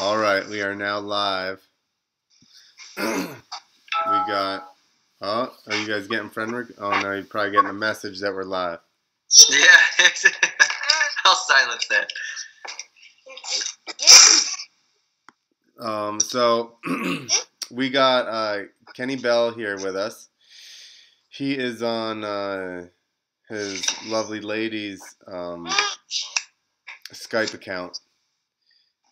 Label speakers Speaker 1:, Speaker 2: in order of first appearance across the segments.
Speaker 1: All right, we are now live. We got. Oh, are you guys getting friend request? Oh no, you're probably getting a message that we're live.
Speaker 2: Yeah, I'll silence that.
Speaker 1: So we got Kenny Bell here with us. He is on his lovely lady's Skype account,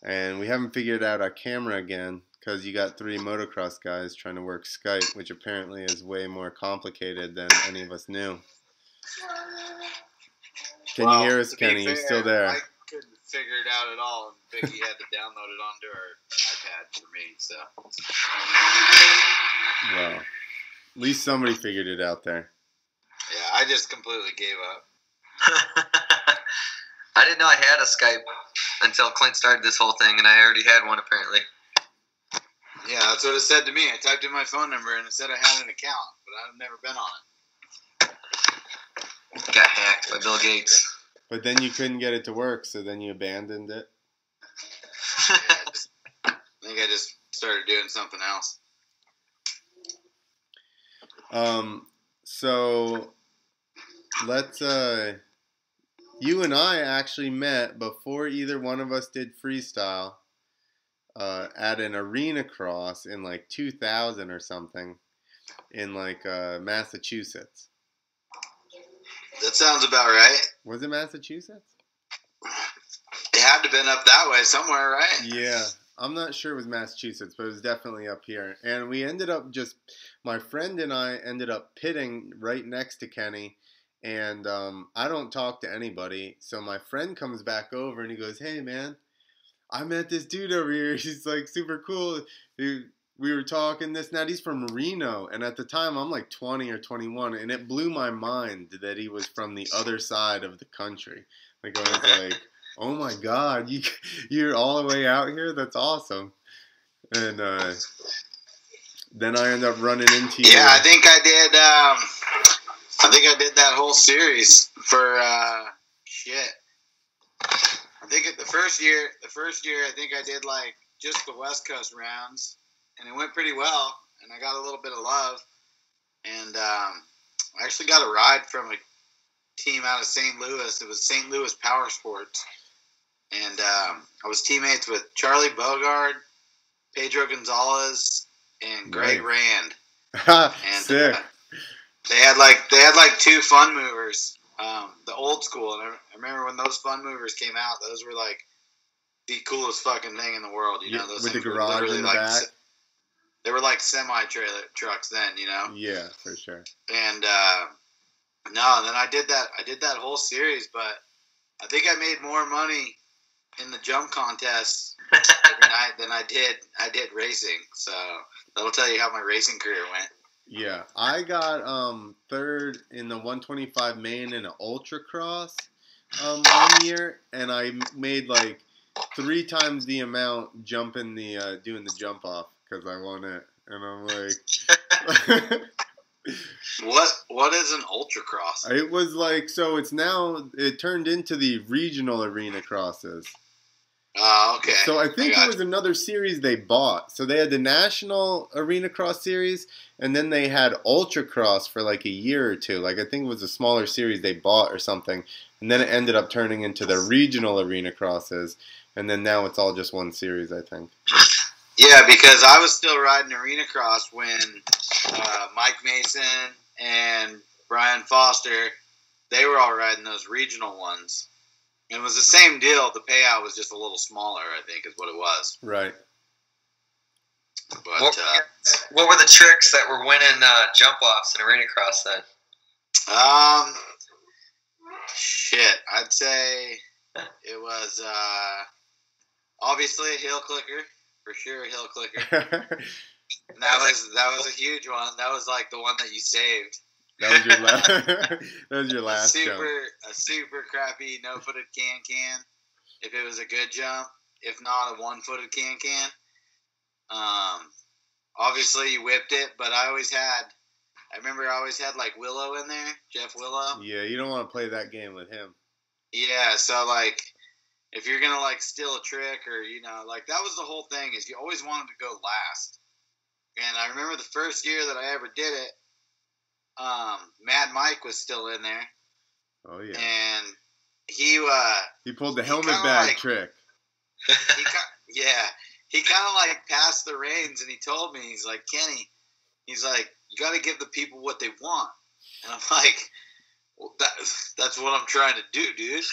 Speaker 1: and we haven't figured out our camera again because you got 3 motocross guys trying to work Skype, which apparently is way more complicated than any of us knew. Can you hear us, Kenny? You still there?
Speaker 3: I couldn't figure it out at all, and Vicky had to download it onto her iPad for me. So,
Speaker 1: well, at least somebody figured it out there.
Speaker 3: Yeah, I just completely gave up.
Speaker 2: I didn't know I had a Skype until Clint started this whole thing, and I already had one apparently.
Speaker 3: Yeah, that's what it said to me. I typed in my phone number, and it said I had an account, but I've never been on it.
Speaker 2: Got hacked by Bill Gates.
Speaker 1: But then you couldn't get it to work, so then you abandoned it.
Speaker 3: Yeah, I think I just started doing something else.
Speaker 1: So let's you and I actually met before either one of us did freestyle at an arena cross in like 2000 or something in like Massachusetts.
Speaker 3: That sounds about right.
Speaker 1: Was it Massachusetts?
Speaker 3: It had to have been up that way somewhere, right?
Speaker 1: Yeah. I'm not sure it was Massachusetts, but it was definitely up here. And we ended up my friend and I ended up pitting right next to Kenny. And I don't talk to anybody. So my friend comes back over and he goes, "Hey, man, I met this dude over here. He's like super cool. We were talking this and that. He's from Reno." And at the time, I'm like 20 or 21. And it blew my mind that he was from the other side of the country. Like, I was like, oh my God, you're all the way out here? That's awesome. And then I end up running into you.
Speaker 3: Yeah, I think I did. I think I did that whole series for shit. I think the first year, I think I did like just the West Coast rounds, and it went pretty well. And I got a little bit of love, and I actually got a ride from a team out of St. Louis. It was St. Louis Power Sports. And I was teammates with Charlie Bogard, Pedro Gonzalez, and Greg Rand. And
Speaker 1: sick.
Speaker 3: They had like 2 fun movers, the old school. And I remember when those fun movers came out, those were like the coolest fucking thing in the world. You know, those
Speaker 1: with the
Speaker 3: things
Speaker 1: garage
Speaker 3: were literally
Speaker 1: in the
Speaker 3: like
Speaker 1: back.
Speaker 3: they were like semi-trailer trucks then. You know.
Speaker 1: Yeah, for sure.
Speaker 3: And then I did that whole series, but I think I made more money in the jump contest every night than I did racing. So that'll tell you how my racing career went.
Speaker 1: Yeah, I got 3rd in the 125 main in an ultra cross one year, and I made like 3 times the amount jumping the doing the jump off because I won it, and I'm like.
Speaker 3: What is an ultra cross?
Speaker 1: It was like, so it turned into the regional arena crosses.
Speaker 3: Oh, okay.
Speaker 1: So I think it was another series they bought. So they had the National Arena Cross series, and then they had Ultra Cross for like a year or 2. Like I think it was a smaller series they bought or something. And then it ended up turning into the regional arena crosses. And then now it's all just one series, I think.
Speaker 3: Yeah, because I was still riding arena cross when Mike Mason and Brian Foster, they were all riding those regional ones. It was the same deal. The payout was just a little smaller, I think, is what it was.
Speaker 1: Right.
Speaker 3: But
Speaker 2: what were the tricks that were winning jump-offs in arena cross then?
Speaker 3: Shit. I'd say it was obviously a heel clicker. For sure, a heel clicker. And that was a huge one. That was like the one that you saved.
Speaker 1: That was your last. That was your last jump.
Speaker 3: A super crappy no-footed can. If it was a good jump, if not a one-footed can. Obviously you whipped it, but I remember I always had like Willow in there, Jeff Willow.
Speaker 1: Yeah, you don't want to play that game with him.
Speaker 3: Yeah, so like if you're gonna like steal a trick or like that was the whole thing is you always wanted to go last. And I remember the first year that I ever did it, Mad Mike was still in there.
Speaker 1: Oh yeah.
Speaker 3: And he
Speaker 1: pulled the helmet bag trick.
Speaker 3: He kind of like passed the reins and he told me, he's like, Kenny, he's like, you got to give the people what they want. And I'm like, well, that's what I'm trying to do, dude.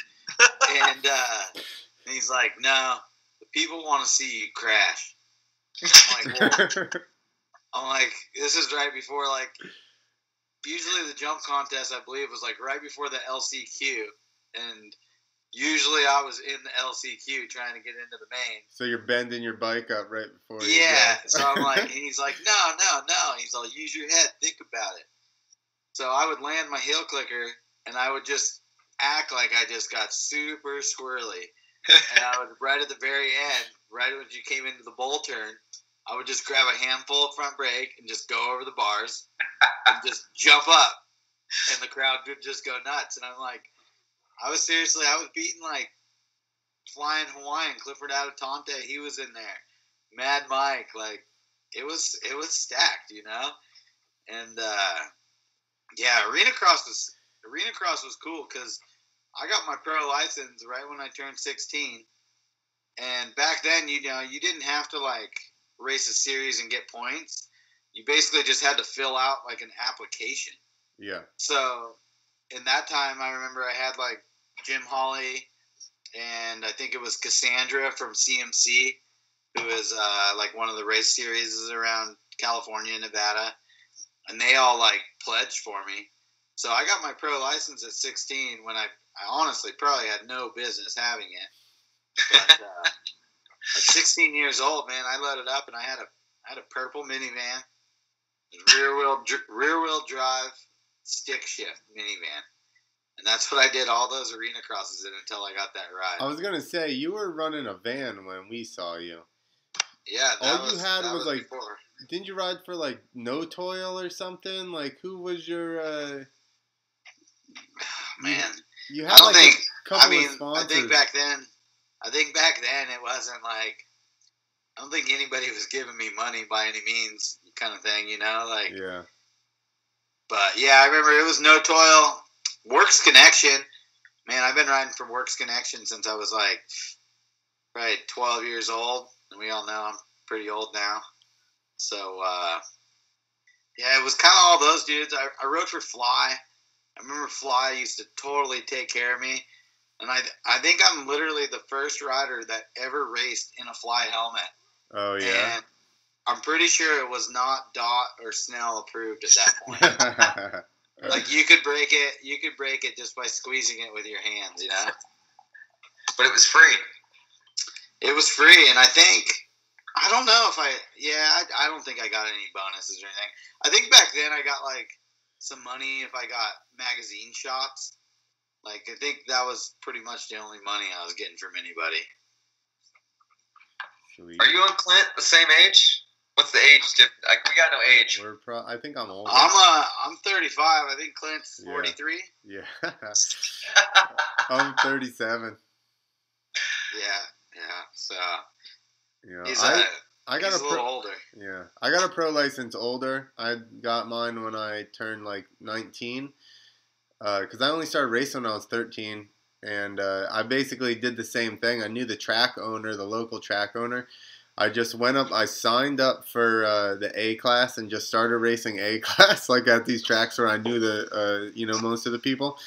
Speaker 3: And he's like, no, the people want to see you crash. I'm like, well, this is right before, like, usually the jump contest, I believe, was like right before the LCQ. And usually I was in the LCQ trying to get into the main.
Speaker 1: So you're bending your bike up right before you
Speaker 3: Yeah.
Speaker 1: go.
Speaker 3: So I'm like, and he's like, no. He's like, use your head. Think about it. So I would land my heel clicker and I would just act like I just got super squirrely. And I would, right at the very end, right when you came into the bowl turn, I would just grab a handful of front brake and just go over the bars and just jump up. And the crowd would just go nuts. And I'm like, I was beating like Flying Hawaiian, Clifford Adatante. He was in there. Mad Mike. Like, it was stacked, And, yeah, Arena Cross was cool because I got my pro license right when I turned 16. And back then, you didn't have to, like, race a series and get points. You basically just had to fill out, like, an application.
Speaker 1: Yeah.
Speaker 3: So, in that time, I remember I had, like, Jim Hawley and I think it was Cassandra from CMC, who is, like, one of the race series around California and Nevada. And they all, like, pledged for me. So I got my pro license at 16 when I honestly probably had no business having it. But at 16 years old, man, I loaded up and I had a purple minivan, rear wheel drive, stick shift minivan. And that's what I did all those arena crosses in until I got that ride.
Speaker 1: I was going to say, you were running a van when we saw you.
Speaker 3: Yeah,
Speaker 1: all you had was like,
Speaker 3: before.
Speaker 1: Didn't you ride for like No Toil or something? Like, who was your,
Speaker 3: man.
Speaker 1: You had like a couple of sponsors.
Speaker 3: I think back then it wasn't like, I don't think anybody was giving me money by any means kind of thing, like.
Speaker 1: Yeah.
Speaker 3: But yeah, I remember it was No Toil, Works Connection. Man, I've been riding for Works Connection since I was like probably 12 years old. And we all know I'm pretty old now. So, yeah, it was kind of all those dudes. I rode for Fly. I remember Fly used to totally take care of me. And I think I'm literally the first rider that ever raced in a Fly helmet.
Speaker 1: Oh, yeah.
Speaker 3: And I'm pretty sure it was not Dot or Snell approved at that point. Like, you could break it just by squeezing it with your hands,
Speaker 2: But it was free.
Speaker 3: It was free, and I don't know if I don't think I got any bonuses or anything. I think back then I got, like, some money if I got magazine shots. Like, I think that was pretty much the only money I was getting from anybody.
Speaker 1: Sweet.
Speaker 2: Are you and Clint the same age? What's the age difference? Like, we got no age.
Speaker 1: I think I'm older.
Speaker 3: I'm 35. I think Clint's 43.
Speaker 1: Yeah. I'm 37.
Speaker 3: Yeah. So he's
Speaker 1: I got
Speaker 3: a little older.
Speaker 1: Yeah, I got a pro license older. I got mine when I turned like 19. Because I only started racing when I was 13. And I basically did the same thing. I knew the local track owner. I just went up, I signed up for the A class and just started racing A class, like at these tracks where I knew most of the people.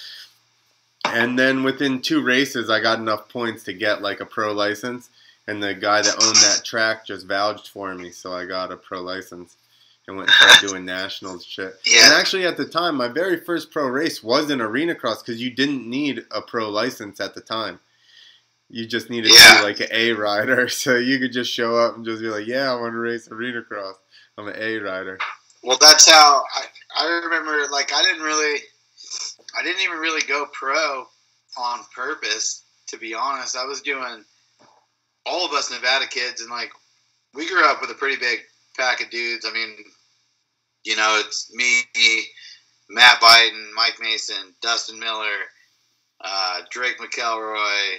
Speaker 1: And then within 2 races, I got enough points to get like a pro license. And the guy that owned that track just vouched for me, so I got a pro license and went and started doing nationals shit.
Speaker 3: Yeah.
Speaker 1: And actually at the time, my very first pro race was in arena cross because you didn't need a pro license at the time. You just needed to be like an A rider, so you could just show up and just be like, yeah, I want to race arena cross. I'm an A rider.
Speaker 3: Well, that's how I remember, like, I didn't even really go pro on purpose, to be honest. I was doing all of us Nevada kids, and, like, we grew up with a pretty big pack of dudes. I mean, it's me, Matt Biden, Mike Mason, Dustin Miller, Drake McElroy,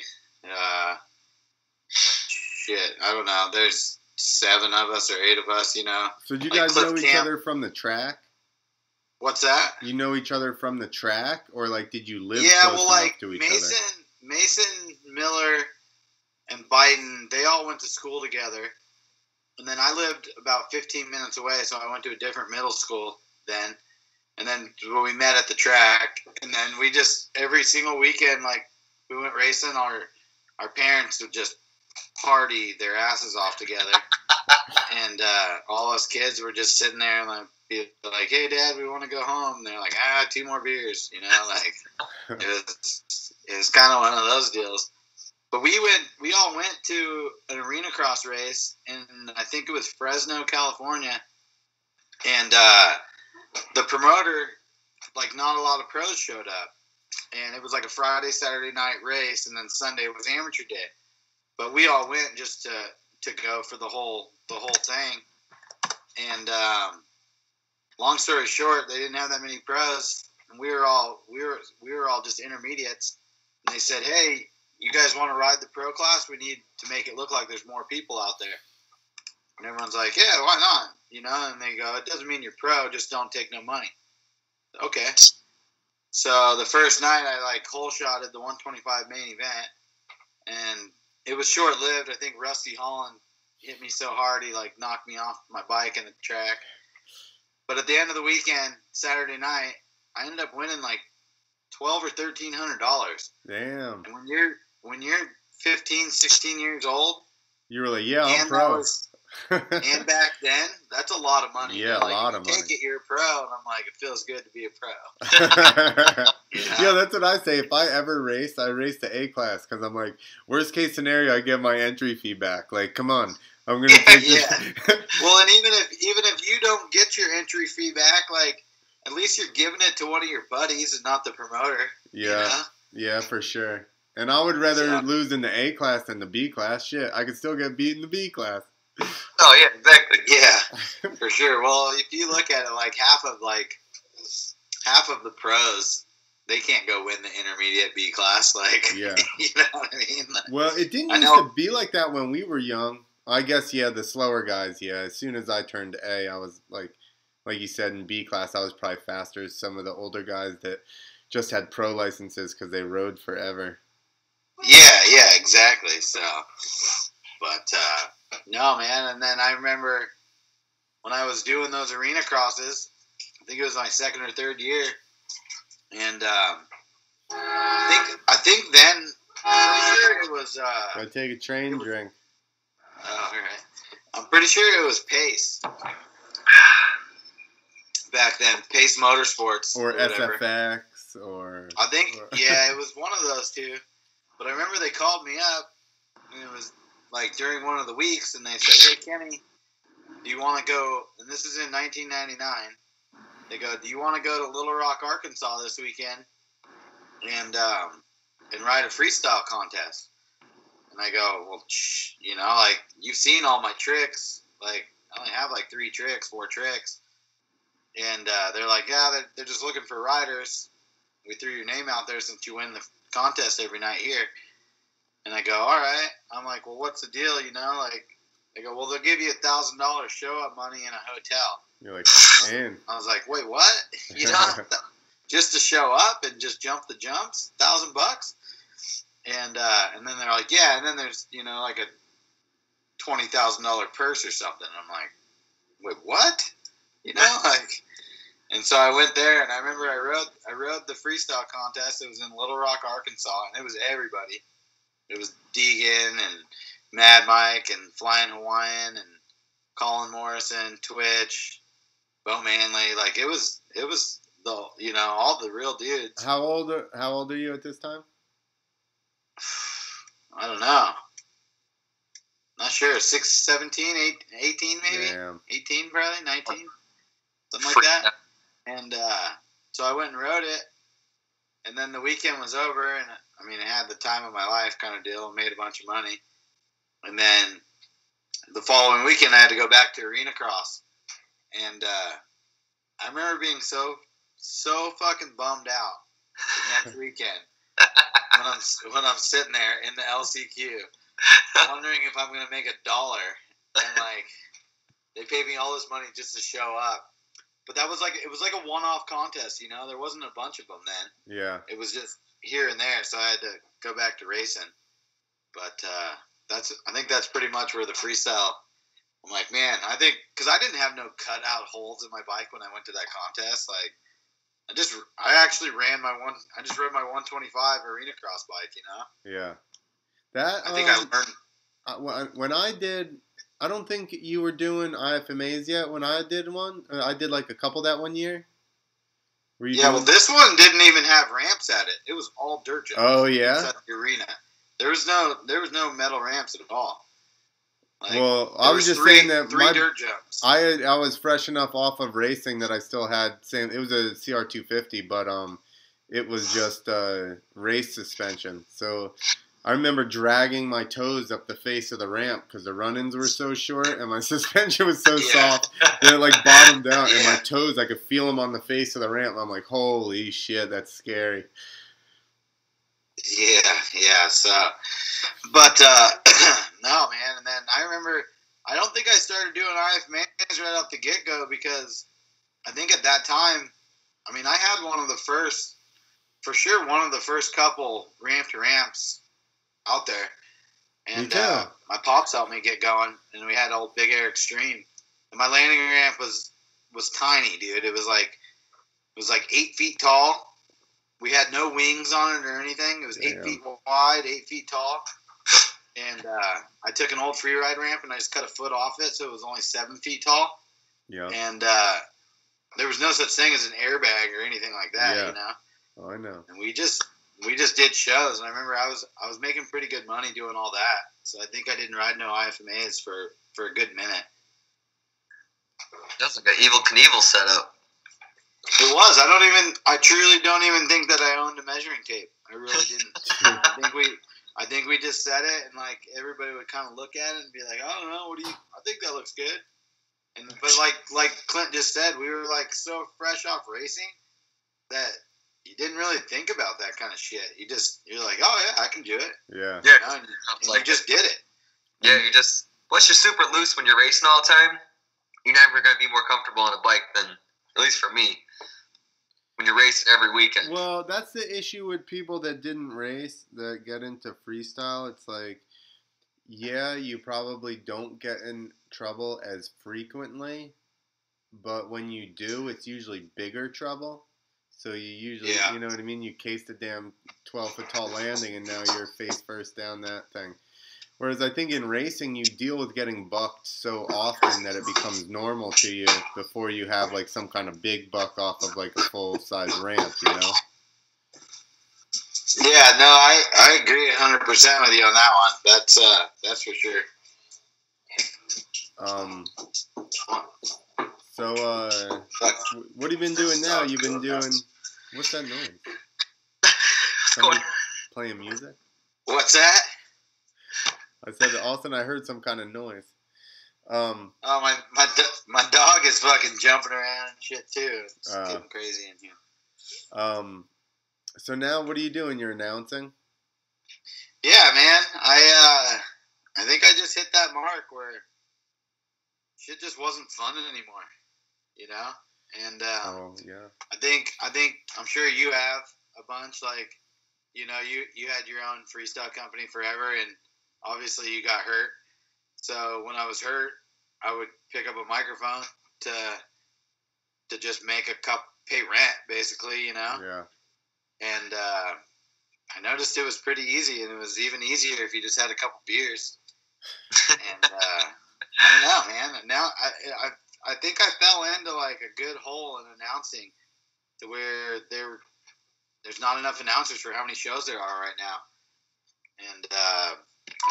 Speaker 3: Shit, I don't know. There's 7 of us or 8 of us, you know.
Speaker 1: So did you
Speaker 3: like
Speaker 1: guys
Speaker 3: Cliff
Speaker 1: know each
Speaker 3: Camp.
Speaker 1: other from the track?
Speaker 3: What's that?
Speaker 1: You know each other from the track, or like did you live
Speaker 3: Yeah,
Speaker 1: close
Speaker 3: well,
Speaker 1: enough
Speaker 3: like
Speaker 1: to each other?
Speaker 3: Mason, Miller, and Biden, they all went to school together. And then I lived about 15 minutes away, so I went to a different middle school then. And then we met at the track. And then we just, every single weekend, like, we went racing. Our parents would just party their asses off together. And all us kids were just sitting there and, like, be like, hey, Dad, we want to go home. And they're like, 2 more beers. You know, like, it was kind of one of those deals. But we all went to an arena cross race in, I think it was Fresno, California. And the promoter, like, not a lot of pros showed up. And it was like a Friday, Saturday night race, and then Sunday was amateur day. But we all went just to go for the whole thing. And long story short, they didn't have that many pros, and we were all just intermediates. And they said, hey, you guys want to ride the pro class? We need to make it look like there's more people out there. And everyone's like, yeah, why not? You know, and they go, it doesn't mean you're pro, just don't take no money. Okay. So the first night I like hole shotted the 125 main event, and it was short lived. I think Rusty Holland hit me so hard he like knocked me off my bike in the track. But at the end of the weekend, Saturday night, I ended up winning like $1,200 or $1,300.
Speaker 1: Damn.
Speaker 3: And when you're 15, 16 years old,
Speaker 1: You were like, yeah, I'm pro.
Speaker 3: And back then, that's a lot of money.
Speaker 1: Yeah,
Speaker 3: like,
Speaker 1: a lot of money.
Speaker 3: Take it, you're a pro. And I'm like, it feels good to be a pro. You know?
Speaker 1: Yeah, that's what I say. If I ever race, I race the A class because I'm like, worst case scenario, I get my entry fee back. Like, come on, I'm gonna take this.
Speaker 3: Well, and even if you don't get your entry fee back, like, at least you're giving it to one of your buddies and not the promoter.
Speaker 1: Yeah,
Speaker 3: you know?
Speaker 1: Yeah, for sure. And I would rather lose in the A class than the B class. Shit, I could still get beat in the B class.
Speaker 2: Oh yeah, exactly.
Speaker 3: Yeah, for sure. Well, if you look at it, like half of the pros, they can't go win the intermediate B class. Like,
Speaker 1: yeah,
Speaker 3: you know what I mean?
Speaker 1: Well, it didn't used to be like that when we were young. I guess the slower guys. Yeah, as soon as I turned A, I was like you said, in B class, I was probably faster as some of the older guys that just had pro licenses because they rode forever.
Speaker 3: Yeah, exactly. So, but no, man. And then I remember when I was doing those arena crosses, I think it was my second or third year, and I think then I'm pretty sure it was.
Speaker 1: I take a train drink.
Speaker 3: Oh, all right. I'm pretty sure it was Pace. Back then, Pace Motorsports
Speaker 1: or SFX or
Speaker 3: I think it was one of those two. But I remember they called me up, and it was like during one of the weeks, and they said, "Hey Kenny, do you want to go?" And this is in 1999. They go, "Do you want to go to Little Rock, Arkansas this weekend and ride a freestyle contest?" And I go, "Well, you know, like you've seen all my tricks. Like I only have like 4 tricks." And they're like, "Yeah, they're just looking for riders. We threw your name out there since you win the contest every night here." And I go, "All right." I'm like, "Well, what's the deal?" You know, like they go, "Well, they'll give you $1,000 show up money in a hotel."
Speaker 1: You're like, man.
Speaker 3: I was like, "Wait, what?" You know, just to show up and just jump the jumps, $1,000. And then they're like, "Yeah," and then there's like a $20,000 purse or something. I'm like, "Wait, what?" You know, like. And so I went there, and I remember I rode the freestyle contest. It was in Little Rock, Arkansas, and it was everybody. It was Deegan and Mad Mike and Flying Hawaiian and Colin Morrison, Twitch, Bo Manley. Like it was the all the real dudes.
Speaker 1: How old are you at this time?
Speaker 3: I don't know. Not sure. 17, 18 maybe.
Speaker 1: Damn.
Speaker 3: 18 probably, 19, something like that. And so I went and rode it, and then the weekend was over, and I mean, I had the time of my life kind of deal, made a bunch of money. And then the following weekend, I had to go back to arena cross, and I remember being so fucking bummed out the next weekend when I'm sitting there in the LCQ, wondering if I'm gonna make $1, and like they paid me all this money just to show up. But it was like a one-off contest, you know. There wasn't a bunch of them then.
Speaker 1: Yeah.
Speaker 3: It was just here and there, so I had to go back to racing. But I think that's pretty much where the freestyle. I'm like, man, I think because I didn't have no cutout holes in my bike when I went to that contest. Like, I actually ran I just rode my 125 arena cross bike, you know.
Speaker 1: Yeah. That
Speaker 3: I think I
Speaker 1: learned. When I did, I don't think you were doing IFMAs yet. When I did one, I did like a couple that one year.
Speaker 3: Well, this one didn't even have ramps at it. It was all dirt jumps.
Speaker 1: Oh yeah.
Speaker 3: At the arena, there was no metal ramps at all.
Speaker 1: Like, well, I was just saying that
Speaker 3: three dirt jumps.
Speaker 1: I was fresh enough off of racing that I still had same. It was a CR250, but it was just race suspension. So I remember dragging my toes up the face of the ramp because the run-ins were so short and my suspension was so soft that it like bottomed out. And my toes, I could feel them on the face of the ramp. I'm like, holy shit, that's scary.
Speaker 3: Yeah. So, but no, man. And then I remember, I don't think I started doing IFMAs right off the get-go because I think at that time, I mean, I had one of the first couple ramp-to-ramps out there. And my pops helped me get going, and we had old Big Air Extreme. And my landing ramp was tiny, dude. It was like 8 feet tall. We had no wings on it or anything. It was 8 feet wide, 8 feet tall. And I took an old free ride ramp and I just cut a foot off it, so it was only 7 feet tall.
Speaker 1: Yeah.
Speaker 3: And there was no such thing as an airbag or anything like that, you know.
Speaker 1: Oh, I know.
Speaker 3: And we just did shows, and I remember I was making pretty good money doing all that. So I think I didn't ride no IFMAs for a good minute.
Speaker 2: That's like an Evel Knievel setup.
Speaker 3: It was. I truly don't even think that I owned a measuring tape. I really didn't. I think we just said it, and like everybody would kind of look at it and be like, I don't know, I think that looks good. But like Clint just said, we were like so fresh off racing that you didn't really think about that kind of shit. You're like, oh yeah, I can do it.
Speaker 1: Yeah.
Speaker 3: You know, and you just did it.
Speaker 2: Yeah, once you're super loose when you're racing all the time, you're never going to be more comfortable on a bike than, at least for me, when you're racing every weekend.
Speaker 1: Well, that's the issue with people that didn't race, that get into freestyle. It's like, yeah, you probably don't get in trouble as frequently, but when you do, it's usually bigger trouble. So you usually, you know what I mean? You case the damn 12-foot tall landing, and now you're face first down that thing. Whereas I think in racing, you deal with getting bucked so often that it becomes normal to you before you have like some kind of big buck off of like a full-size ramp, you know?
Speaker 3: Yeah, no, I agree 100% with you on that one. That's for sure.
Speaker 1: So, what have you been doing now? You've been doing, what's that noise? Somebody playing music?
Speaker 3: What's that?
Speaker 1: I said, all of a sudden I heard some kind of noise.
Speaker 3: My dog is fucking jumping around and shit too. It's getting crazy in here.
Speaker 1: So now what are you doing? You're announcing?
Speaker 3: Yeah, man. I think I just hit that mark where shit just wasn't fun anymore, you know? And I think I'm sure you have a bunch, like, you know, you had your own freestyle company forever, and obviously you got hurt. So when I was hurt, I would pick up a microphone to just make pay rent, basically, you know?
Speaker 1: Yeah.
Speaker 3: And I noticed it was pretty easy, and it was even easier if you just had a couple beers. And I don't know, man. Now I think I fell into like a good hole in announcing, to where there's not enough announcers for how many shows there are right now. And I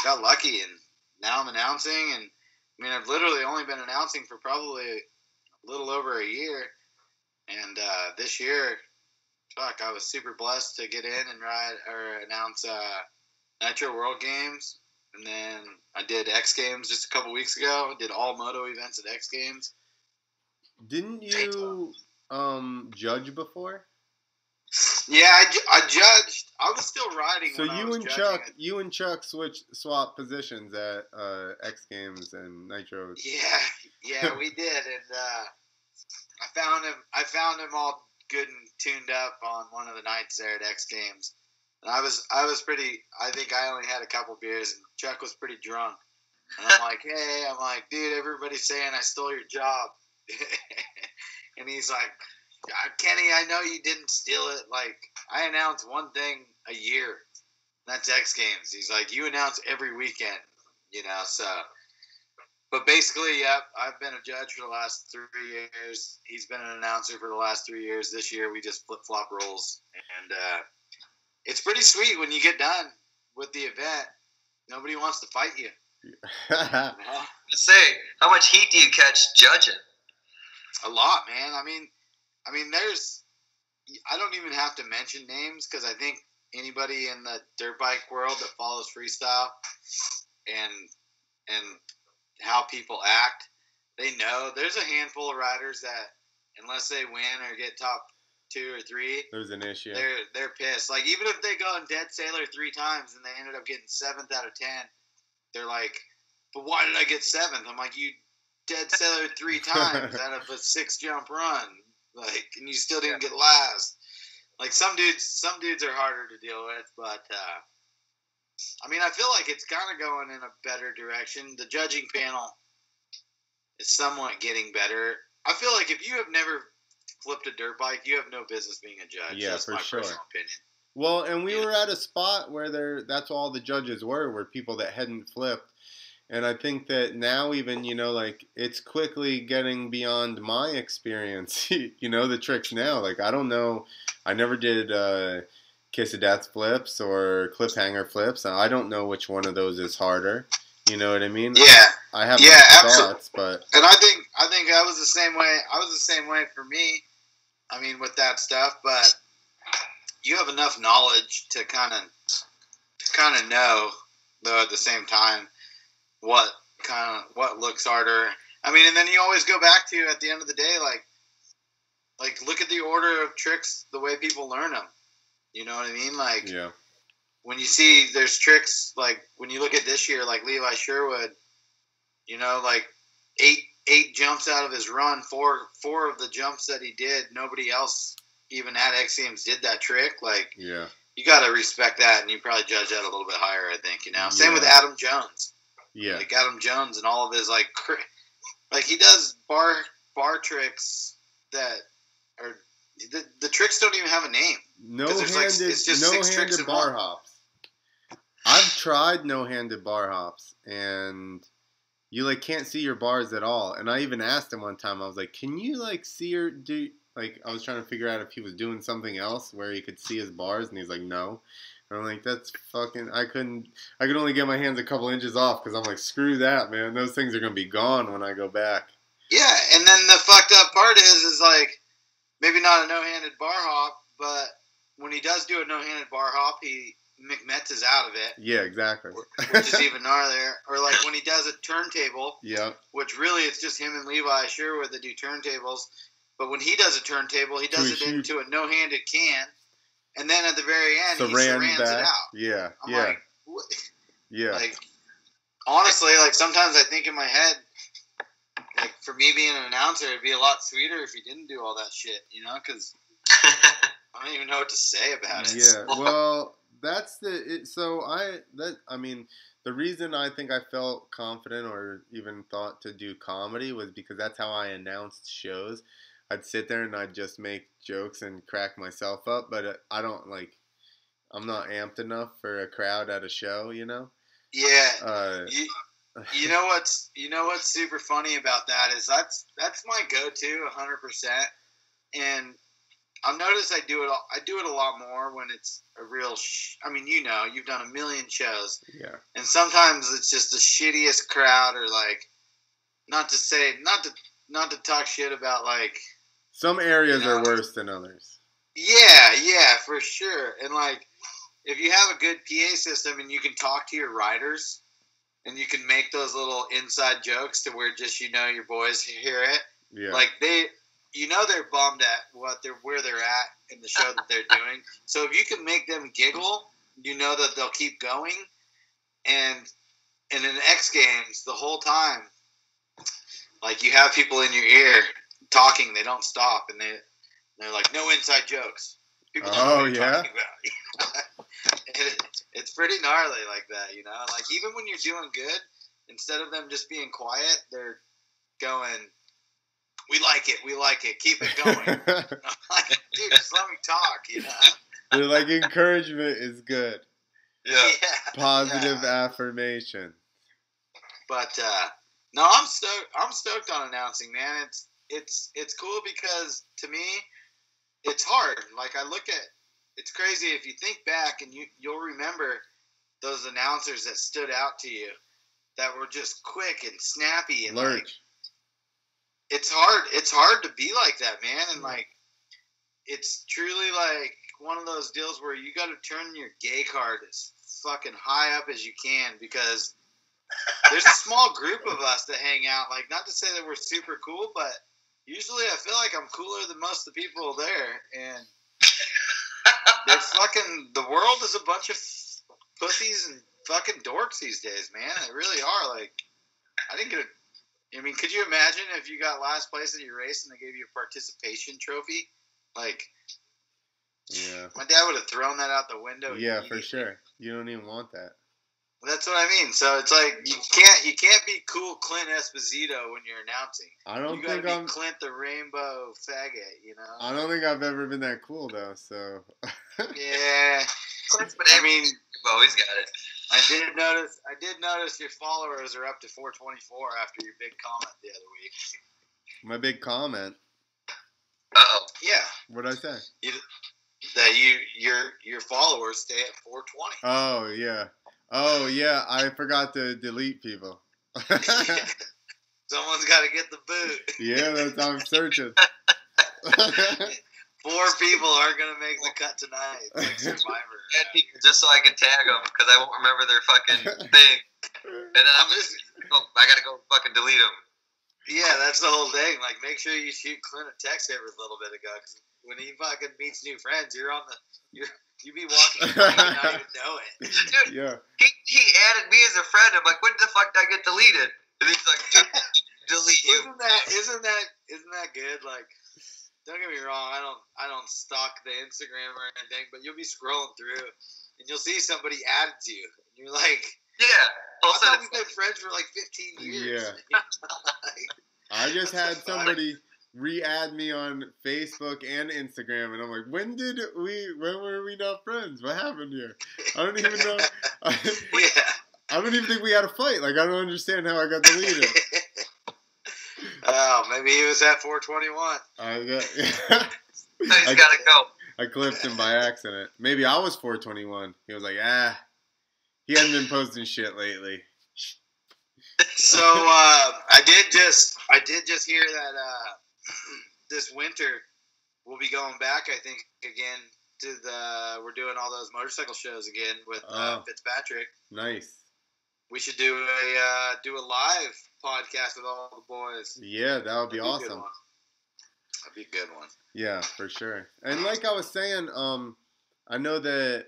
Speaker 3: got lucky, and now I'm announcing, and I mean, I've literally only been announcing for probably a little over a year. And this year, I was super blessed to get in and announce Nitro World Games. And then I did X Games just a couple weeks ago. I did all moto events at X Games.
Speaker 1: Didn't you judge before?
Speaker 3: Yeah, I judged. I was still riding.
Speaker 1: So
Speaker 3: when I was judging.
Speaker 1: you and Chuck swap positions at X Games and Nitro.
Speaker 3: Yeah, we did, and I found him all good and tuned up on one of the nights there at X Games. And I was pretty. I think I only had a couple beers, and Chuck was pretty drunk. And I'm like, hey, dude, everybody's saying I stole your job. And he's like, Kenny, I know you didn't steal it. Like, I announce one thing a year. That's X Games. He's like, you announce every weekend, so. But basically, yep, I've been a judge for the last 3 years. He's been an announcer for the last 3 years. This year, we just flip-flop roles. And it's pretty sweet when you get done with the event. Nobody wants to fight you.
Speaker 2: Say, how much heat do you catch judging?
Speaker 3: A lot, man. I mean, I don't even have to mention names because I think anybody in the dirt bike world that follows freestyle and how people act, they know there's a handful of riders that unless they win or get top 2 or 3,
Speaker 1: there's an issue.
Speaker 3: They're pissed. Like even if they go in dead sailor 3 times and they ended up getting 7th out of 10, they're like, but why did I get 7th? I'm like, you dead sailor 3 times out of a 6 jump run, like, and you still didn't get last. Like some dudes are harder to deal with, but I mean, I feel like it's kind of going in a better direction. The judging panel is somewhat getting better. I feel like if you have never flipped a dirt bike, you have no business being a judge.
Speaker 1: Yeah,
Speaker 3: that's
Speaker 1: for
Speaker 3: my
Speaker 1: sure.
Speaker 3: personal opinion.
Speaker 1: Well, and we were at a spot where that's all the judges were people that hadn't flipped. And I think that now even, like, it's quickly getting beyond my experience, the tricks now. Like, I don't know. I never did Kiss of Death flips or cliffhanger flips. I don't know which one of those is harder. You know what I mean?
Speaker 3: Yeah.
Speaker 1: I have my thoughts, but...
Speaker 3: And I think I was the same way. I was the same way for me, I mean, with that stuff. But you have enough knowledge to kind of know, though, at the same time, what looks harder. I mean, and then you always go back to, at the end of the day, like look at the order of tricks, the way people learn them. You know what I mean? Like,
Speaker 1: yeah.
Speaker 3: When you see there's tricks, like when you look at this year, like Levi Sherwood, like eight jumps out of his run, four of the jumps that he did, nobody else even at X Games did that trick. Like,
Speaker 1: yeah,
Speaker 3: you got to respect that, and you probably judge that a little bit higher, I think. Same with Adam Jones.
Speaker 1: Yeah,
Speaker 3: like Adam Jones and all of his like he does bar tricks that are the tricks don't even have a name.
Speaker 1: No-handed bar hops. I've tried no-handed bar hops, and you can't see your bars at all. And I even asked him one time. I was like, "Can you see or do?" Like, I was trying to figure out if he was doing something else where he could see his bars, and he's like, "No." And I'm like, "That's fucking." I could only get my hands a couple inches off because I'm like, "Screw that, man. Those things are gonna be gone when I go back." Yeah,
Speaker 3: and then the fucked up part is like maybe not a no-handed bar hop, but when he does do a no-handed bar hop, McMets is out of it.
Speaker 1: Yeah, exactly.
Speaker 3: Which is even gnarlier. Or like when he does a turntable.
Speaker 1: Yeah.
Speaker 3: Which really it's just him and Levi Sherwood that do turntables. But when he does a turntable, he does it into a no-handed can. And then at the very end, he sarans it out.
Speaker 1: Yeah.
Speaker 3: I'm like, what? Yeah. Like, honestly, sometimes I think in my head, for me being an announcer, it'd be a lot sweeter if he didn't do all that shit, because I don't even know what to say about it.
Speaker 1: Yeah, well, that's the reason I think I felt confident or even thought to do comedy was because that's how I announced shows. I'd sit there and I'd just make jokes and crack myself up, but I don't I'm not amped enough for a crowd at a show,
Speaker 3: Yeah. You know what's super funny about that is that's my go-to 100%. And I've noticed I do it a lot more when it's a real you've done a million shows.
Speaker 1: Yeah. And
Speaker 3: sometimes it's just the shittiest crowd or not to talk shit about
Speaker 1: some areas are worse than others.
Speaker 3: Yeah, for sure. And if you have a good PA system and you can talk to your riders and you can make those little inside jokes to where just your boys hear it.
Speaker 1: Yeah.
Speaker 3: they're bummed at where they're at in the show that they're doing. So if you can make them giggle, you know that they'll keep going. And in X Games, the whole time, like, you have people in your ear talking, they don't stop, and they're like, no inside jokes. People don't know what you're talking about. It's pretty gnarly like that, you know? Like, even when you're doing good, instead of them just being quiet, they're going, we like it, keep it going. Like, dude, just let me talk, you know?
Speaker 1: They're like, encouragement is good.
Speaker 2: Yeah.
Speaker 1: Positive affirmation.
Speaker 3: But no, I'm stoked on announcing, man. It's cool because to me, it's hard. Like, I look at, it's crazy if you think back and you'll remember those announcers that stood out to you that were just quick and snappy and
Speaker 1: Lurch.
Speaker 3: like, it's hard to be like that, man. And like, it's truly like one of those deals where you got to turn your gay card as fucking high up as you can, because there's a small group of us that hang out. Like, not to say that we're super cool, but usually I feel like I'm cooler than most of the people there. And they're fucking, the world is a bunch of pussies and fucking dorks these days, man. They really are. Like, could you imagine if you got last place at your race and they gave you a participation trophy? Like,
Speaker 1: yeah,
Speaker 3: my dad would have thrown that out the window.
Speaker 1: Yeah, for sure. You don't even want that.
Speaker 3: That's what I mean. So it's like you can't be cool Clint Esposito when you're announcing. You gotta be Clint the Rainbow Faggot, you know.
Speaker 1: I don't think I've ever been that cool though. So
Speaker 3: yeah,
Speaker 2: Clint's been You've always got it.
Speaker 3: I did notice your followers are up to 424 after your big comment the other week.
Speaker 1: My big comment.
Speaker 2: Uh-oh.
Speaker 3: Yeah.
Speaker 1: What'd I say?
Speaker 3: That your followers stay at 420.
Speaker 1: Oh yeah, I forgot to delete people.
Speaker 3: Someone's got to get the boot.
Speaker 1: Yeah, that's how I'm searching.
Speaker 3: 4 people aren't going to make the cut tonight. It's like Survivor.
Speaker 2: Just so I can tag them, because I won't remember their fucking thing. And then I got to go fucking delete them.
Speaker 3: Yeah, that's the whole thing. Like, make sure you shoot Clint a text every little bit ago, because when he fucking meets new friends, you be walking around and not even know it.
Speaker 2: Dude,
Speaker 1: yeah.
Speaker 2: He added me as a friend. I'm like, when the fuck did I get deleted? And he's like, dude, delete you.
Speaker 3: Isn't that good? Like, don't get me wrong, I don't stalk the Instagram or anything, but you'll be scrolling through and you'll see somebody added to you. And you're like,
Speaker 2: yeah.
Speaker 3: I thought we've been friends for like 15 years.
Speaker 1: Yeah. I just had somebody re-add me on Facebook and Instagram, and I'm like, when were we not friends? What happened here? I don't even know. I don't even think we had a fight. Like, I don't understand how I got deleted.
Speaker 3: Oh, maybe he was at 421.
Speaker 2: He's got to go.
Speaker 1: I clipped him by accident. Maybe I was 421. He was like, he hasn't been posting shit lately.
Speaker 3: So I did just hear that this winter we'll be going back. I think again to we're doing all those motorcycle shows again with Fitzpatrick.
Speaker 1: Nice. We
Speaker 3: should do a live podcast with all the boys.
Speaker 1: Yeah, that would be awesome.
Speaker 3: That'd be a good one.
Speaker 1: Yeah, for sure. And like I was saying, I know that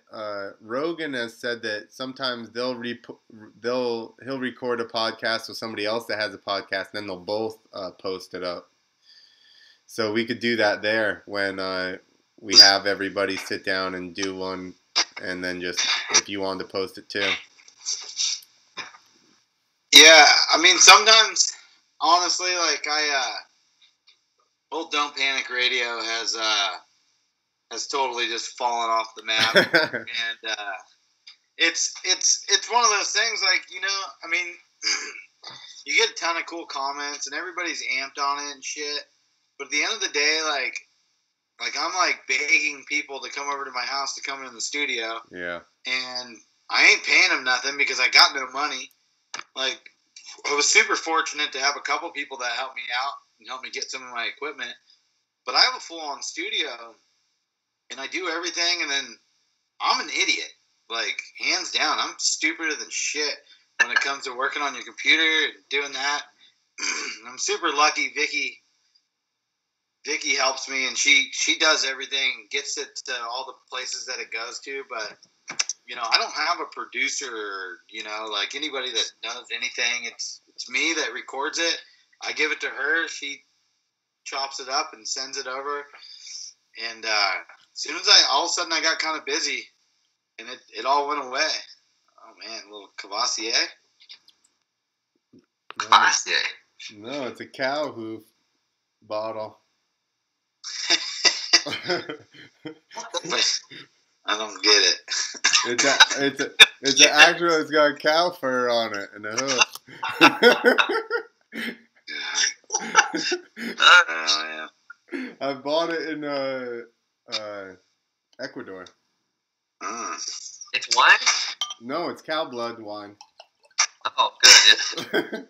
Speaker 1: Rogan has said that sometimes he'll record a podcast with somebody else that has a podcast, and then they'll both post it up. So we could do that there when we have everybody sit down and do one, and then just if you wanted to post it too.
Speaker 3: Yeah, I mean sometimes, honestly, like old Don't Panic Radio has totally just fallen off the map, and it's one of those things. Like, you know, I mean, you get a ton of cool comments, and everybody's amped on it and shit. But at the end of the day, like I'm like begging people to come over to my house to come in the studio.
Speaker 1: Yeah.
Speaker 3: And I ain't paying them nothing because I got no money. Like, I was super fortunate to have a couple people that helped me out and helped me get some of my equipment. But I have a full-on studio, and I do everything, and then I'm an idiot. Like, hands down, I'm stupider than shit when it comes to working on your computer and doing that. I'm super lucky Vicky Vicky helps me, and she does everything, gets it to all the places that it goes to. But I don't have a producer, or, like anybody that knows anything. It's me that records it. I give it to her. She chops it up and sends it over. And as soon as all of a sudden I got kind of busy, and it all went away. Oh man, a little Cavassier.
Speaker 1: No, it's a cow hoof bottle.
Speaker 3: I don't get it.
Speaker 1: It's an actual. It's got cow fur on it and a hoof.
Speaker 3: Yeah.
Speaker 1: I bought it in Ecuador.
Speaker 2: It's wine?
Speaker 1: No, it's cow blood wine.
Speaker 2: Oh, good. Yeah.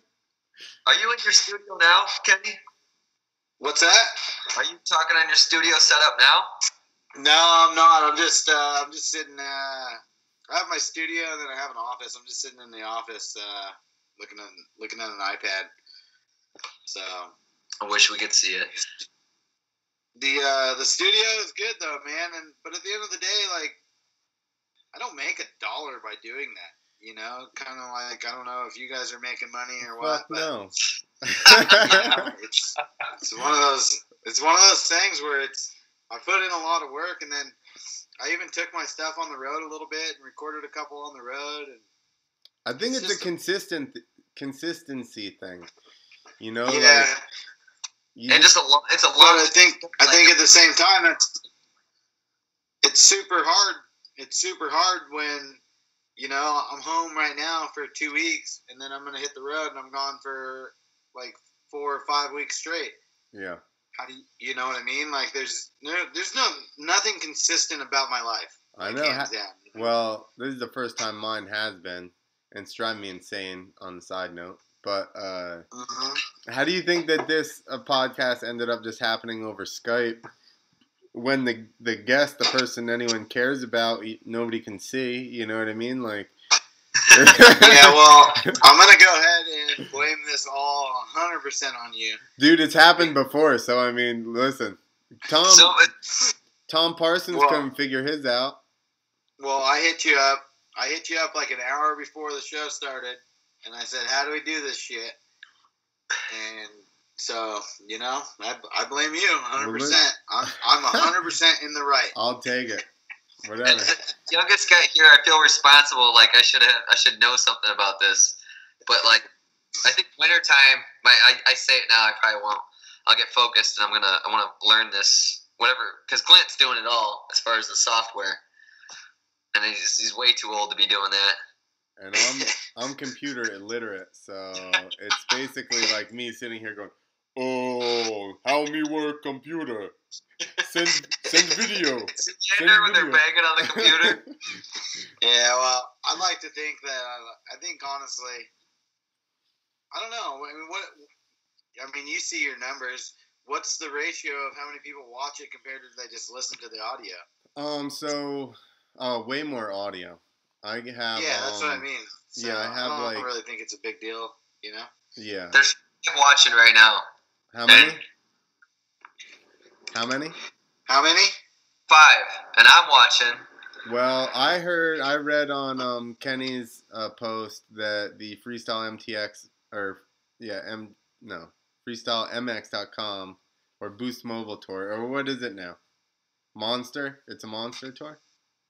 Speaker 2: Are you in your studio now, Kenny?
Speaker 3: What's that?
Speaker 2: Are you talking on your studio setup now?
Speaker 3: No, I'm not. I'm just sitting. I have my studio, and then I have an office. I'm just sitting in the office, looking at an iPad. So
Speaker 2: I wish we could see it.
Speaker 3: The studio is good though, man. But at the end of the day, like, I don't make $1 by doing that. Kind of like, I don't know if you guys are making money or what.
Speaker 1: Fuck no.
Speaker 3: It's one of those. It's one of those things where I put in a lot of work, and then I even took my stuff on the road a little bit and recorded a couple on the road. And
Speaker 1: I think it's a consistency thing.
Speaker 3: Yeah.
Speaker 2: Like, it's a lot.
Speaker 3: But I think at the same time, it's super hard. It's super hard when I'm home right now for 2 weeks, and then I'm gonna hit the road, and I'm gone for like 4 or 5 weeks straight.
Speaker 1: Yeah.
Speaker 3: How do you know what I mean? Like, there's nothing consistent about my life.
Speaker 1: I know. Well, this is the first time mine has been, and it's driving me insane on the side note. But how do you think that this podcast ended up just happening over Skype when the guest, the person anyone cares about, nobody can see? You know what I mean? Like.
Speaker 3: Yeah, well, I'm gonna go ahead and blame this all 100% on you,
Speaker 1: dude. It's happened before, so I mean, listen, Tom Parsons couldn't figure his out.
Speaker 3: Well, I hit you up like an hour before the show started, and I said, "How do we do this shit?" And so, I blame you 100%. I'm 100% in the right.
Speaker 1: I'll take it. Whatever.
Speaker 2: Youngest guy here, I feel responsible. Like I should know something about this, but like I think wintertime. I say it now. I probably won't. I'll get focused, and I want to learn this whatever because Clint's doing it all as far as the software, and he's way too old to be doing that.
Speaker 1: And I'm computer illiterate, so it's basically like me sitting here going, "Oh, how me work computer? Send video."
Speaker 2: When they're banging on the computer.
Speaker 3: Yeah, well, I'd like to think that. I think honestly, I don't know. I mean, you see your numbers. What's the ratio of how many people watch it compared to they just listen to the audio?
Speaker 1: So, way more audio. I have.
Speaker 3: Yeah, that's what I mean. So
Speaker 1: yeah, I
Speaker 3: don't really think it's a big deal.
Speaker 1: Yeah.
Speaker 2: There's 5 watching right now.
Speaker 1: How many? How many?
Speaker 2: 5, and I'm watching.
Speaker 1: Well, I read on Kenny's post that the Freestyle MTX FreestyleMX.com or Boost Mobile Tour, or what is it now? Monster? It's a Monster Tour?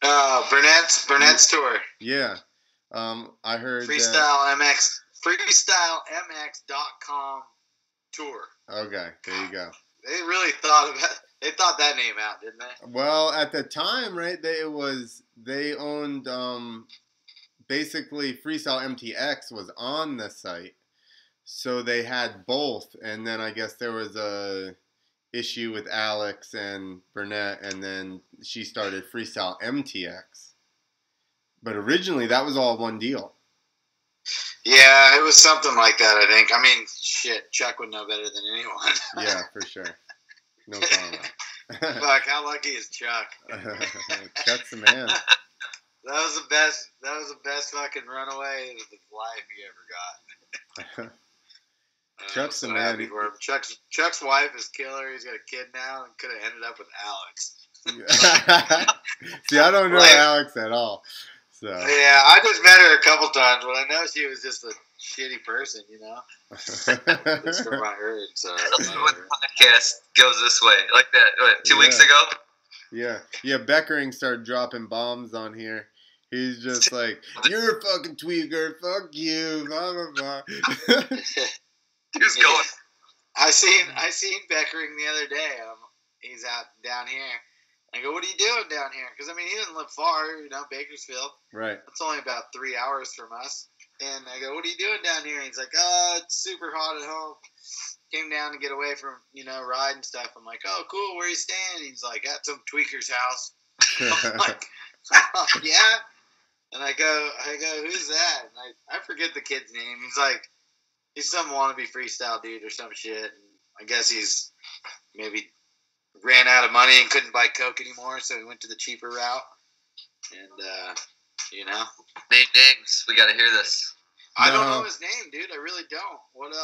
Speaker 3: Burnett's tour.
Speaker 1: Yeah. I heard
Speaker 3: FreestyleMX.com tour.
Speaker 1: Okay, there you go.
Speaker 3: They really thought that name out, didn't they?
Speaker 1: Well, at the time, right, they owned basically Freestyle MTX was on the site, so they had both, and then I guess there was a issue with Alex and Burnett, and then she started Freestyle MTX. But originally, that was all one deal.
Speaker 3: Yeah, it was something like that, I think. I mean, shit, Chuck would know better than anyone.
Speaker 1: Yeah, for sure. No problem.
Speaker 3: Fuck, how lucky is Chuck?
Speaker 1: Chuck's the man.
Speaker 3: That was the best fucking runaway of his life he ever got.
Speaker 1: Chuck's the
Speaker 3: so
Speaker 1: man.
Speaker 3: happy for him. Chuck's wife is killer. He's got a kid now and could have ended up with Alex.
Speaker 1: See, I don't know
Speaker 3: Like,
Speaker 1: Alex at all. So
Speaker 3: yeah, I just met her a couple times, but I know she was just a shitty person, you know. That's from what I heard. So
Speaker 2: That's what the podcast goes this way, like that. What, 2 weeks ago?
Speaker 1: Yeah. Beckering started dropping bombs on here. He's just like, "You're a fucking tweaker. Fuck you." Blah blah blah.
Speaker 2: Dude's going.
Speaker 3: I seen Beckering the other day. He's out down here. I go, "What are you doing down here?" Because I mean, he doesn't live far, you know, Bakersfield.
Speaker 1: Right.
Speaker 3: It's only about 3 hours from us. And I go, "What are you doing down here?" And he's like, "Oh, it's super hot at home. Came down to get away from, you know, ride and stuff." I'm like, "Oh, cool. Where are you staying?" He's like, "At some tweaker's house." I'm like, "Oh, yeah." And I go, "Who's that?" And I forget the kid's name. He's like, he's some wannabe freestyle dude or some shit. And I guess he's maybe ran out of money and couldn't buy Coke anymore, so he went to the cheaper route. And, you know.
Speaker 2: Name names. We got to hear this.
Speaker 3: I don't know his name, dude. I really don't. What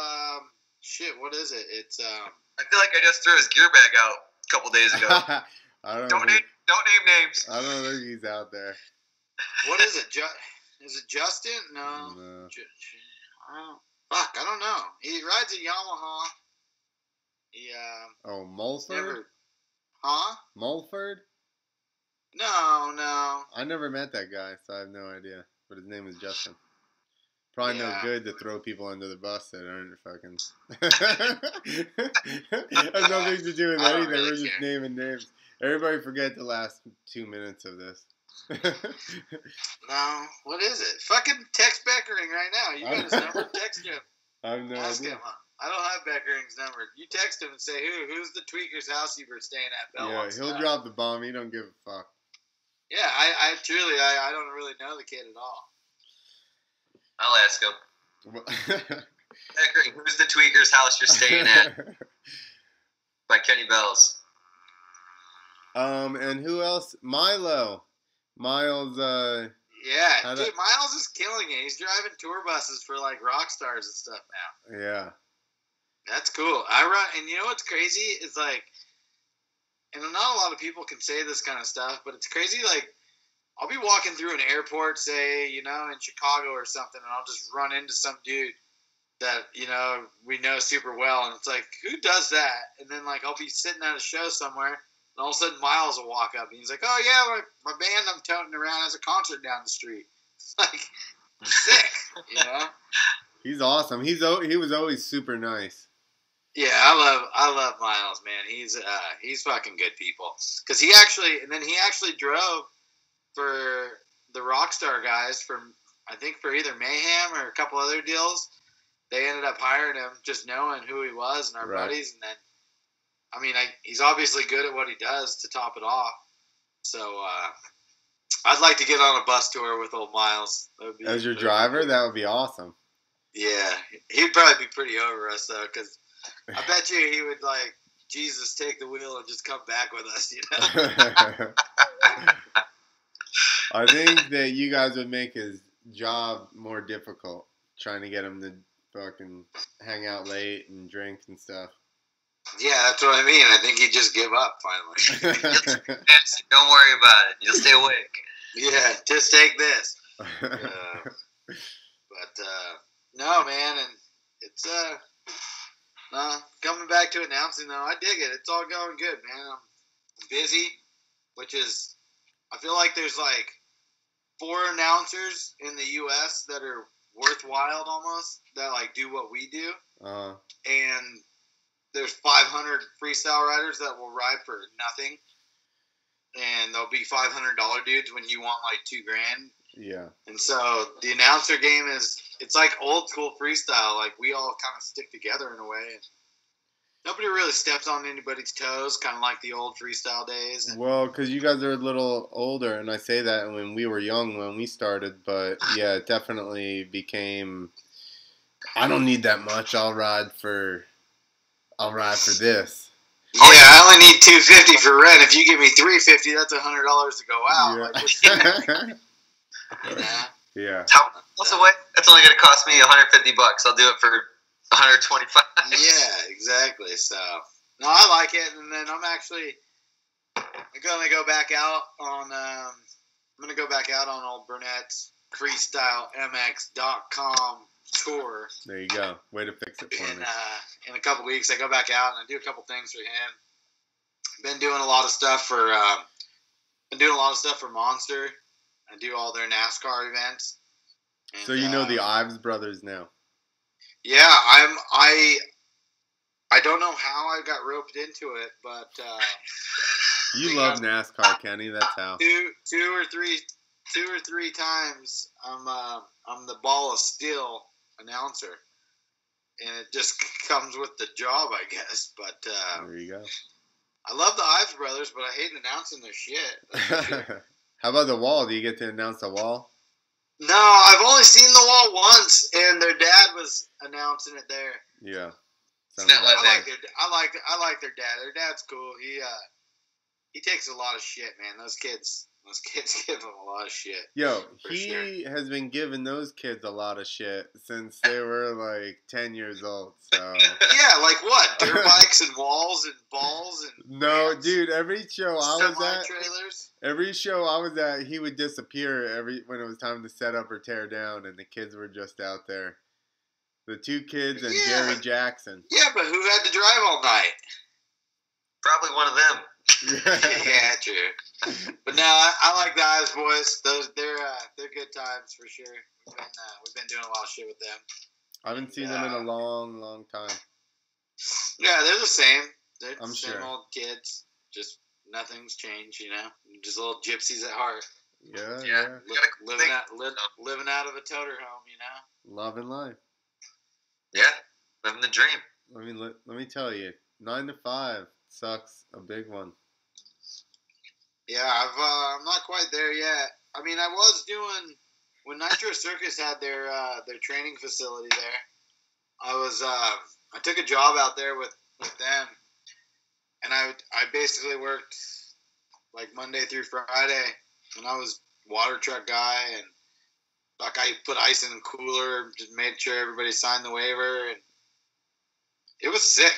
Speaker 3: is it? It's,
Speaker 2: I feel like I just threw his gear bag out a couple days ago. Don't name names.
Speaker 1: I don't think he's out there.
Speaker 3: What is it? Is it Justin? No. I don't know. He rides a Yamaha. He,
Speaker 1: Mulford?
Speaker 3: Huh?
Speaker 1: Mulford?
Speaker 3: No.
Speaker 1: I never met that guy, so I have no idea. But his name is Justin. Probably no good to throw people under the bus that aren't fucking. Has nothing to do with anything. We're just naming names. Everybody forget the last 2 minutes of this.
Speaker 3: No. What is it? Fucking text Beckering right now. You got his number? Text him.
Speaker 1: I have no idea.
Speaker 3: Him. I don't have Beckering's number. You text him and say, who's the tweaker's house you were staying at?
Speaker 1: Yeah, he'll drop the bomb. He don't give a fuck.
Speaker 3: Yeah, I truly don't really know the kid at all.
Speaker 2: I'll ask him. Beckering, who's the tweaker's house you're staying at? By Kenny Bells.
Speaker 1: And who else? Miles.
Speaker 3: Yeah, dude, Miles is killing it. He's driving tour buses for like rock stars and stuff now.
Speaker 1: Yeah.
Speaker 3: That's cool. And you know what's crazy is like, and not a lot of people can say this kind of stuff, but it's crazy. Like, I'll be walking through an airport, say, you know, in Chicago or something, and I'll just run into some dude that, you know, we know super well. And it's like, who does that? And then, like, I'll be sitting at a show somewhere, and all of a sudden Miles will walk up, and he's like, "Oh, yeah, my band I'm toting around has a concert down the street." Like, sick, you know?
Speaker 1: He's awesome. He was always super nice.
Speaker 3: Yeah, I love Miles, man. He's fucking good people. Because he actually drove for the Rockstar guys from, I think, for either Mayhem or a couple other deals. They ended up hiring him just knowing who he was and our buddies. And then, I mean, he's obviously good at what he does to top it off. So I'd like to get on a bus tour with old Miles.
Speaker 1: As your driver, that would be awesome.
Speaker 3: Yeah, he'd probably be pretty over us, though, because I bet you he would, like, Jesus, take the wheel and just come back with us, you know?
Speaker 1: I think that you guys would make his job more difficult, trying to get him to fucking hang out late and drink and stuff.
Speaker 3: Yeah, that's what I mean. I think he'd just give up, finally.
Speaker 2: Don't worry about it. You'll stay awake.
Speaker 3: Yeah, just take this. No, man, and it's coming back to announcing, though, I dig it. It's all going good, man. I'm busy, which is, I feel like there's like 4 announcers in the U.S. that are worthwhile almost, that like do what we do. And there's 500 freestyle riders that will ride for nothing. And there'll be $500 dudes when you want like $2,000.
Speaker 1: Yeah.
Speaker 3: And so the announcer game it's like old school freestyle. Like, we all kind of stick together in a way. And nobody really steps on anybody's toes, kind of like the old freestyle days.
Speaker 1: Well, because you guys are a little older, and I say that when we were young when we started, but yeah, it definitely became, I don't need that much. I'll ride for this.
Speaker 3: Yeah, I only need $250 for rent. If you give me $350, that's $100 to go out.
Speaker 1: Yeah.
Speaker 3: Like,
Speaker 1: Yeah.
Speaker 2: What's the way? That's only going to cost me $150. I'll do it for 125.
Speaker 3: Yeah, exactly. So no, I like it, and then I'm gonna go back out on old Burnett's FreestyleMX.com tour.
Speaker 1: There you go. Way to fix it for me.
Speaker 3: In a couple weeks, I go back out and I do a couple things for him. Been doing a lot of stuff for Monster. I do all their NASCAR events. And,
Speaker 1: so you know the Ives brothers now.
Speaker 3: Yeah, I don't know how I got roped into it, but
Speaker 1: you love NASCAR, Kenny. That's how.
Speaker 3: Two or three times I'm the ball of steel announcer, and it just comes with the job, I guess. But
Speaker 1: there you go.
Speaker 3: I love the Ives brothers, but I hate announcing their shit.
Speaker 1: How about the wall? Do you get to announce the wall?
Speaker 3: No, I've only seen the wall once, and their dad was announcing it there.
Speaker 1: Yeah.
Speaker 3: I like their dad. Their dad's cool. He takes a lot of shit, man. Those kids give him a lot of shit.
Speaker 1: Yo, he has been giving those kids a lot of shit since they were like 10 years old. So
Speaker 3: yeah, like what? Dirt bikes and walls and balls and
Speaker 1: no, dude. Every show I was at, he would disappear when it was time to set up or tear down, and the kids were just out there. The two kids and Jerry Jackson.
Speaker 3: Yeah, but who had to drive all night?
Speaker 2: Probably one of them.
Speaker 3: Yeah, true. But no, I like the Ives boys. They're good times for sure. We've been doing a lot of shit with them.
Speaker 1: I haven't seen them in a long, long time.
Speaker 3: Yeah, they're the same. They're
Speaker 1: I'm
Speaker 3: the same old kids. Just nothing's changed, you know. Just little gypsies at heart.
Speaker 1: Yeah.
Speaker 3: Living out of a toter home, you know.
Speaker 1: Loving life.
Speaker 2: Yeah, living the dream.
Speaker 1: Let me tell you, 9 to 5 sucks a big one.
Speaker 3: Yeah, I'm not quite there yet. I mean, I was doing when Nitro Circus had their training facility there. I took a job out there with them, and I basically worked like Monday through Friday, and I was water truck guy, and like I put ice in the cooler, just made sure everybody signed the waiver, and it was sick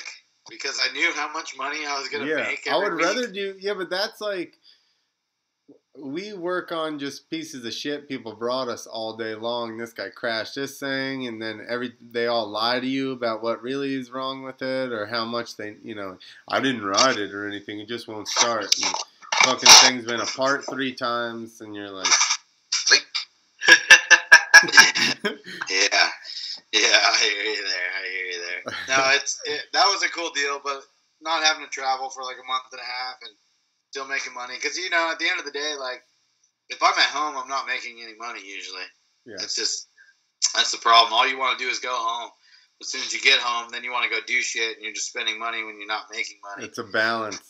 Speaker 3: because I knew how much money I was gonna make.
Speaker 1: I would rather do. Yeah, but that's like we work on just pieces of shit people brought us all day long. This guy crashed this thing, and then they all lie to you about what really is wrong with it or how much they, I didn't ride it or anything. It just won't start. And fucking thing's been apart 3 times, and you're like. Yeah,
Speaker 3: I hear you there. No, that was a cool deal, but not having to travel for like a month and a half and still making money. Because, at the end of the day, like, if I'm at home, I'm not making any money usually. Yeah. That's the problem. All you want to do is go home. As soon as you get home, then you want to go do shit, and you're just spending money when you're not making money.
Speaker 1: It's a balance.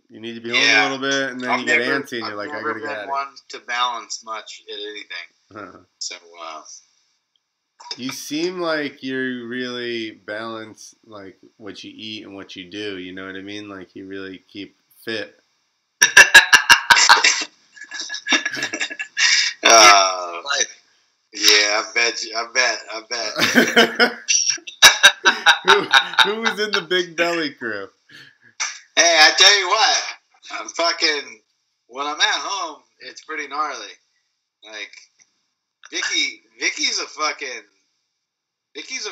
Speaker 1: You need to be home a little bit, and then you get antsy, and you're like, I gotta get out of here.
Speaker 3: I've never been one to balance much at anything. So,
Speaker 1: you seem like you really balance like what you eat and what you do. You know what I mean? Like you really keep fit.
Speaker 3: Yeah, I bet.
Speaker 1: Who was in the Big Belly crew?
Speaker 3: Hey, I tell you what, when I'm at home, it's pretty gnarly. Like, Vicky's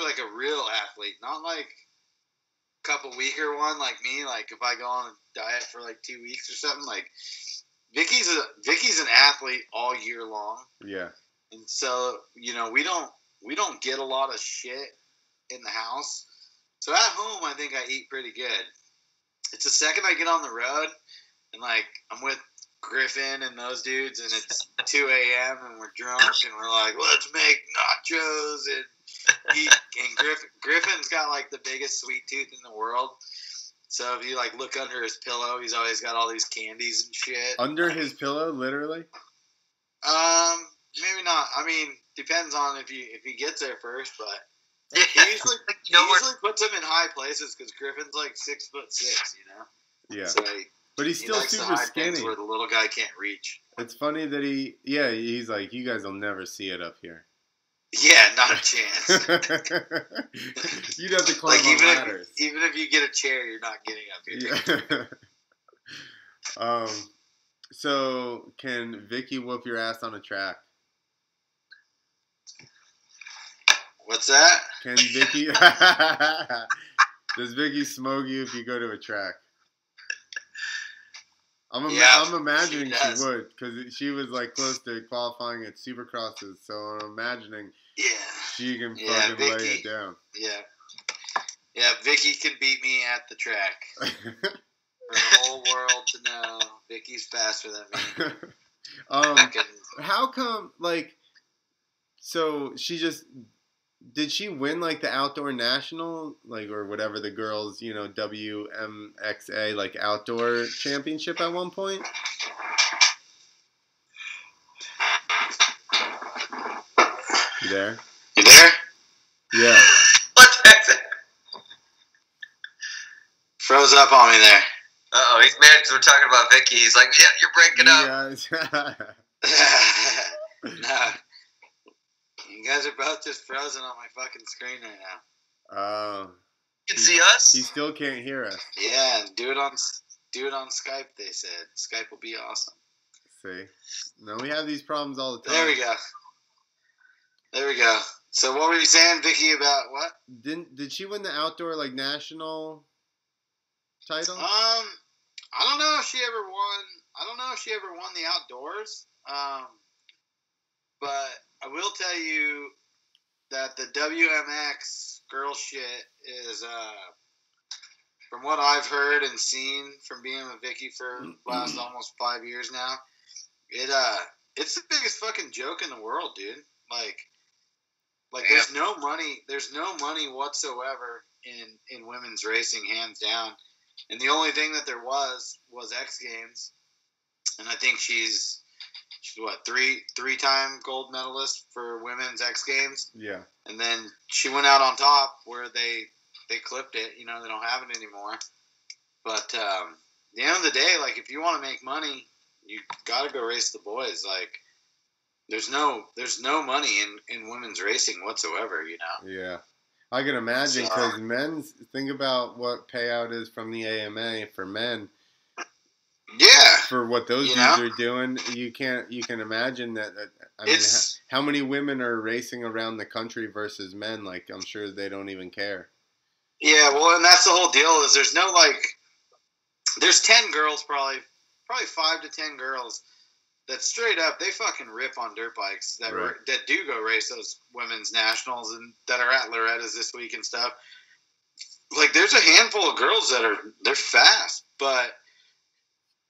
Speaker 3: like a real athlete, not like a couple weaker one like me. Like if I go on a diet for like 2 weeks or something, like Vicky's an athlete all year long.
Speaker 1: Yeah.
Speaker 3: And so, we don't get a lot of shit in the house. So at home, I think I eat pretty good. It's the second I get on the road and like I'm with Griffin and those dudes and it's 2 a.m. and we're drunk and we're like, let's make nachos and Griffin's got like the biggest sweet tooth in the world. So if you like look under his pillow, he's always got all these candies and shit.
Speaker 1: Under his pillow, literally?
Speaker 3: Maybe not. I mean, depends on if he gets there first, but he usually puts him in high places because Griffin's like 6'6",
Speaker 1: Yeah.
Speaker 3: So
Speaker 1: but he's still super skinny.
Speaker 3: Where the little guy can't reach.
Speaker 1: It's funny that he's like, you guys will never see it up here.
Speaker 3: Yeah, not a chance.
Speaker 1: You'd have to climb on ladders.
Speaker 3: Even if you get a chair, you're not getting up here.
Speaker 1: Yeah. So can Vicky whoop your ass on a track?
Speaker 3: What's that?
Speaker 1: Can Vicky? Does Vicky smoke you if you go to a track? I'm imagining she would, because she was like close to qualifying at Supercrosses, so I'm imagining she can fucking lay it down.
Speaker 3: Yeah, Vicky can beat me at the track. For the whole world to know, Vicky's faster than me.
Speaker 1: How come, like, so she just, did she win, like, the outdoor national, like, or whatever the girls, you know, WMXA, like, outdoor championship at one point? You there?
Speaker 3: You there?
Speaker 1: Yeah.
Speaker 2: What the heck?
Speaker 3: Froze up on me there.
Speaker 2: Uh-oh, he's mad because we're talking about Vicky. He's like, yeah, you're breaking up.
Speaker 3: Nah. You guys are both just frozen on my fucking screen right now.
Speaker 2: You can see us?
Speaker 1: He still can't hear us.
Speaker 3: Yeah, do it on Skype, they said. Skype will be awesome.
Speaker 1: See? No, we have these problems all the time.
Speaker 3: There we go. So what were you saying, Vicky, about what?
Speaker 1: Did she win the outdoor, like, national title?
Speaker 3: I don't know if she ever won the outdoors. But I will tell you that the WMX girl shit is, from what I've heard and seen from being with Vicky for the last almost 5 years now, it's the biggest fucking joke in the world, dude. Like there's no money whatsoever in women's racing, hands down. And the only thing that there was X Games, and I think she's what, three-time gold medalist for women's X Games.
Speaker 1: Yeah. And
Speaker 3: then she went out on top where they clipped it. You know, they don't have it anymore. But at the end of the day, like, if you want to make money, you got to go race the boys. Like, there's no money in women's racing whatsoever, you know?
Speaker 1: Yeah. I can imagine, because men's, think about what payout is from the AMA for men.
Speaker 3: Yeah.
Speaker 1: For what those dudes are doing, you can imagine that. I mean, how many women are racing around the country versus men? Like, I'm sure they don't even care.
Speaker 3: Yeah, well, and that's the whole deal. Is there's 10 girls, probably 5 to 10 girls that straight up they fucking rip on dirt bikes that do go race those women's nationals and that are at Loretta's this week and stuff. Like, there's a handful of girls they're fast, but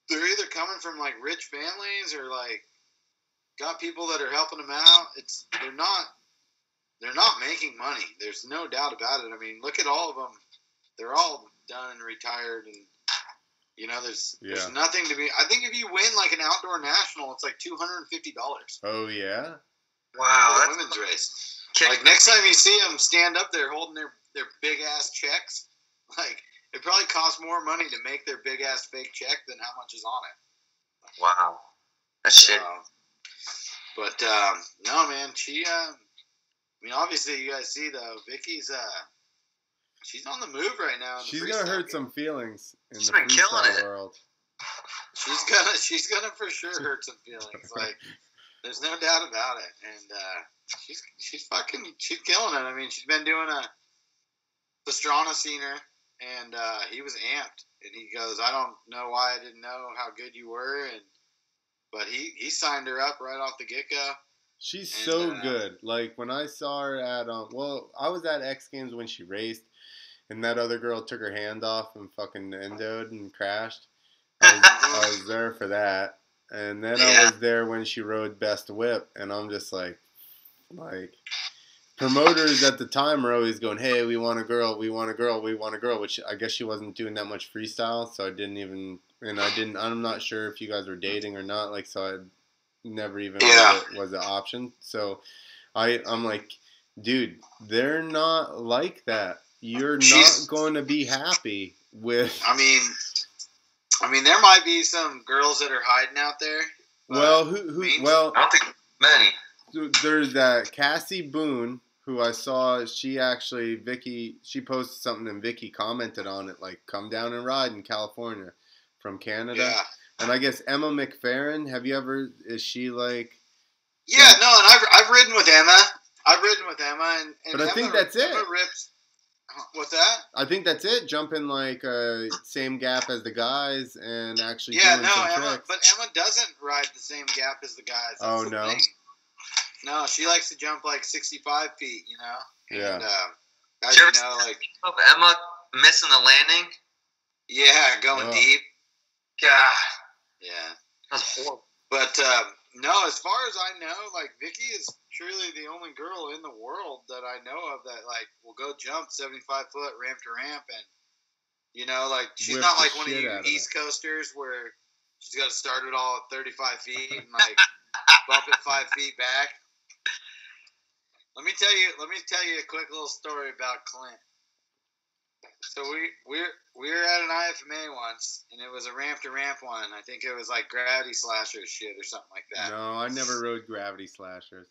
Speaker 3: they're either coming from, like, rich families or, like, got people that are helping them out. They're not making money. There's no doubt about it. I mean, look at all of them. They're all done and retired, and, you know, there's nothing to be. I think if you win, like, an outdoor national, it's like $250.
Speaker 1: Oh, yeah?
Speaker 2: Wow.
Speaker 3: For a women's race. Like, next time you see them stand up there holding their big-ass checks, like, it probably costs more money to make their big-ass fake check than how much is on it.
Speaker 2: Wow. That's shit.
Speaker 3: But, no, man, she, I mean, obviously, you guys see, though, Vicky's, she's on the move right now.
Speaker 1: She's going to hurt some feelings in the
Speaker 2: been killing
Speaker 1: freestyle
Speaker 2: it.
Speaker 1: world.
Speaker 3: She's gonna for sure hurt some feelings. Like, there's no doubt about it. And, she's killing it. I mean, she's been doing Pastrana seen her. And he was amped, and he goes, "I don't know why I didn't know how good you were," but he signed her up right off the get go.
Speaker 1: She's so good. Like, when I saw her at I was at X Games when she raced, and that other girl took her hand off and fucking endoed and crashed. I was there for that, and then I was there when she rode Best Whip, and I'm just like. Promoters at the time were always going, "Hey, we want a girl, we want a girl, we want a girl," which I guess she wasn't doing that much freestyle, so I didn't even, I'm not sure if you guys were dating or not, like, so I never even was an option. So I'm like, dude, they're not like that. You're not going to be happy with.
Speaker 3: I mean, there might be some girls that are hiding out there.
Speaker 2: I don't think many.
Speaker 1: there's that Cassie Boone who I saw. She posted something and Vicky commented on it, like, come down and ride in California from Canada.
Speaker 3: Yeah.
Speaker 1: And I guess Emma McFerrin, is she like?
Speaker 3: Yeah, no, and I've ridden with Emma. And
Speaker 1: but I
Speaker 3: Emma,
Speaker 1: think that's it.
Speaker 3: Emma rips. What's that?
Speaker 1: I think that's it. Jumping like same gap as the guys and actually
Speaker 3: Yeah,
Speaker 1: doing
Speaker 3: no,
Speaker 1: some
Speaker 3: Emma,
Speaker 1: tricks.
Speaker 3: but Emma doesn't ride the same gap as the guys. That's the
Speaker 1: no.
Speaker 3: thing. No, she likes to jump like 65 feet, you know.
Speaker 1: Yeah.
Speaker 3: And as you know, like
Speaker 2: of Emma missing the landing.
Speaker 3: Yeah, going deep.
Speaker 2: God.
Speaker 3: Yeah.
Speaker 2: That's horrible.
Speaker 3: But no, as far as I know, like Vicky is truly the only girl in the world that I know of that like will go jump 75-foot ramp to ramp, and you know, like she's not like one of you East Coasters where she's got to start it all at 35 feet and like bump it 5 feet back. Let me tell you a quick little story about Clint. So we were at an IFMA once, and it was a ramp to ramp one. I think it was like Gravity Slashers shit or something like that.
Speaker 1: No, I never rode Gravity Slashers.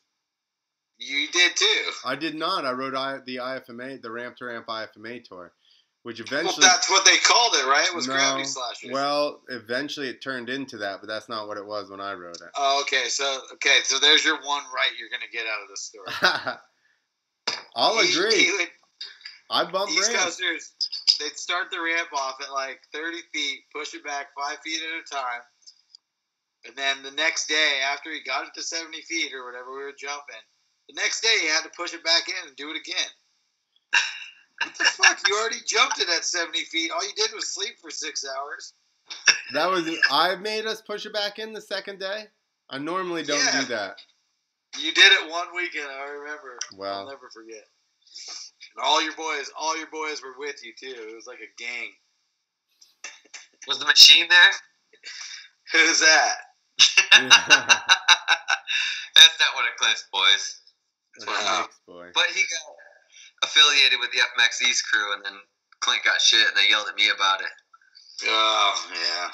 Speaker 3: You did too.
Speaker 1: I did not. I rode the IFMA, the ramp to ramp IFMA tour, which eventually.
Speaker 3: Well, that's what they called it, right? It was Gravity Slashers.
Speaker 1: Well, eventually it turned into that, but that's not what it was when I rode it.
Speaker 3: Oh, okay. So there's your one right you're gonna get out of this story.
Speaker 1: I'll agree. I bump
Speaker 3: East
Speaker 1: ramps.
Speaker 3: Coasters, they'd start the ramp off at like 30 feet, push it back 5 feet at a time. And then the next day, after he got it to 70 feet or whatever we were jumping, the next day he had to push it back in and do it again. What the fuck? You already jumped it at 70 feet. All you did was sleep for 6 hours.
Speaker 1: I made us push it back in the second day. I normally don't do that.
Speaker 3: You did it one weekend, I remember.
Speaker 1: Well,
Speaker 3: I'll never forget. And all your boys were with you too. It was like a gang.
Speaker 2: Was the machine there?
Speaker 3: Who's that?
Speaker 2: That's not one of Clint's boys.
Speaker 1: That's Nick's boy.
Speaker 2: But he got affiliated with the FMX East crew, and then Clint got shit, and they yelled at me about it.
Speaker 3: Oh, yeah.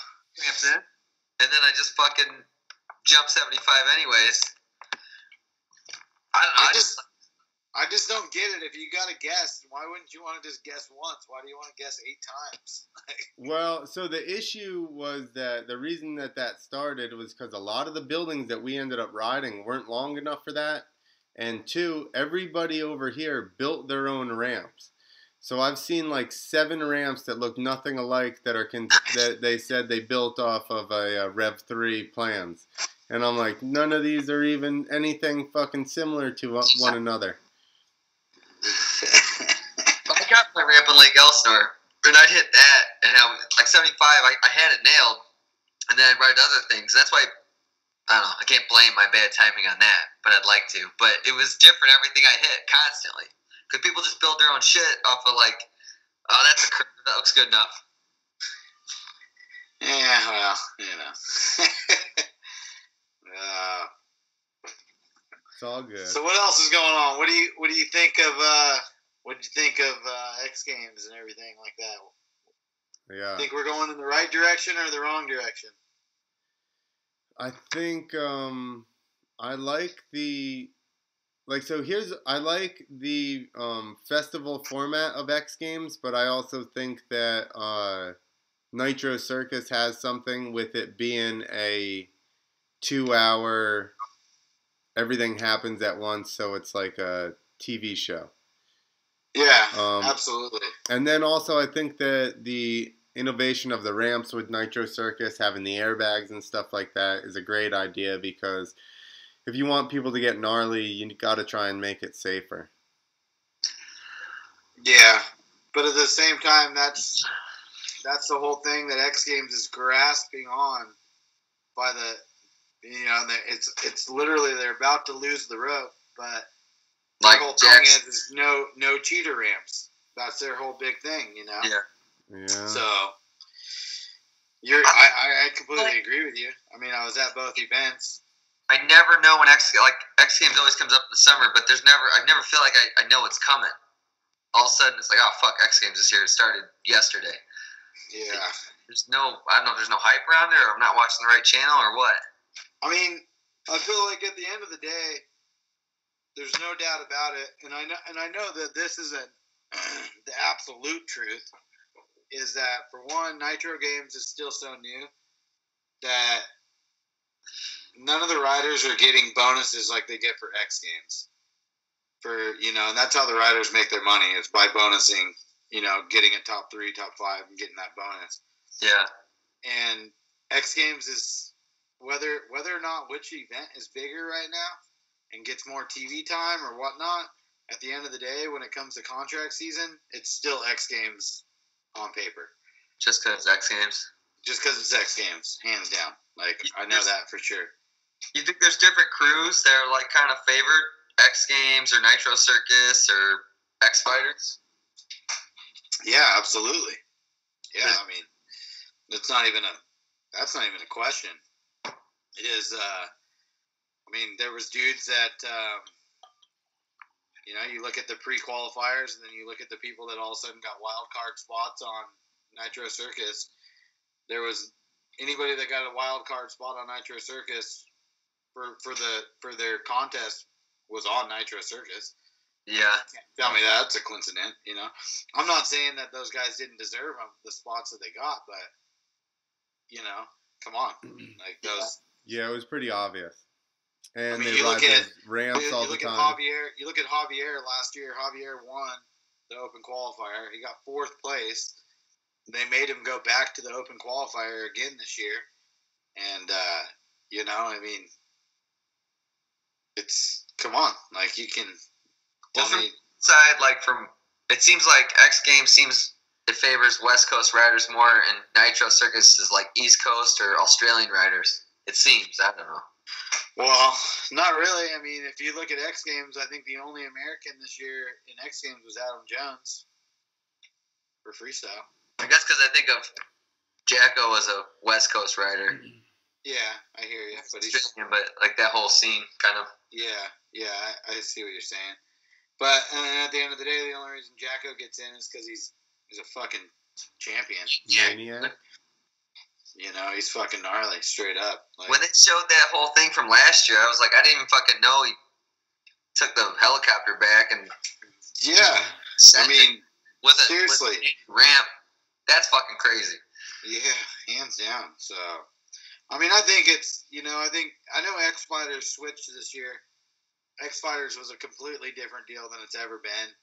Speaker 2: And then I just fucking jumped 75 anyways. I don't know.
Speaker 3: I just don't get it. If you got to guess, why wouldn't you want to just guess once? Why do you want to guess 8 times?
Speaker 1: Well, so the issue was that the reason that started was because a lot of the buildings that we ended up riding weren't long enough for that. And 2, everybody over here built their own ramps. So I've seen like 7 ramps that look nothing alike that they said they built off of a Rev 3 plans. And I'm like, none of these are even anything fucking similar to one another.
Speaker 2: I got my ramp in Lake Elsinore, and I'd hit that, and I was like 75. I had it nailed, and then I'd ride other things. That's why I don't know. I can't blame my bad timing on that, but I'd like to. But it was different. Everything I hit constantly, because people just build their own shit off of like, oh, that's a curve. That looks good enough.
Speaker 3: Yeah, well, you know.
Speaker 1: It's all good.
Speaker 3: So what else is going on? What do you think of X Games and everything like that?
Speaker 1: Yeah.
Speaker 3: Think we're going in the right direction or the wrong direction?
Speaker 1: I think I like I like the festival format of X Games, but I also think that Nitro Circus has something with it being a 2-hour, everything happens at once, so it's like a TV show.
Speaker 3: Yeah, absolutely.
Speaker 1: And then also I think that the innovation of the ramps with Nitro Circus, having the airbags and stuff like that is a great idea, because if you want people to get gnarly, you got to try and make it safer. Yeah,
Speaker 3: but at the same time, that's the whole thing that X Games is grasping on by it's literally they're about to lose the rope, but
Speaker 2: like
Speaker 3: the whole thing is no cheater ramps. That's their whole big thing, you know?
Speaker 1: Yeah.
Speaker 3: So I completely agree with you. I mean, I was at both events.
Speaker 2: I never know when X Games always comes up in the summer, but I never feel like I know it's coming. All of a sudden, it's like, oh fuck, X Games is here. It started yesterday.
Speaker 3: Yeah.
Speaker 2: I don't know if there's no hype around there, or I'm not watching the right channel, or what.
Speaker 3: I mean, I feel like at the end of the day, there's no doubt about it, and I know that this isn't the absolute truth. Is that for one, Nitro Games is still so new that none of the riders are getting bonuses like they get for X Games. And that's how the riders make their money is by bonusing, getting a top 3, top 5, and getting that bonus.
Speaker 2: Yeah.
Speaker 3: And X Games is whether or not which event is bigger right now and gets more TV time or whatnot. At the end of the day, when it comes to contract season, it's still X Games on paper.
Speaker 2: Just because X Games.
Speaker 3: Just because it's X Games, hands down. I know that for sure.
Speaker 2: You think there's different crews that are kind of favored X Games or Nitro Circus or X Fighters?
Speaker 3: Yeah, absolutely. Yeah, I mean, that's not even a question. It is. There was dudes that you look at the pre-qualifiers, and then you look at the people that all of a sudden got wild card spots on Nitro Circus. There was anybody that got a wild card spot on Nitro Circus for their contest was on Nitro Circus.
Speaker 2: Yeah.
Speaker 3: Tell me that's a coincidence, I'm not saying that those guys didn't deserve the spots that they got, but come on, those.
Speaker 1: Yeah, it was pretty obvious. And
Speaker 3: they ride those ramps all the time. You look at Javier last year. Javier won the Open Qualifier. He got 4th place. They made him go back to the Open Qualifier again this year, and it's come on, you can.
Speaker 2: Well, from side, from it seems like X Games it favors West Coast riders more, and Nitro Circus is East Coast or Australian riders. It seems. I don't know.
Speaker 3: Well, not really. If you look at X Games, I think the only American this year in X Games was Adam Jones for freestyle.
Speaker 2: I guess because I think of Jacko as a West Coast rider.
Speaker 3: Yeah, I hear you. But
Speaker 2: that whole scene kind of.
Speaker 3: Yeah, I see what you're saying. But at the end of the day, the only reason Jacko gets in is because he's a fucking champion.
Speaker 1: Maniac.
Speaker 3: He's fucking gnarly, straight up.
Speaker 2: When they showed that whole thing from last year, I was like, I didn't even fucking know he took the helicopter back and.
Speaker 3: Yeah, seriously,
Speaker 2: with a ramp. That's fucking crazy.
Speaker 3: Yeah, hands down. So, I think it's I know X Fighters switched this year. X Fighters was a completely different deal than it's ever been.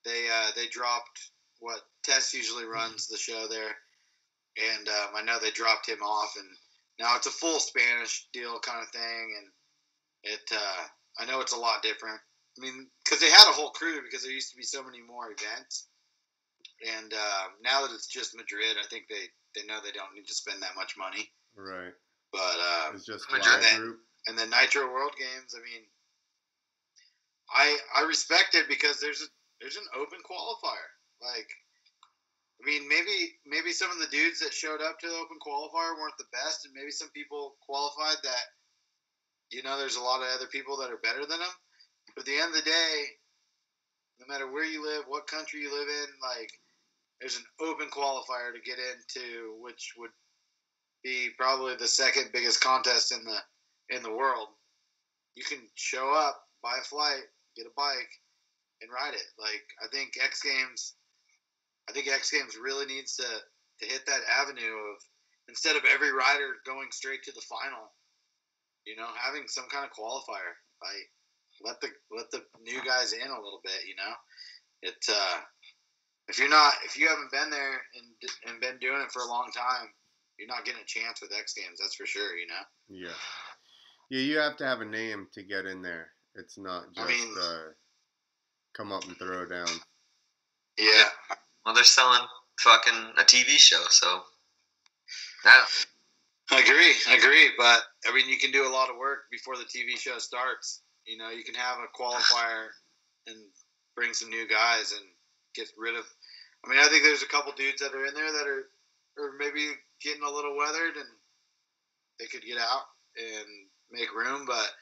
Speaker 3: They dropped what Tess usually runs the show there, and I know they dropped him off, and now it's a full Spanish deal kind of thing, and I know it's a lot different. Because they had a whole crew because there used to be so many more events, and now that it's just Madrid, I think they know they don't need to spend that much money.
Speaker 1: Right.
Speaker 3: But
Speaker 1: it's just
Speaker 3: Madrid, and then Nitro World Games. I respect it because there's an open qualifier. Maybe some of the dudes that showed up to the open qualifier weren't the best, and maybe some people qualified that, there's a lot of other people that are better than them. But at the end of the day, no matter where you live, what country you live in, there's an open qualifier to get into, which would be probably the second biggest contest in the world. You can show up, buy a flight, get a bike, and ride it. I think X Games really needs to hit that avenue of, instead of every rider going straight to the final, having some kind of qualifier. Let the new guys in a little bit. If you haven't been there and been doing it for a long time, you're not getting a chance with X Games. That's for sure.
Speaker 1: Yeah. Yeah, you have to have a name to get in there. It's not just come up and throw down.
Speaker 3: Yeah.
Speaker 2: Well, they're selling fucking a TV show, so.
Speaker 3: I agree. But, you can do a lot of work before the TV show starts. You can have a qualifier and bring some new guys and get rid of. I think there's a couple dudes that are in there that are maybe getting a little weathered, and they could get out and make room. But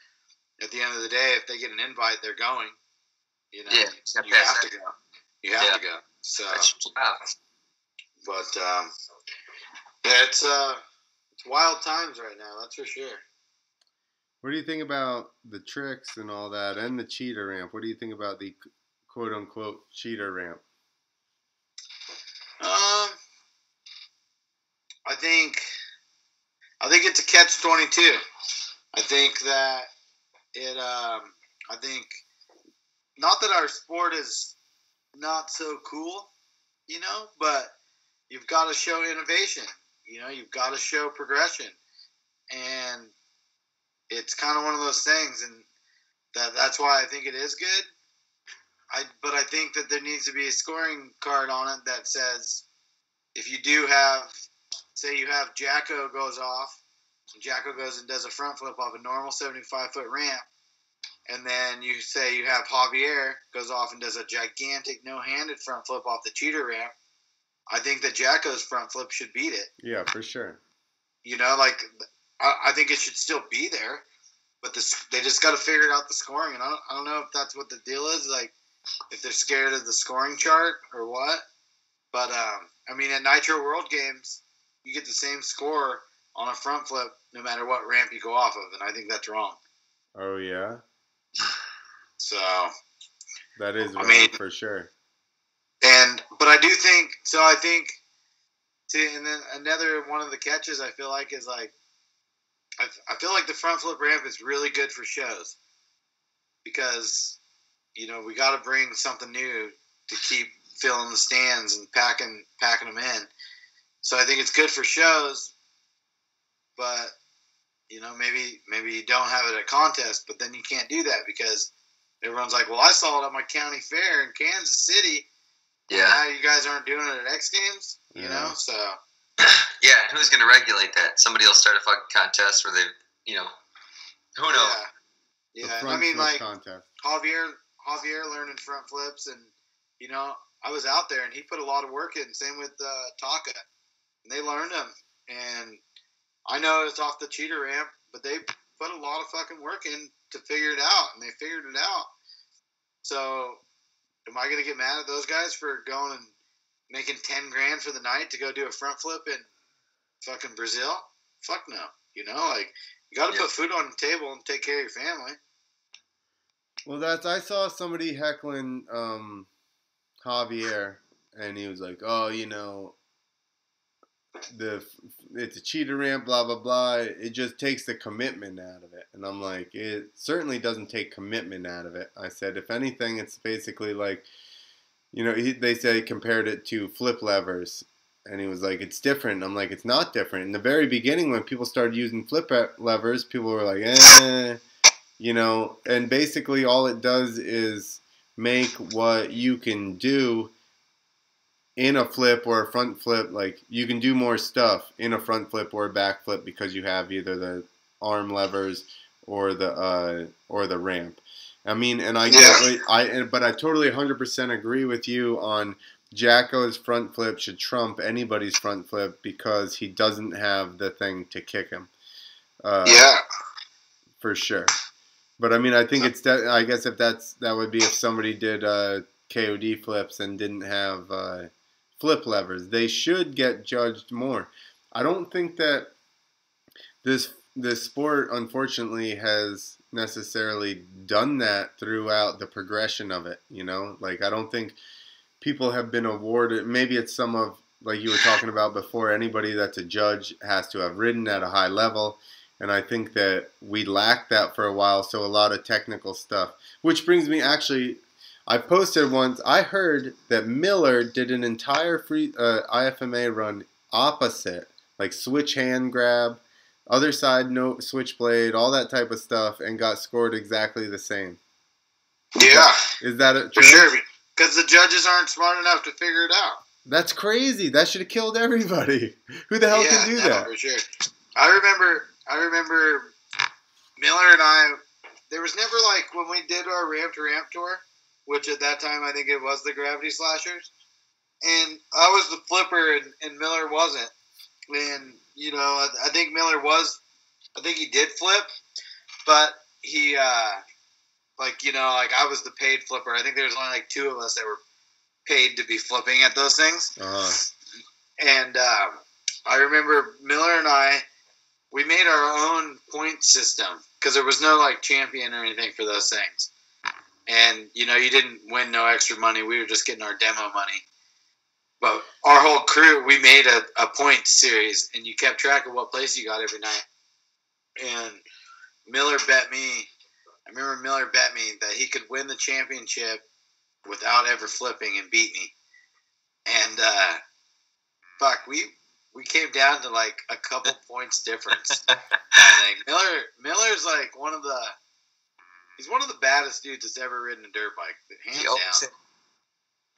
Speaker 3: at the end of the day, if they get an invite, they're going. You have to go. You have to go. So, but it's wild times right now. That's for sure.
Speaker 1: What do you think about the tricks and all that, and the cheater ramp? What do you think about the quote unquote cheater ramp?
Speaker 3: I think it's a catch-22. I think that it. I think not that our sport is not so cool, but you've got to show innovation. You've got to show progression, and it's kind of one of those things, and that's why I think it is good. But I think that there needs to be a scoring card on it that says if you do have, say you have Jacko goes off, and Jacko goes and does a front flip off a normal 75-foot ramp, and then you say you have Javier goes off and does a gigantic no-handed front flip off the cheater ramp, I think that Jacko's front flip should beat it.
Speaker 1: Yeah, for sure.
Speaker 3: I think it should still be there, but they just got to figure out the scoring, and I don't know if that's what the deal is, like if they're scared of the scoring chart or what. But at Nitro World Games, you get the same score on a front flip no matter what ramp you go off of, and I think that's wrong.
Speaker 1: Oh yeah.
Speaker 3: So
Speaker 1: that is wrong for sure.
Speaker 3: But I do think so. I think. See, and then another one of the catches I feel like is like. I feel like the front flip ramp is really good for shows because, we got to bring something new to keep filling the stands and packing them in. So I think it's good for shows, but, maybe you don't have it at contest, but then you can't do that because everyone's like, well, I saw it at my county fair in Kansas City.
Speaker 2: Yeah.
Speaker 3: Now you guys aren't doing it at X Games, so.
Speaker 2: Yeah, and who's going to regulate that? Somebody will start a fucking contest where they, who knows?
Speaker 3: Yeah,
Speaker 1: contest.
Speaker 3: Javier learning front flips, and, I was out there, and he put a lot of work in. Same with Taka. And they learned them. And I know it's off the cheater ramp, but they put a lot of fucking work in to figure it out, and they figured it out. So am I going to get mad at those guys for going and making $10,000 for the night to go do a front flip in fucking Brazil? Fuck no. You got to put food on the table and take care of your family.
Speaker 1: Well, I saw somebody heckling Javier, and he was like, "Oh, it's a cheater ramp, blah blah blah. It just takes the commitment out of it." And I'm like, it certainly doesn't take commitment out of it. I said, if anything, it's basically like, they say compared it to flip levers, and he was like, it's different. I'm like, it's not different. In the very beginning, when people started using flip levers, people were like, and basically all it does is make what you can do in a flip or a front flip, like you can do more stuff in a front flip or a back flip because you have either the arm levers or the ramp. And but I totally 100% agree with you on Jacko's front flip should trump anybody's front flip because he doesn't have the thing to kick him. For sure. But I think it's that. I guess that would be if somebody did KOD flips and didn't have flip levers. They should get judged more. I don't think that this sport, unfortunately, has necessarily done that throughout the progression of it. I don't think people have been awarded. Maybe it's some of, like you were talking about before, anybody that's a judge has to have ridden at a high level. And I think that we lacked that for a while, so a lot of technical stuff. Which brings me, actually, I posted once, I heard that Miller did an entire free IFMA run opposite, like switch hand grab, other side no switchblade, all that type of stuff, and got scored exactly the same. Is that true?
Speaker 3: For sure, because the judges aren't smart enough to figure it out.
Speaker 1: That's crazy. That should have killed everybody. Who the hell can do that?
Speaker 3: For sure. I remember Miller and I, there was never like when we did our ramp to ramp tour, which at that time I think it was the Gravity Slashers, and I was the flipper and Miller wasn't. And, I think Miller was, I think he did flip, but he, I was the paid flipper. I think there was only like two of us that were paid to be flipping at those things. And I remember Miller and I, we made our own point system because there was no like champion or anything for those things, and you didn't win no extra money. We were just getting our demo money. But our whole crew, we made a point series, and you kept track of what place you got every night. And Miller bet me. I remember Miller bet me that he could win the championship without ever flipping and beat me. And we came down to like a couple points difference. Miller's like he's one of the baddest dudes that's ever ridden a dirt bike, hands down.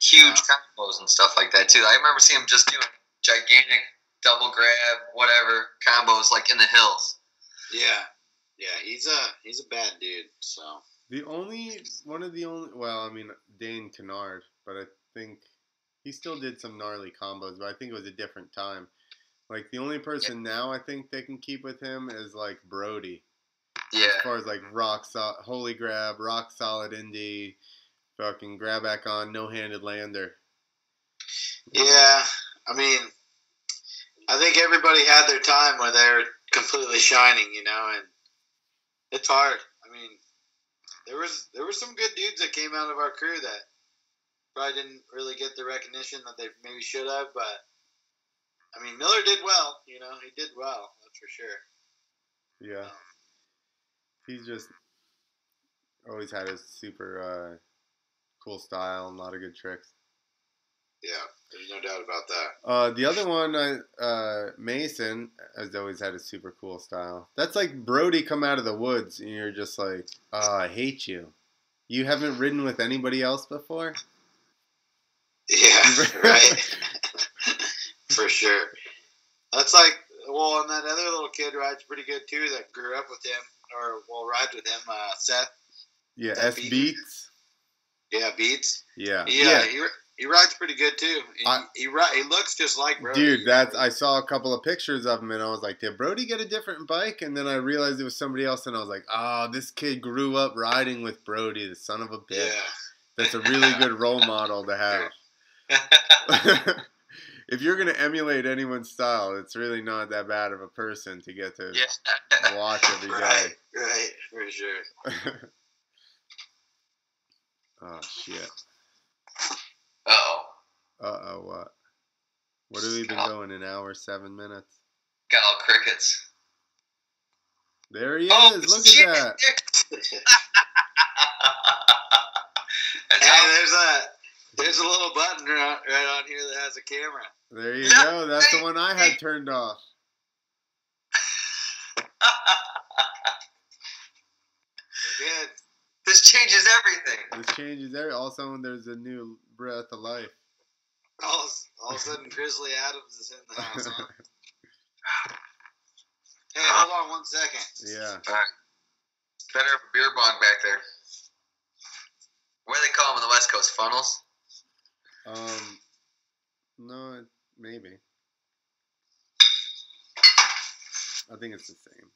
Speaker 2: Huge combos and stuff like that too. I remember seeing him just doing gigantic double grab, whatever combos like in the hills.
Speaker 3: Yeah, he's a bad dude. So
Speaker 1: well, I mean Dane Kennard, but I think he still did some gnarly combos, but I think it was a different time. Like the only person now I think they can keep with him is like Brody.
Speaker 2: Yeah.
Speaker 1: As far as like holy grab, rock solid indie. Fucking grab back on, no-handed lander.
Speaker 3: Yeah, I mean, I think everybody had their time where they're completely shining, and it's hard. I mean, there were some good dudes that came out of our crew that probably didn't really get the recognition that they maybe should have, but I mean, Miller did well. He did well, that's for sure.
Speaker 1: Yeah, he's just always had a super. Cool style and a lot of good tricks.
Speaker 3: Yeah, there's no doubt about that.
Speaker 1: The other one, Mason, has always had a super cool style. That's like Brody come out of the woods and you're just like, I hate you. You haven't ridden with anybody else before?
Speaker 3: Yeah, right. For sure. That's like, and that other little kid rides pretty good too that grew up with him, rides with him, Seth.
Speaker 1: Yeah, S Beats.
Speaker 3: Yeah, Beats.
Speaker 1: Yeah.
Speaker 3: He rides pretty good too. He looks just like Brody.
Speaker 1: Dude, I saw a couple of pictures of him and I was like, did Brody get a different bike? And then I realized it was somebody else and I was like, this kid grew up riding with Brody, the son of a bitch. Yeah. That's a really good role model to have. If you're going to emulate anyone's style, it's really not that bad of a person to get to watch every day.
Speaker 3: Right, for sure.
Speaker 1: Oh, shit.
Speaker 2: Uh-oh,
Speaker 1: what? What have we been going, an hour, 7 minutes?
Speaker 2: Got all crickets.
Speaker 1: There he is, look at that.
Speaker 3: Hey, there's a little button right on here that has a camera.
Speaker 1: There you go, that's the one I had turned off.
Speaker 3: We're good.
Speaker 2: This changes everything.
Speaker 1: Also, there's a new breath of life.
Speaker 3: All of a sudden, Grizzly Adams is in the house, huh? Hey, hold on 1 second.
Speaker 1: Yeah.
Speaker 2: All right. Better have a beer bong back there. What do they call them on the West Coast? Funnels?
Speaker 1: No, maybe. I think it's the same.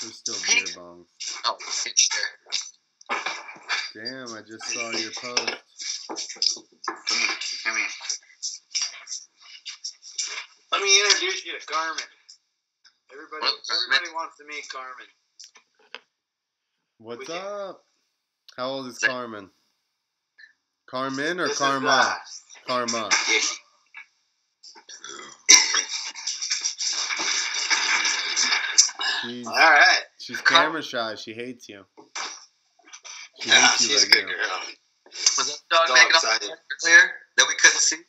Speaker 1: There's still beer bongs.
Speaker 2: Oh, it's there.
Speaker 1: Damn, I just saw your post.
Speaker 3: Come here. Let me introduce you to Carmen. Everybody wants to meet Carmen.
Speaker 1: What's up? How old is Carmen? Carmen or Karma? Karma.
Speaker 3: All right.
Speaker 1: She's camera shy. She hates you. She hates you
Speaker 3: she's
Speaker 1: right
Speaker 3: a good
Speaker 1: now.
Speaker 3: girl.
Speaker 2: Was that dog making all the noise earlier that we couldn't see?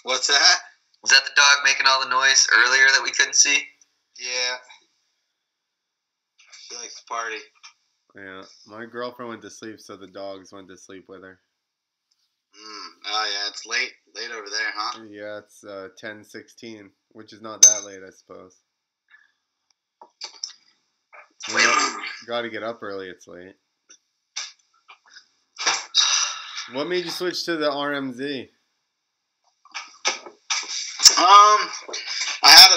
Speaker 3: What's that?
Speaker 2: Was that the dog making all the noise earlier that we couldn't see?
Speaker 3: Yeah. She likes to party.
Speaker 1: Yeah. My girlfriend went to sleep, so the dogs went to sleep with her.
Speaker 3: Oh, yeah. It's late over there, huh?
Speaker 1: Yeah, it's 10:16, which is not that late, I suppose. Got to get up early. It's late. What made you switch to the RMZ?
Speaker 3: I had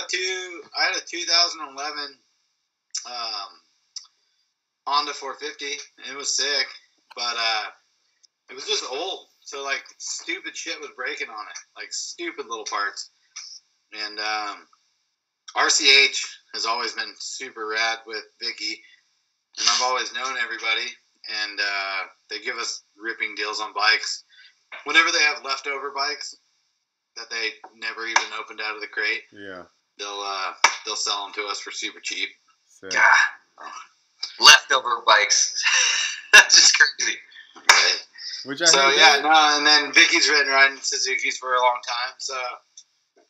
Speaker 3: a 2011 Honda 450. It was sick, but it was just old. So like stupid shit was breaking on it, like stupid little parts. And RCH has always been super rad with Vicky, and I've always known everybody, and they give us ripping deals on bikes. Whenever they have leftover bikes that they never even opened out of the crate, they'll sell them to us for super cheap.
Speaker 2: God. Leftover bikes. That's just crazy.
Speaker 3: Right. And then Vicky's been riding Suzuki's for a long time, so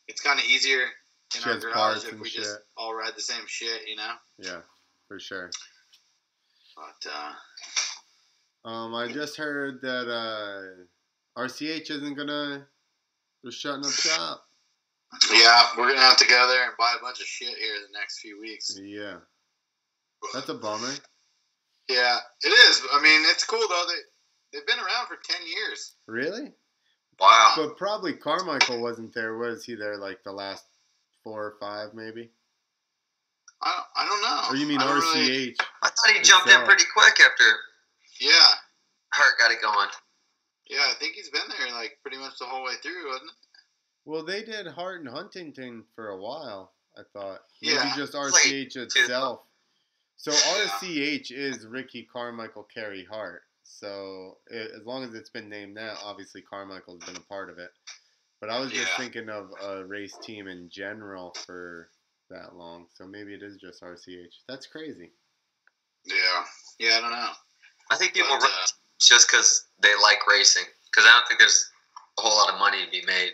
Speaker 3: it's kind of easier in our garage if we just all ride the same shit, you know?
Speaker 1: Yeah, for sure.
Speaker 3: But
Speaker 1: I just heard that RCH they're shutting up shop.
Speaker 3: Yeah, we're gonna have to go there and buy a bunch of shit here in the next few weeks.
Speaker 1: Yeah, that's a bummer.
Speaker 3: Yeah, it is. I mean, it's cool though. They've been around for 10 years.
Speaker 1: Really?
Speaker 2: Wow.
Speaker 1: But probably Carmichael wasn't there. Was he there like the last 4 or 5 maybe?
Speaker 3: I don't know.
Speaker 1: Or you mean RCH?
Speaker 2: I thought he jumped in pretty quick after.
Speaker 3: Yeah.
Speaker 2: Hart got it going.
Speaker 3: Yeah, I think he's been there like pretty much the whole way through, wasn't it?
Speaker 1: Well, they did Hart and Huntington for a while, I thought.
Speaker 3: Yeah.
Speaker 1: Maybe just RCH itself. So RCH is Ricky Carmichael Carey Hart. So as long as it's been named that, obviously Carmichael's been a part of it. But I was just thinking of a race team in general for that long. So maybe it is just RCH. That's crazy.
Speaker 3: Yeah, I don't know.
Speaker 2: I think people race just because they like racing. Because I don't think there's a whole lot of money to be made.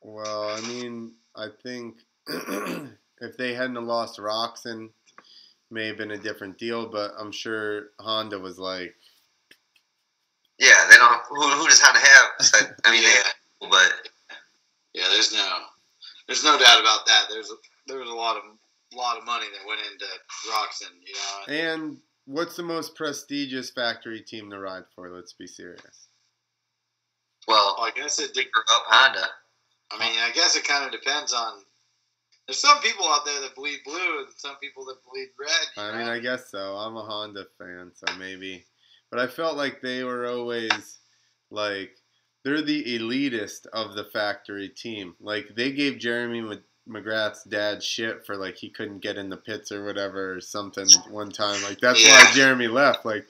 Speaker 1: Well, I mean, I think if they hadn't have lost Roxon, may have been a different deal. But I'm sure Honda was like,
Speaker 2: yeah, they don't. Who does Honda have? I mean, but
Speaker 3: yeah, there's no doubt about that. There was a lot of money that went into Roxon, you know.
Speaker 1: And what's the most prestigious factory team to ride for? Let's be serious.
Speaker 2: Well,
Speaker 3: I guess it did
Speaker 2: grow up Honda.
Speaker 3: I mean, I guess it kind of depends on. There's some people out there that bleed blue, and some people that bleed red.
Speaker 1: I mean, I guess so. I'm a Honda fan, so maybe. But I felt like they were always like they're the elitist of the factory team. Like they gave Jeremy McGrath's dad shit for like he couldn't get in the pits or whatever or something one time. Like that's why Jeremy left. Like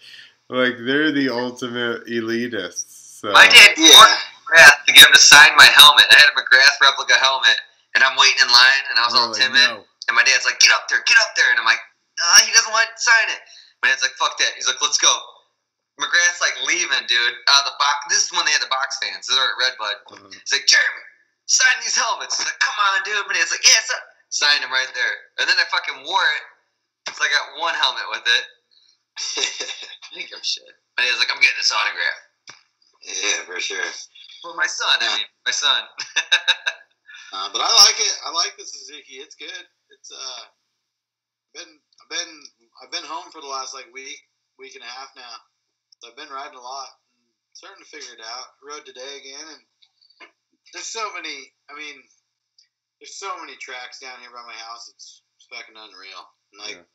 Speaker 1: they're the ultimate elitists. So.
Speaker 2: My dad forced McGrath to get him to sign my helmet. I had a McGrath replica helmet, and I'm waiting in line, and I was all timid. No. And my dad's like, "Get up there, and I'm like, he doesn't want to sign it. My dad's like, "Fuck that." He's like, "Let's go." McGrath's like leaving, dude, out of the box. This is when they had the box fans. This is at Redbud. He's like, "Jeremy, sign these helmets." He's like, "Come on, dude." My dad's like, "Yeah, sign them right there." And then I fucking wore it. So I got one helmet with it. I didn't give a shit. My dad's like, "I'm getting this autograph."
Speaker 3: Yeah, for sure.
Speaker 2: For my son, my son.
Speaker 3: But I like it. I like the Suzuki. It's good. It's I've been home for the last like week and a half now. So I've been riding a lot. And starting to figure it out. Rode today again, and there's so many. I mean, there's so many tracks down here by my house. It's fucking unreal. And like,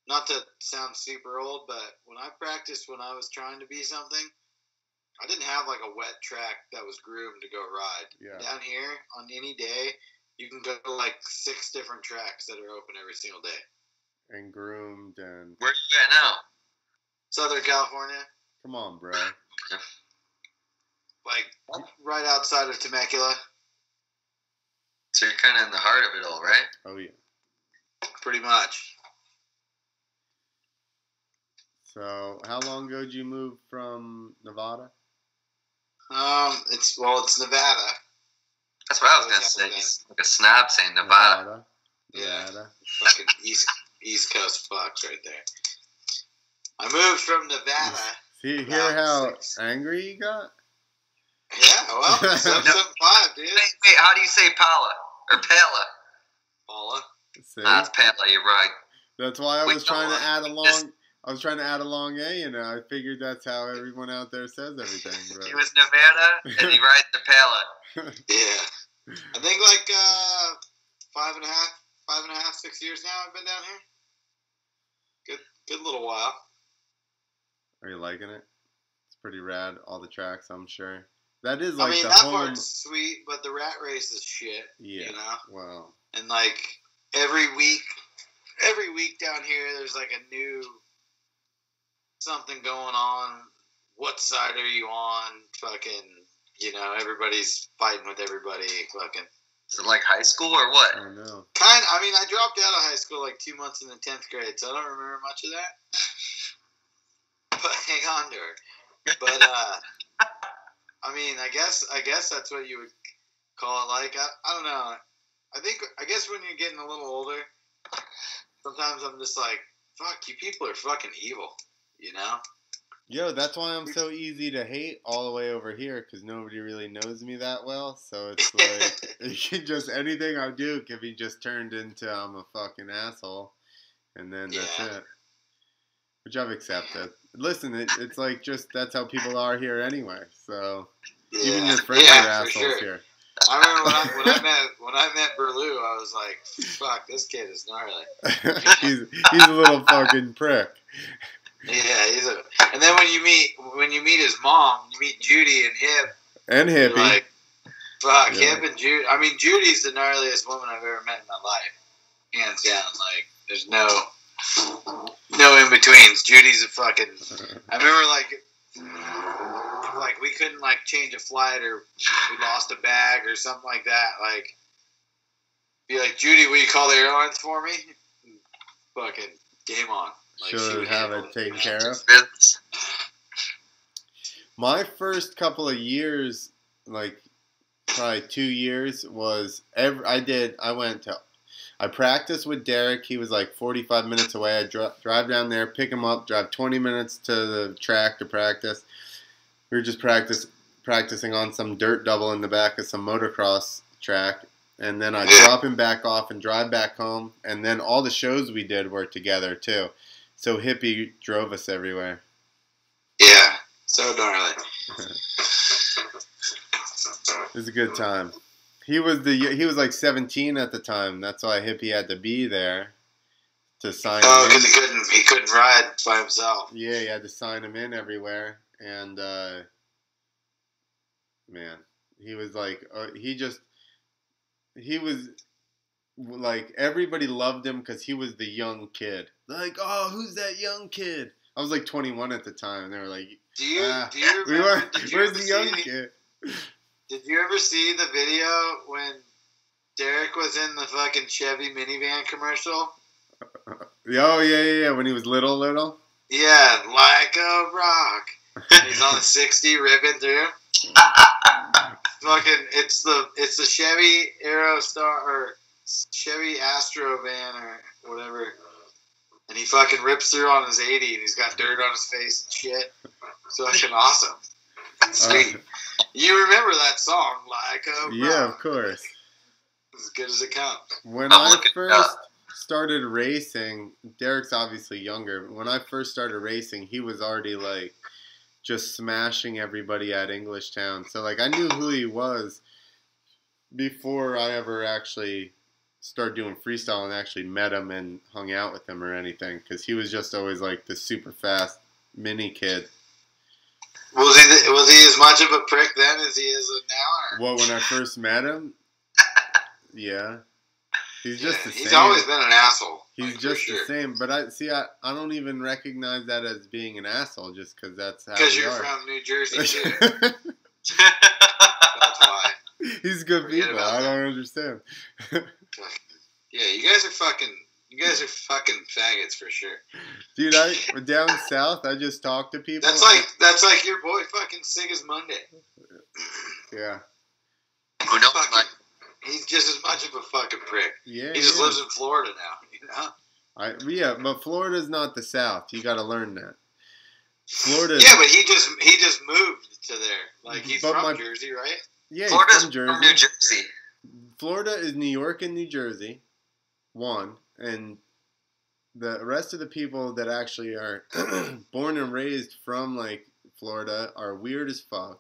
Speaker 3: not to sound super old, but when I practiced when I was trying to be something, I didn't have like a wet track that was groomed to go ride. Yeah. Down here, on any day, you can go to like 6 different tracks that are open every single day.
Speaker 1: And groomed and...
Speaker 2: Where you at now?
Speaker 3: Southern California.
Speaker 1: Come on, bro.
Speaker 3: Like, right outside of Temecula.
Speaker 2: So you're kind of in the heart of it all, right?
Speaker 1: Oh, yeah.
Speaker 3: Pretty much.
Speaker 1: So, how long ago did you move from Nevada?
Speaker 3: It's Nevada.
Speaker 2: That's what I was gonna say. It's like a snob saying Nevada.
Speaker 3: Yeah, fucking East Coast fucks right there. I moved from Nevada.
Speaker 1: See, hear how angry you got?
Speaker 3: Yeah, well, 775, dude.
Speaker 2: Wait, how do you say Paula or Pala?
Speaker 3: Paula.
Speaker 2: It's Pala. You're right.
Speaker 1: That's why I was trying to add a long. I was trying to add a long A, and I figured that's how everyone out there says everything. Bro.
Speaker 2: He was Nevada, and he rides the Pala.
Speaker 3: Yeah. I think like 5.5, 6 years now I've been down here. Good little while.
Speaker 1: Are you liking it? It's pretty rad, all the tracks, I'm sure. That is like
Speaker 3: that part's sweet, but the rat race is shit.
Speaker 1: Yeah.
Speaker 3: You know?
Speaker 1: Wow.
Speaker 3: And like, every week down here, there's like a new something going on. What side are you on? Fucking, everybody's fighting with everybody. Fucking.
Speaker 2: Is it like high school or what?
Speaker 1: I don't know.
Speaker 3: I mean, I dropped out of high school like 2 months in the 10th grade, so I don't remember much of that. But hang on to her. But I mean, I guess that's what you would call it. Like, I don't know. I guess when you're getting a little older, sometimes I'm just like, fuck, you people are fucking evil,
Speaker 1: Yo, that's why I'm so easy to hate all the way over here, because nobody really knows me that well. So it's like, just anything I do can be just turned into I'm a fucking asshole, and then that's it. Which I've accepted. Listen, it's like just that's how people are here anyway. So even your friends are assholes here.
Speaker 3: I remember when I met Berlou, I was like, fuck, this kid is gnarly.
Speaker 1: he's a little fucking prick.
Speaker 3: Yeah, and then when you meet his mom, you meet Judy and Hip.
Speaker 1: And Hippie.
Speaker 3: Like, fuck, Hip and Judy. I mean, Judy's the gnarliest woman I've ever met in my life. Hands down. Like, there's no in-betweens. Judy's a fucking... I remember, like we couldn't, like, change a flight or we lost a bag or something like that. Like, be like, Judy, will you call the airlines for me? Fucking game on. Like,
Speaker 1: should have it taken care of. My first couple of years, like probably 2 years, was I practiced with Derek. He was like 45 minutes away. I drive down there, pick him up, drive 20 minutes to the track to practice. We were just practicing on some dirt double in the back of some motocross track. And then I drop him back off and drive back home. And then all the shows we did were together too. So Hippie drove us everywhere.
Speaker 3: Yeah, so gnarly.
Speaker 1: It was a good time. He was like 17 at the time. That's why Hippie had to be there to sign him in.
Speaker 3: Because he couldn't ride by himself.
Speaker 1: Yeah, he had to sign him in everywhere. And man, he was like he was like, everybody loved him because he was the young kid. Like, oh, who's that young kid? I was like 21 at the time, and they were like,
Speaker 3: do you remember?
Speaker 1: Where's the young kid?
Speaker 3: Did you ever see the video when Derek was in the fucking Chevy minivan commercial?
Speaker 1: Oh, yeah, when he was little?
Speaker 3: Yeah, like a rock. He's on the 60 ripping through. Fucking, it's the Chevy Aerostar, or Chevy Astro van or whatever, and he fucking rips through on his 80 and he's got dirt on his face and shit. It's fucking awesome. Sweet. You remember that song, like a rock.
Speaker 1: Yeah, of course.
Speaker 3: As good as it comes.
Speaker 1: When I first started racing, Derek's obviously younger. When I first started racing, he was already like just smashing everybody at Englishtown. So like I knew who he was before I ever actually started doing freestyle and actually met him and hung out with him or anything, because he was just always like the super fast mini kid.
Speaker 3: Was he as much of a prick then as he is now?
Speaker 1: Well, when I first met him, yeah. He's just the same.
Speaker 3: He's always been an asshole.
Speaker 1: He's just the same. But I don't even recognize that as being an asshole just because that's how we are.
Speaker 3: Because you're from New Jersey, too. That's why.
Speaker 1: He's good people. I don't understand.
Speaker 3: Yeah, you guys are fucking faggots for sure.
Speaker 1: Dude, down south, I just talk to people.
Speaker 3: That's like your boy fucking Sigismunde.
Speaker 1: Yeah.
Speaker 2: Who knows?
Speaker 3: He's just as much of a fucking prick.
Speaker 1: Yeah.
Speaker 3: He just lives in Florida now,
Speaker 1: Yeah, but Florida's not the South. You got to learn that. Florida.
Speaker 3: Yeah, but he just moved to there. Like he's from Jersey, right?
Speaker 1: Yeah,
Speaker 2: Florida's
Speaker 1: from Jersey.
Speaker 2: From New Jersey.
Speaker 1: Florida is New York and New Jersey, one, and the rest of the people that actually are born and raised from like Florida are weird as fuck,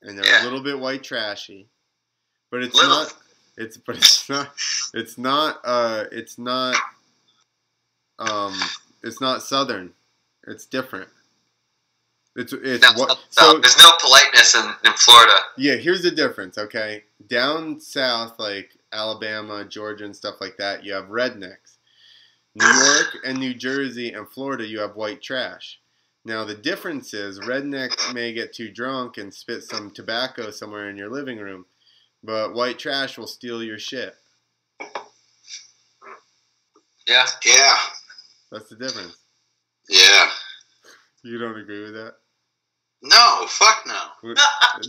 Speaker 1: and they're a little bit white trashy, but it's not. It's not Southern. It's different. It's what? So
Speaker 2: there's no politeness in Florida.
Speaker 1: Yeah, here's the difference. Okay, down south, like Alabama, Georgia, and stuff like that, you have rednecks. New York and New Jersey and Florida, you have white trash. Now, the difference is redneck may get too drunk and spit some tobacco somewhere in your living room, but white trash will steal your shit.
Speaker 2: Yeah.
Speaker 3: Yeah.
Speaker 1: That's the difference.
Speaker 3: Yeah.
Speaker 1: You don't agree with that?
Speaker 3: No, fuck no.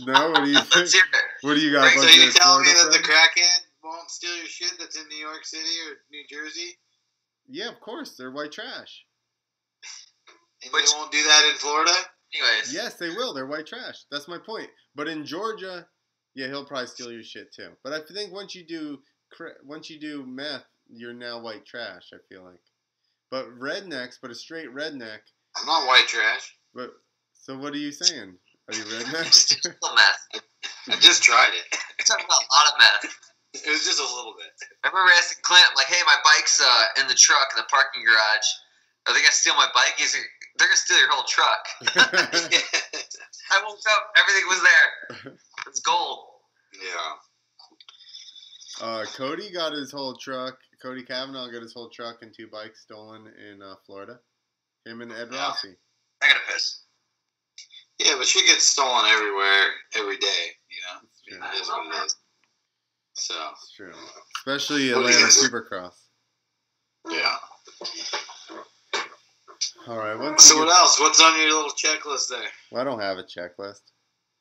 Speaker 1: No, what do you think?
Speaker 2: Let's hear it.
Speaker 1: What do you got?
Speaker 3: So you tell me that the crackhead won't steal your shit that's in New York City or New Jersey?
Speaker 1: Yeah, of course. They're white trash.
Speaker 3: And they won't do that in Florida?
Speaker 2: Anyways.
Speaker 1: Yes, they will. They're white trash. That's my point. But in Georgia, yeah, he'll probably steal your shit too. But I think once you do meth, you're now white trash, I feel like. But rednecks, but a straight redneck.
Speaker 3: I'm not white trash.
Speaker 1: But so what are you saying? Are you redneck?
Speaker 2: Just a little meth.
Speaker 3: I just tried it.
Speaker 2: You're talking about a lot of meth.
Speaker 3: It was just a little bit.
Speaker 2: I remember asking Clint, like, hey, my bike's in the truck in the parking garage. Are they going to steal my bike? He's like, they're going to steal your whole truck. I woke up, everything was there. It's gold.
Speaker 3: Yeah.
Speaker 1: Cody got his whole truck. Cody Kavanaugh got his whole truck and 2 bikes stolen in Florida. Him and Ed Rossi.
Speaker 2: I got to piss.
Speaker 3: Yeah, but shit gets stolen everywhere, every day, you know? It is what it is. So.
Speaker 1: It's true. Especially Atlanta Supercross.
Speaker 3: Yeah.
Speaker 1: All right.
Speaker 3: So what else? What's on your little checklist there?
Speaker 1: Well, I don't have a checklist.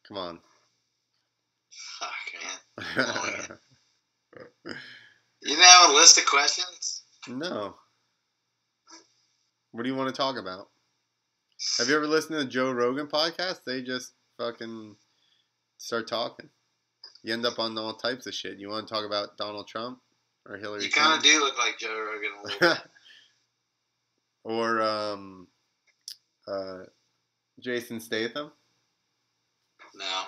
Speaker 1: Come on.
Speaker 3: Fuck, man. You didn't have a list of questions?
Speaker 1: No. What do you want to talk about? Have you ever listened to the Joe Rogan podcast? They just fucking start talking. You end up on all types of shit. You want to talk about Donald Trump or Hillary Clinton?
Speaker 3: You kind of do look like Joe Rogan a little bit.
Speaker 1: Or Jason Statham?
Speaker 3: No.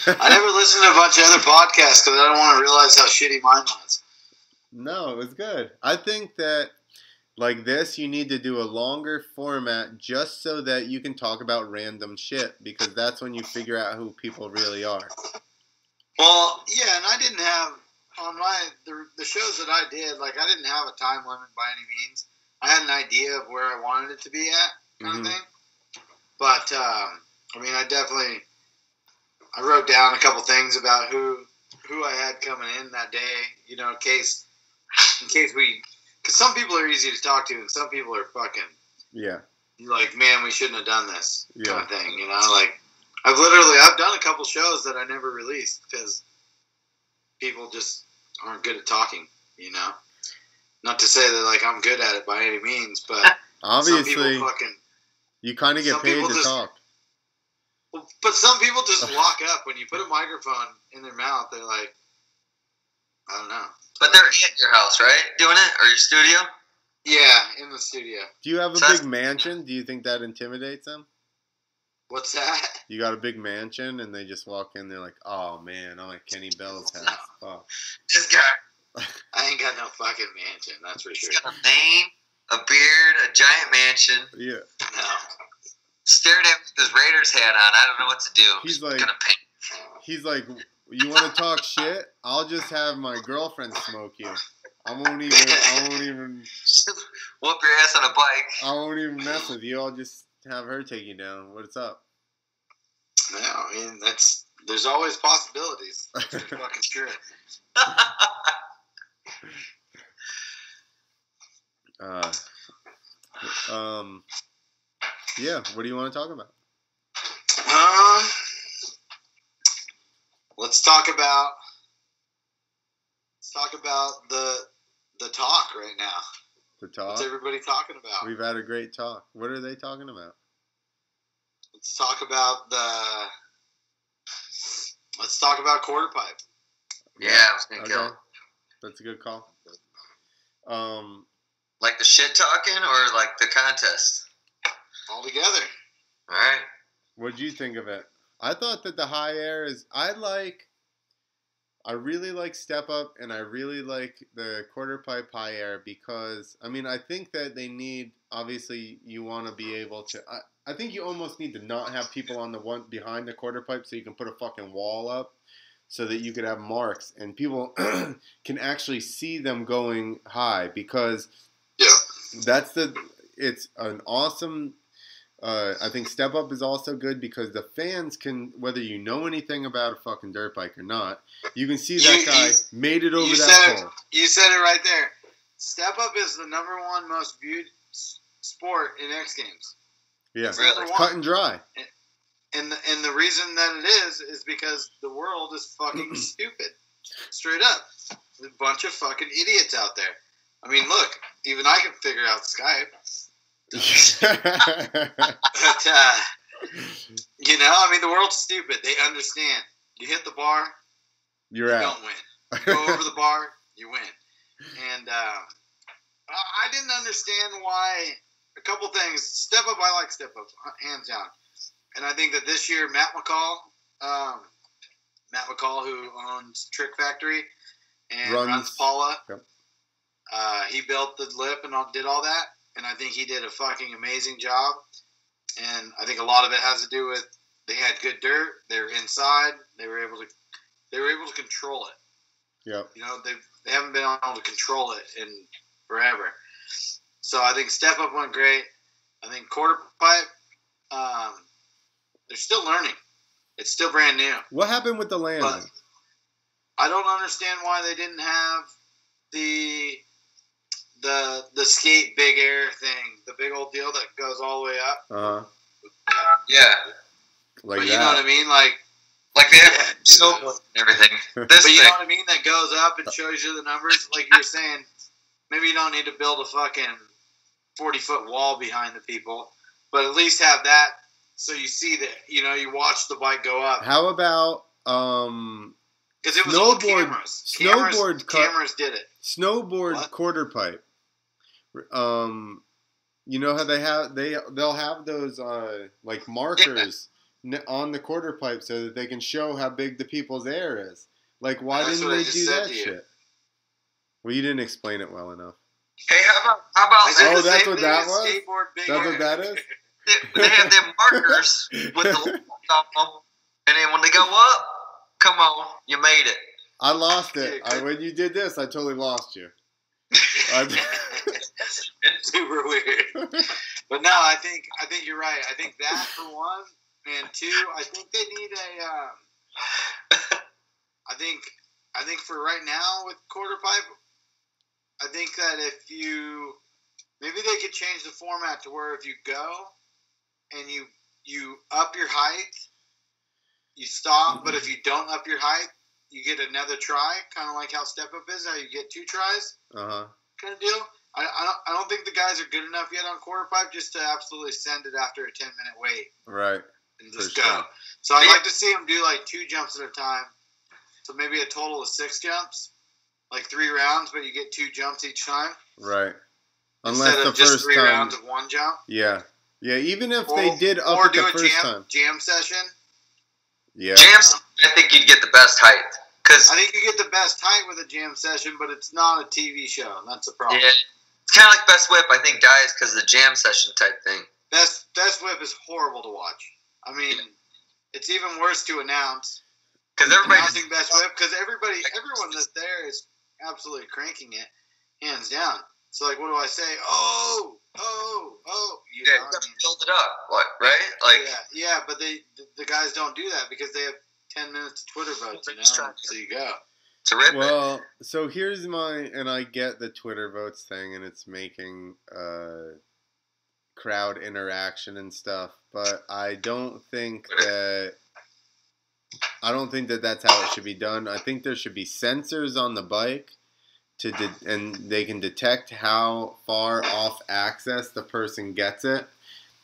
Speaker 3: I never listened to a bunch of other podcasts because I don't want to realize how shitty mine was.
Speaker 1: No, it was good. I think that, like this, you need to do a longer format just so that you can talk about random shit, because that's when you figure out who people really are.
Speaker 3: Well, yeah, and I didn't have, on the shows that I did, like, I didn't have a time limit by any means. I had an idea of where I wanted it to be at, kind of thing. But, I mean, I wrote down a couple things about who I had coming in that day, you know, in case we, because some people are easy to talk to and some people are fucking, like, man, we shouldn't have done this kind of thing, you know, like, I've done a couple shows that I never released because people just aren't good at talking, you know, not to say that, like, I'm good at it by any means, but
Speaker 1: obviously you kind of get paid to talk.
Speaker 3: But some people just walk up when you put a microphone in their mouth. They're like, I don't know.
Speaker 2: But they're at your house, right? Doing it? Or your studio?
Speaker 3: Yeah, in the studio.
Speaker 1: Do you have a big mansion? Do you think that intimidates them?
Speaker 3: What's that?
Speaker 1: You got a big mansion and they just walk in, they're like, oh man, I'm at Kenny Bell's house. Fuck.
Speaker 2: This guy.
Speaker 3: I ain't got no fucking mansion, that's for sure.
Speaker 2: He's got a name, a beard, a giant mansion.
Speaker 1: Yeah.
Speaker 3: No.
Speaker 2: Stared at with his Raiders hat on. I don't know what to do.
Speaker 1: He's like,
Speaker 2: gonna paint.
Speaker 1: He's like, you want to talk shit? I'll just have my girlfriend smoke you. I won't even
Speaker 2: whoop your ass on a bike.
Speaker 1: I won't even mess with you. I'll just have her take you down. What's up?
Speaker 3: No, I mean, there's always possibilities. That's for fucking sure.
Speaker 1: Yeah, what do you want to talk about?
Speaker 3: Let's talk about the talk right now.
Speaker 1: The talk?
Speaker 3: What's everybody talking about?
Speaker 1: We've had a great talk. What are they talking about?
Speaker 3: Let's talk about quarter pipe.
Speaker 2: Yeah, I was gonna kill.
Speaker 1: That's a good call.
Speaker 2: Like the shit talking or like the contest?
Speaker 3: All together.
Speaker 2: All right.
Speaker 1: What'd you think of it? I thought that the high air is. I really like Step Up, and I really like the quarter pipe high air because I mean I think that they need. Obviously, you want to be able to. I think you almost need to not have people on the one behind the quarter pipe so you can put a fucking wall up. so that you could have marks and people can actually see them going high, because it's an awesome. I think Step Up is also good because the fans can, whether you know anything about a fucking dirt bike or not, you can see that guy made it over that pole.
Speaker 3: You said it right there. Step Up is the #1 most viewed sport in X Games.
Speaker 1: Yeah, it's cut and dry.
Speaker 3: And the reason that it is because the world is fucking stupid. Straight up. There's a bunch of fucking idiots out there. I mean, look, even I can figure out Skype. But, I mean, the world's stupid. They understand. You hit the bar, you don't win. You go over the bar, you win. And I didn't understand why. A couple things. Step Up, I like Step Up, hands down. And I think that this year, Matt McCall, who owns Trick Factory and runs Paula, he built the lip and did all that. And I think he did a fucking amazing job. And I think a lot of it has to do with they had good dirt. They were inside. They were able to control it.
Speaker 1: Yep.
Speaker 3: They haven't been able to control it in forever. So I think Step Up went great. I think Quarter Pipe, they're still learning. It's still brand new.
Speaker 1: What happened with the landing?
Speaker 3: But I don't understand why they didn't have the skate big air thing, the big old deal that goes all the way up.
Speaker 2: Yeah.
Speaker 3: Like, but you know what I mean? Like
Speaker 2: they have and everything.
Speaker 3: But you know what I mean? That goes up and shows you the numbers. Like you're saying, maybe you don't need to build a fucking 40-foot wall behind the people, but at least have that so you see that, you watch the bike go up.
Speaker 1: How about
Speaker 3: because it was all cameras. Cameras did it.
Speaker 1: Snowboard quarter pipe. You know how they'll have those like markers on the quarter pipe so that they can show how big the people's air is. Like, why didn't they do that shit? Well, you didn't explain it well enough.
Speaker 2: Hey, how about?
Speaker 1: Oh, that's what that was. That's what that is.
Speaker 2: They have them markers with the logo on them, and then when they go up, come on, you made it.
Speaker 1: I lost it. When you did this, I totally lost you.
Speaker 3: Super weird. But no, I think you're right. I think that for one, and two, I think they need I think for right now with quarter pipe, I think that maybe they could change the format to where if you go and you up your height, you stop, but if you don't up your height, you get another try, kind of like how Step Up is, how you get 2 tries, kind of deal. I don't think the guys are good enough yet on quarter pipe just to absolutely send it after a 10-minute wait.
Speaker 1: Right.
Speaker 3: And just go. Sure. So I'd like to see them do like 2 jumps at a time. So maybe a total of 6 jumps, like 3 rounds, but you get 2 jumps each time.
Speaker 1: Right.
Speaker 3: Unless instead of just 3 rounds of 1 jump.
Speaker 1: Yeah. Yeah, even if they did up at the first time.
Speaker 3: Jam session.
Speaker 1: Yeah.
Speaker 2: Jams, I think you'd get the best height.
Speaker 3: I think you get the best height with a jam session, but it's not a TV show, and that's a problem.
Speaker 2: Yeah. It's kind of like Best Whip, I think, dies because of the jam session type thing.
Speaker 3: Best Whip is horrible to watch. I mean, it's even worse to announce.
Speaker 2: Because everybody's
Speaker 3: announcing Best Whip, because everyone that's there is absolutely cranking it, hands down. So, like, what do I say? Oh. You
Speaker 2: got to build it up, right? Like,
Speaker 3: yeah, but the guys don't do that because they have 10 minutes to Twitter votes, so you go.
Speaker 1: Well, so here's and I get the Twitter votes thing, and it's making crowd interaction and stuff, but I don't think that that's how it should be done. I think there should be sensors on the bike and they can detect how far off axis the person gets it,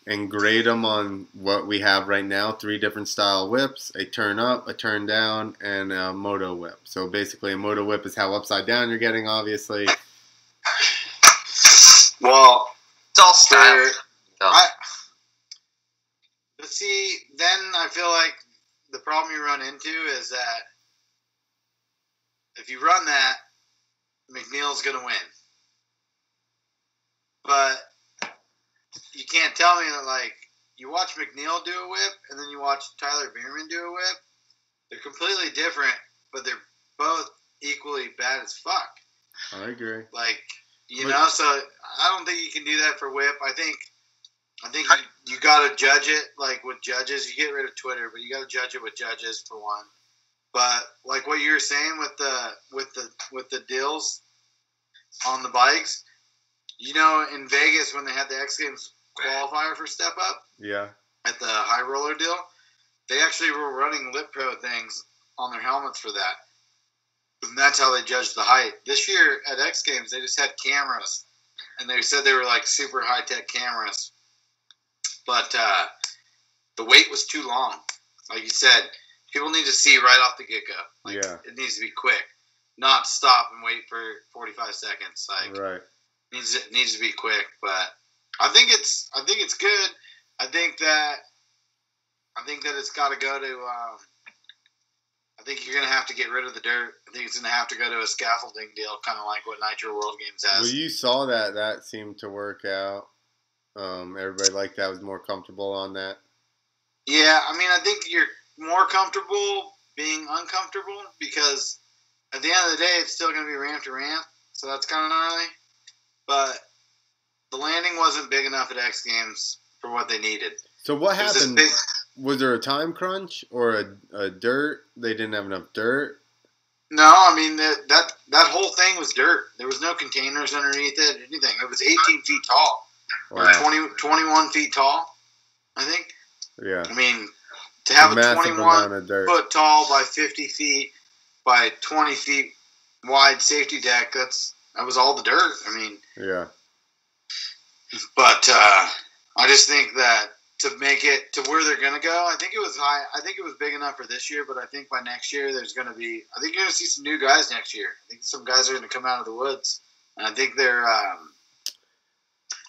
Speaker 1: and grade them on what we have right now, 3 different style whips, a turn up, a turn down, and a moto whip. So basically a moto whip is how upside down you're getting, obviously.
Speaker 3: Well,
Speaker 2: it's all style.
Speaker 3: But see, then I feel like the problem you run into is that if you run that, McNeil's going to win. But you can't tell me that, like, you watch McNeil do a whip and then you watch Tyler Bierman do a whip. They're completely different but they're both equally bad as fuck.
Speaker 1: I agree.
Speaker 3: Like, you know, so I don't think you can do that for whip. I think you got to judge it like with judges. You get rid of Twitter, but you got to judge it with judges for one. But like what you were saying with the deals on the bikes, you know, in Vegas when they had the X Games qualifier for Step Up,
Speaker 1: yeah,
Speaker 3: at the high roller deal, they actually were running Lip Pro things on their helmets for that. And that's how they judged the height. This year at X Games, they just had cameras. And they said they were like super high-tech cameras. But the wait was too long. Like you said, people need to see right off the get-go. Like,
Speaker 1: yeah.
Speaker 3: It needs to be quick. Not stop and wait for 45 seconds. Like,
Speaker 1: right.
Speaker 3: It needs to be quick. But I think it's good. I think that it's got to go to I think you're going to have to get rid of the dirt. I think it's going to have to go to a scaffolding deal, kind of like what Nitro World Games has.
Speaker 1: Well, you saw that seemed to work out. Everybody liked that, was more comfortable on that.
Speaker 3: Yeah, I mean, I think you're more comfortable being uncomfortable because at the end of the day, it's still going to be ramp to ramp, so that's kind of gnarly. But the landing wasn't big enough at X Games for what they needed.
Speaker 1: So what happened? Was there a time crunch or a dirt? They didn't have enough dirt?
Speaker 3: No, I mean, that whole thing was dirt. There was no containers underneath it, anything. It was 18 feet tall.
Speaker 1: Wow.
Speaker 3: Or 21 feet tall, I think.
Speaker 1: Yeah.
Speaker 3: I mean, to have a 21 foot tall by 50 feet by 20 feet wide safety deck, that was all the dirt. I mean.
Speaker 1: Yeah.
Speaker 3: But I just think that to make it to where they're going to go, I think it was high. I think it was big enough for this year, but I think by next year I think you're going to see some new guys next year. I think some guys are going to come out of the woods. And I think they're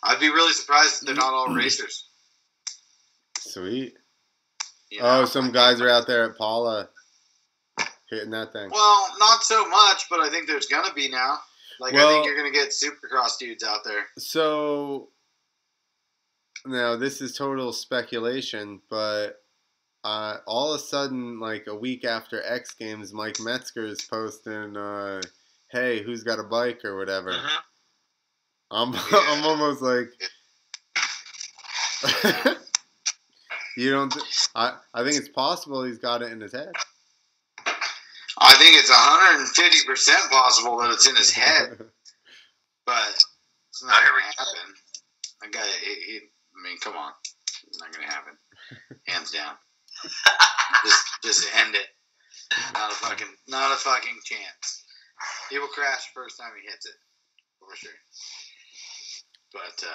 Speaker 3: I'd be really surprised if they're not all racers.
Speaker 1: Sweet.
Speaker 3: You know,
Speaker 1: some guys are out there at Paula hitting that thing.
Speaker 3: Well, not so much, but I think there's going to be now. I think you're going to get Supercross dudes out there.
Speaker 1: So, now this is total speculation, but all of a sudden, like a week after X Games, Mike Metzger is posting, hey, who's got a bike or whatever.
Speaker 2: Uh-huh.
Speaker 1: I'm almost like, you don't, I think it's possible he's got it in his head.
Speaker 3: I think it's 150% possible that it's in his head, but it's not going to happen. That guy, I mean, come on, it's not going to happen. Hands down. just end it. Not a fucking chance. He will crash the first time he hits it, for sure. But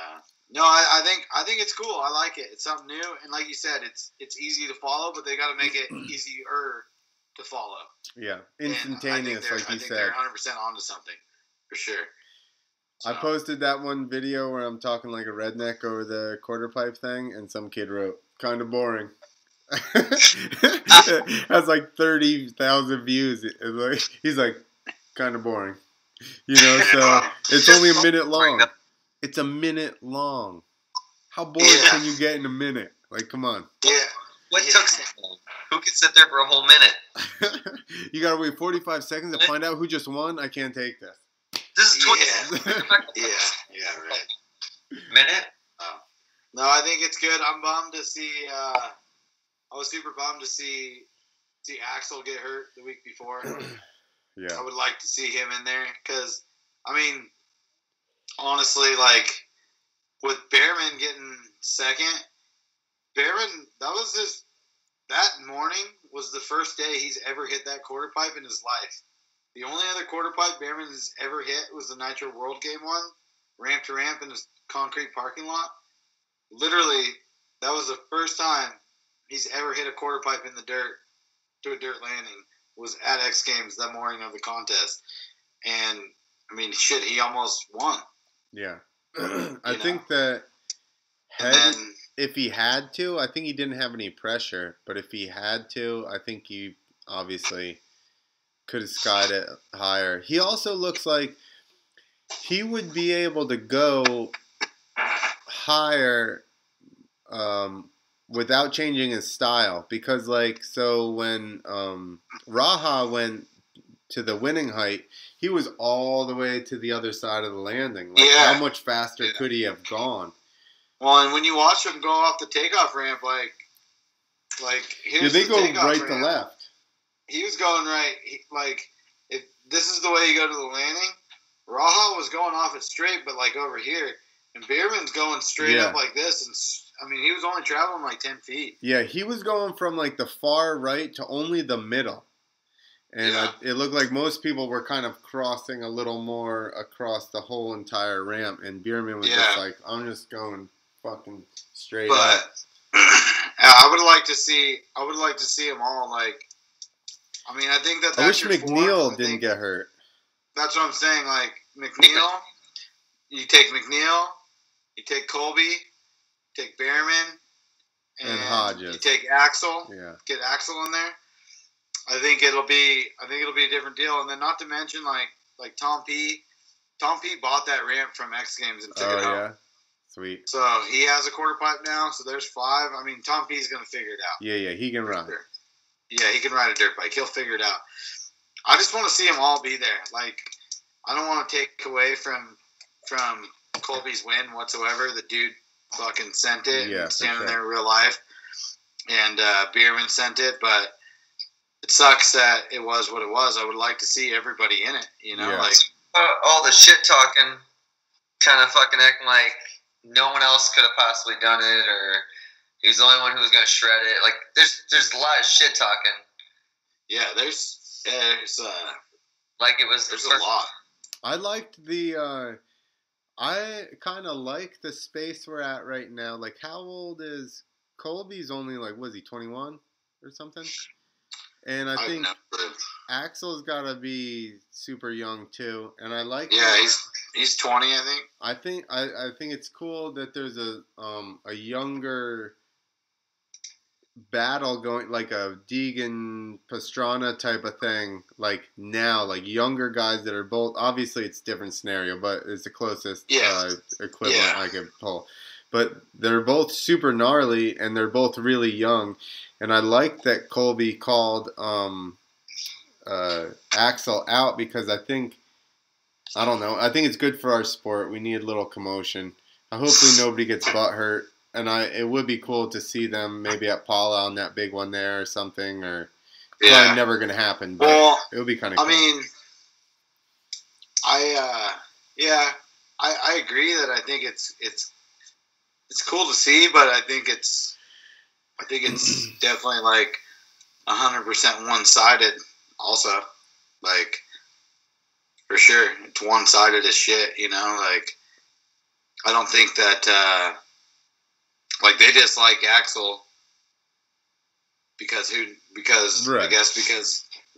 Speaker 3: no, I think it's cool. I like it. It's something new, and like you said, it's easy to follow, but they got to make it easier to follow.
Speaker 1: Yeah, instantaneous, like you said.
Speaker 3: They're 100% onto something, for sure. So.
Speaker 1: I posted that one video where I'm talking like a redneck over the quarter pipe thing, and some kid wrote, kind of boring. Has like 30,000 views. He's like, kind of boring. You know, so it's only a minute long. It's a minute long. How bored can you get in a minute? Like, come on.
Speaker 3: Yeah.
Speaker 2: What took so long? Who can sit there for a whole minute?
Speaker 1: You gotta wait 45 seconds to find out who just won? I can't take this.
Speaker 2: This is 20.
Speaker 3: Yeah, right.
Speaker 2: Minute?
Speaker 3: No, I think it's good. I'm bummed to see. I was super bummed to see Axel get hurt the week before.
Speaker 1: Yeah.
Speaker 3: I would like to see him in there because, I mean, honestly, like with Behrman getting second, Behrman, that morning was the first day he's ever hit that quarter pipe in his life. The only other quarter pipe Behrman has ever hit was the Nitro World Game one, ramp to ramp in a concrete parking lot. Literally, that was the first time he's ever hit a quarter pipe in the dirt to a dirt landing, was at X Games that morning of the contest. And, I mean, shit, he almost won.
Speaker 1: Yeah. I think that if he had to, I think he didn't have any pressure. But if he had to, I think he obviously could have skied it higher. He also looks like he would be able to go higher without changing his style. Because, like, so when Raha went to the winning height, he was all the way to the other side of the landing. Like,
Speaker 3: Yeah.
Speaker 1: how much faster could he have gone?
Speaker 3: Well, and when you watch him go off the takeoff ramp, like here's
Speaker 1: they
Speaker 3: the
Speaker 1: go
Speaker 3: takeoff
Speaker 1: right
Speaker 3: ramp.
Speaker 1: to left.
Speaker 3: He was going right. If this is the way you go to the landing, Raha was going off it straight, but like over here, and Bierman's going straight up like this, and I mean, he was only traveling like 10 feet.
Speaker 1: Yeah, he was going from like the far right to only the middle. And it looked like most people were kind of crossing a little more across the whole entire ramp. And Bierman was just like, I'm just going fucking straight up.
Speaker 3: I would like to see them all. Like, I mean, I think that's
Speaker 1: I wish McNeil didn't get hurt.
Speaker 3: That's what I'm saying. Like, McNeil, you take McNeil, you take Colby, you take Behrman, and
Speaker 1: Hodges.
Speaker 3: You take Axel.
Speaker 1: Yeah.
Speaker 3: Get Axel in there. I think it'll be a different deal. And then not to mention like Tom P. Tom P. bought that ramp from X Games and took it home. Yeah.
Speaker 1: Sweet.
Speaker 3: So he has a quarter pipe now. So there's 5. I mean, Tom P. is going to figure it out.
Speaker 1: Yeah, he can ride.
Speaker 3: Yeah, he can ride a dirt bike. He'll figure it out. I just want to see them all be there. Like, I don't want to take away from Colby's win whatsoever. The dude fucking sent it. Yeah, standing there in real life. And Bierman sent it, but it sucks that it was what it was. I would like to see everybody in it, you know? Like
Speaker 2: all the shit talking, kind of fucking acting like no one else could have possibly done it, or he's the only one who was going to shred it. Like, there's a lot of shit talking.
Speaker 3: Yeah, there's
Speaker 2: like it was.
Speaker 3: There's a lot.
Speaker 1: I liked the. I kind of like the space we're at right now. Like, how old is Colby's? Only like, was he 21 or something? And I think Axel's got to be super young too. And I like.
Speaker 3: Yeah, he's 20, I think.
Speaker 1: I think it's cool that there's a younger battle going, like a Deegan Pastrana type of thing, like now, like younger guys that are both, obviously it's a different scenario, but it's the closest equivalent I could pull. But they're both super gnarly and they're both really young, and I like that Colby called Axel out, because I think it's good for our sport. We need a little commotion. Hopefully nobody gets butt hurt. And it would be cool to see them maybe at Paula on that big one there or something, or probably never going to happen, but it would be kind of cool.
Speaker 3: I mean, I agree that I think it's cool to see, but I think it's definitely like 100% one-sided also. Like, for sure. It's one-sided as shit, you know? Like, I don't think that like they dislike Axel because I guess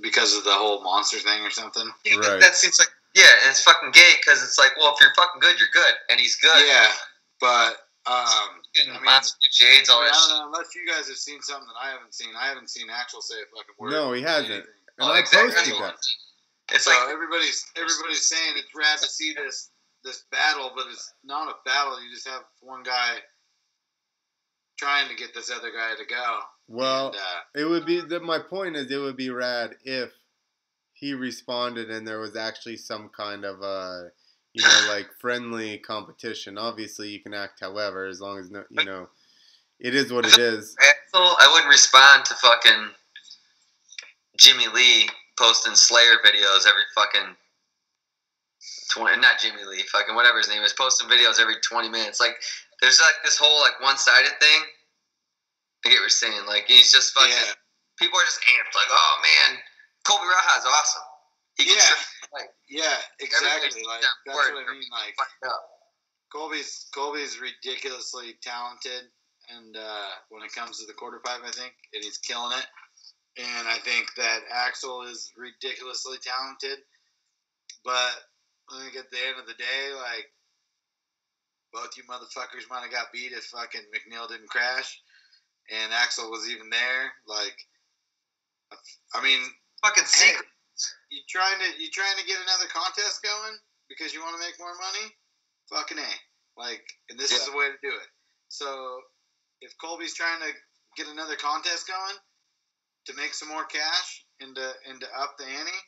Speaker 3: because of the whole monster thing or something.
Speaker 2: Yeah, right. That seems like and it's fucking gay because it's like, well, if you're fucking good, you're good, and he's good.
Speaker 3: Yeah, but
Speaker 2: monster Jades, all that.
Speaker 3: I don't know, unless you guys have seen something that I haven't seen. I haven't seen Axel say a fucking word.
Speaker 1: No, he hasn't. And I posted that.
Speaker 3: It's like everybody's saying it's rad to see this battle, but it's not a battle. You just have one guy trying to get this other guy to go.
Speaker 1: Well, it would be my point is it would be rad if he responded and there was actually some kind of like friendly competition. Obviously, you can act however, as long as it is what it is.
Speaker 2: Axel, I wouldn't respond to fucking Jimmy Lee posting Slayer videos every fucking 20. Not Jimmy Lee, fucking whatever his name is, posting videos every 20 minutes. Like, there's like this whole like one-sided thing. I get what you're saying. Like, he's just fucking. Yeah. People are just amped. Like, oh man, Colby Raha's awesome. He can
Speaker 3: exactly. Like, that's what I mean. Like, Colby's ridiculously talented, and when it comes to the quarter pipe, I think, and he's killing it. And I think that Axel is ridiculously talented, but I think at the end of the day, like, both you motherfuckers might have got beat if fucking McNeil didn't crash, and Axel was even there. Like, I mean,
Speaker 2: fucking secret.
Speaker 3: You trying to get another contest going because you want to make more money? Fucking A. Like, and this is the way to do it. So if Colby's trying to get another contest going to make some more cash and to up the ante,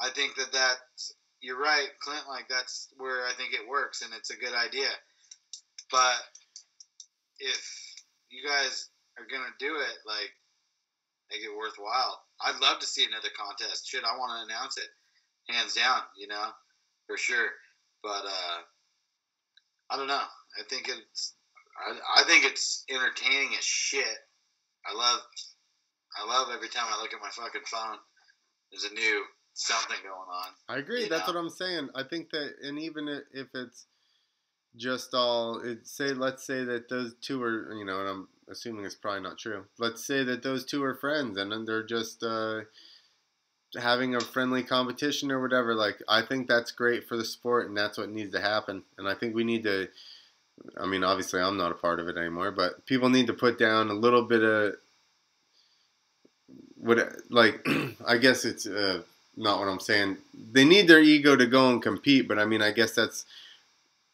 Speaker 3: I think that you're right, Clint. Like that's where I think it works, and it's a good idea. But if you guys are gonna do it, like make it worthwhile. I'd love to see another contest. Shit, I want to announce it, hands down. For sure. But I don't know. I think it's entertaining as shit. I love every time I look at my fucking phone. There's a new something going on.
Speaker 1: I agree. That's what I'm saying. I think that, and even if it's just all, let's say that those two are, and I'm assuming it's probably not true. Let's say that those two are friends, and then they're just having a friendly competition or whatever. Like, I think that's great for the sport, and that's what needs to happen. And I think we need to. I mean, obviously, I'm not a part of it anymore, but people need to put down a little bit of I guess it's not what I'm saying. They need their ego to go and compete, but I mean, I guess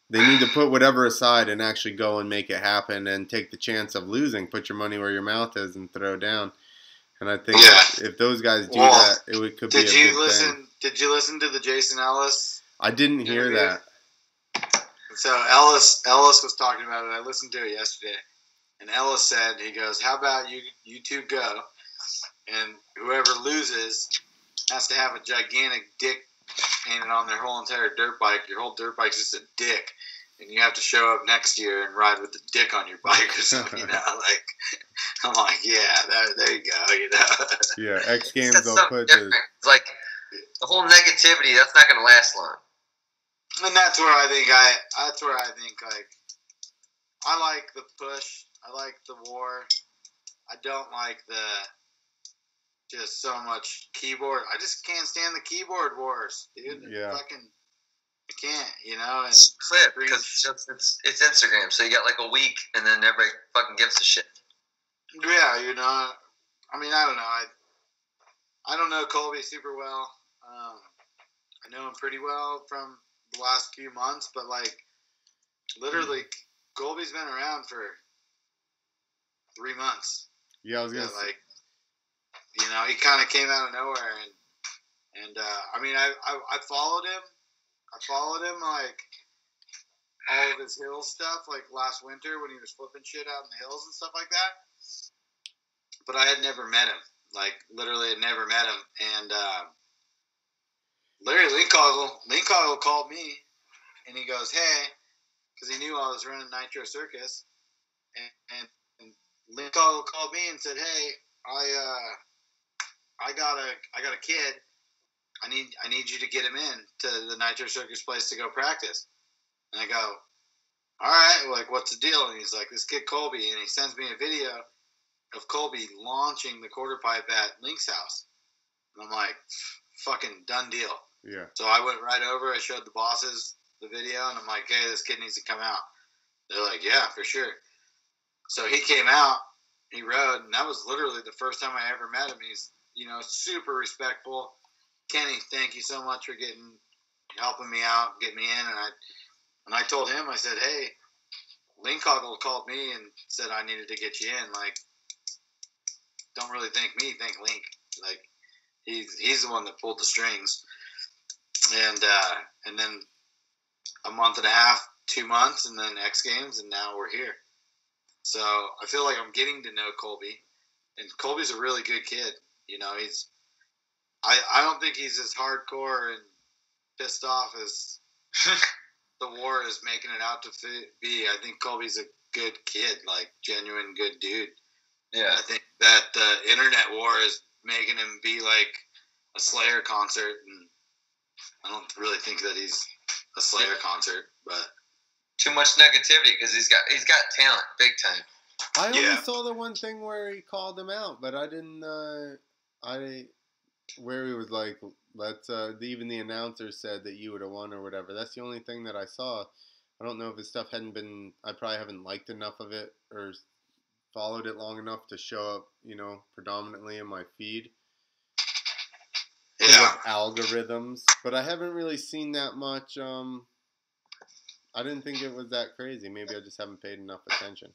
Speaker 1: they need to put whatever aside and actually go and make it happen and take the chance of losing. Put your money where your mouth is and throw down. And I think if those guys do that, could be a big thing.
Speaker 3: Did you listen to the Jason Ellis?
Speaker 1: I didn't hear that.
Speaker 3: So Ellis was talking about it. I listened to it yesterday, and Ellis said, he goes, "How about you two go, and whoever loses has to have a gigantic dick painted on their whole entire dirt bike. Your whole dirt bike's just a dick, and you have to show up next year and ride with the dick on your bike or something." Like, I'm like, yeah, there you go.
Speaker 1: Yeah, X Games will put
Speaker 2: different. It's like the whole negativity. That's not going to last long.
Speaker 3: And that's where I think like I like the push. I like the war. I don't like the just so much keyboard. I just can't stand the keyboard wars, dude.
Speaker 1: Yeah.
Speaker 3: I can't, And
Speaker 2: it's clip because it's Instagram, so you got like a week, and then everybody fucking gives a shit.
Speaker 3: Yeah, I mean, I don't know. I don't know Colby super well. I know him pretty well from the last few months, but like literally, Colby's been around for 3 months.
Speaker 1: Yeah, I was gonna say.
Speaker 3: Like, he kind of came out of nowhere, and I mean, I followed him. I followed him like all of his hills stuff, like last winter when he was flipping shit out in the hills and stuff like that. But I had never met him. Like literally, had never met him, and Larry Linkoggle called me, and he goes, "Hey," because he knew I was running Nitro Circus, and Linkoggle called me and said, "Hey, I got a kid. I need you to get him in to the Nitro Circus place to go practice." And I go, "All right, like what's the deal?" And he's like, "This kid Colby," and he sends me a video of Colby launching the quarter pipe at Link's house. And I'm like, fucking done deal.
Speaker 1: Yeah.
Speaker 3: So I went right over. I showed the bosses the video, and I'm like, "Hey, this kid needs to come out." They're like, "Yeah, for sure." So he came out. He rode, and that was literally the first time I ever met him. He's, super respectful. "Kenny, thank you so much for helping me out, getting me in." And I told him, I said, "Hey, Linkoggle called me and said I needed to get you in. Like, don't really thank me, thank Link. Like, he's the one that pulled the strings." And then a month and a half, 2 months, and then X Games, and now we're here. So I feel like I'm getting to know Colby, and Colby's a really good kid. I don't think he's as hardcore and pissed off as the war is making it out to be. I think Colby's a good kid, like genuine good dude.
Speaker 2: Yeah.
Speaker 3: I think that the internet war is making him be like a Slayer concert, and I don't really think that he's a Slayer concert, but
Speaker 2: too much negativity because he's got talent, big time.
Speaker 1: I only saw the one thing where he called him out, but I didn't. Where he was like, "Let's." Even the announcer said that you would have won or whatever. That's the only thing that I saw. I don't know if his stuff hadn't been. I probably haven't liked enough of it or followed it long enough to show up, predominantly in my feed.
Speaker 3: Yeah.
Speaker 1: Algorithms, but I haven't really seen that much. I didn't think it was that crazy. Maybe I just haven't paid enough attention.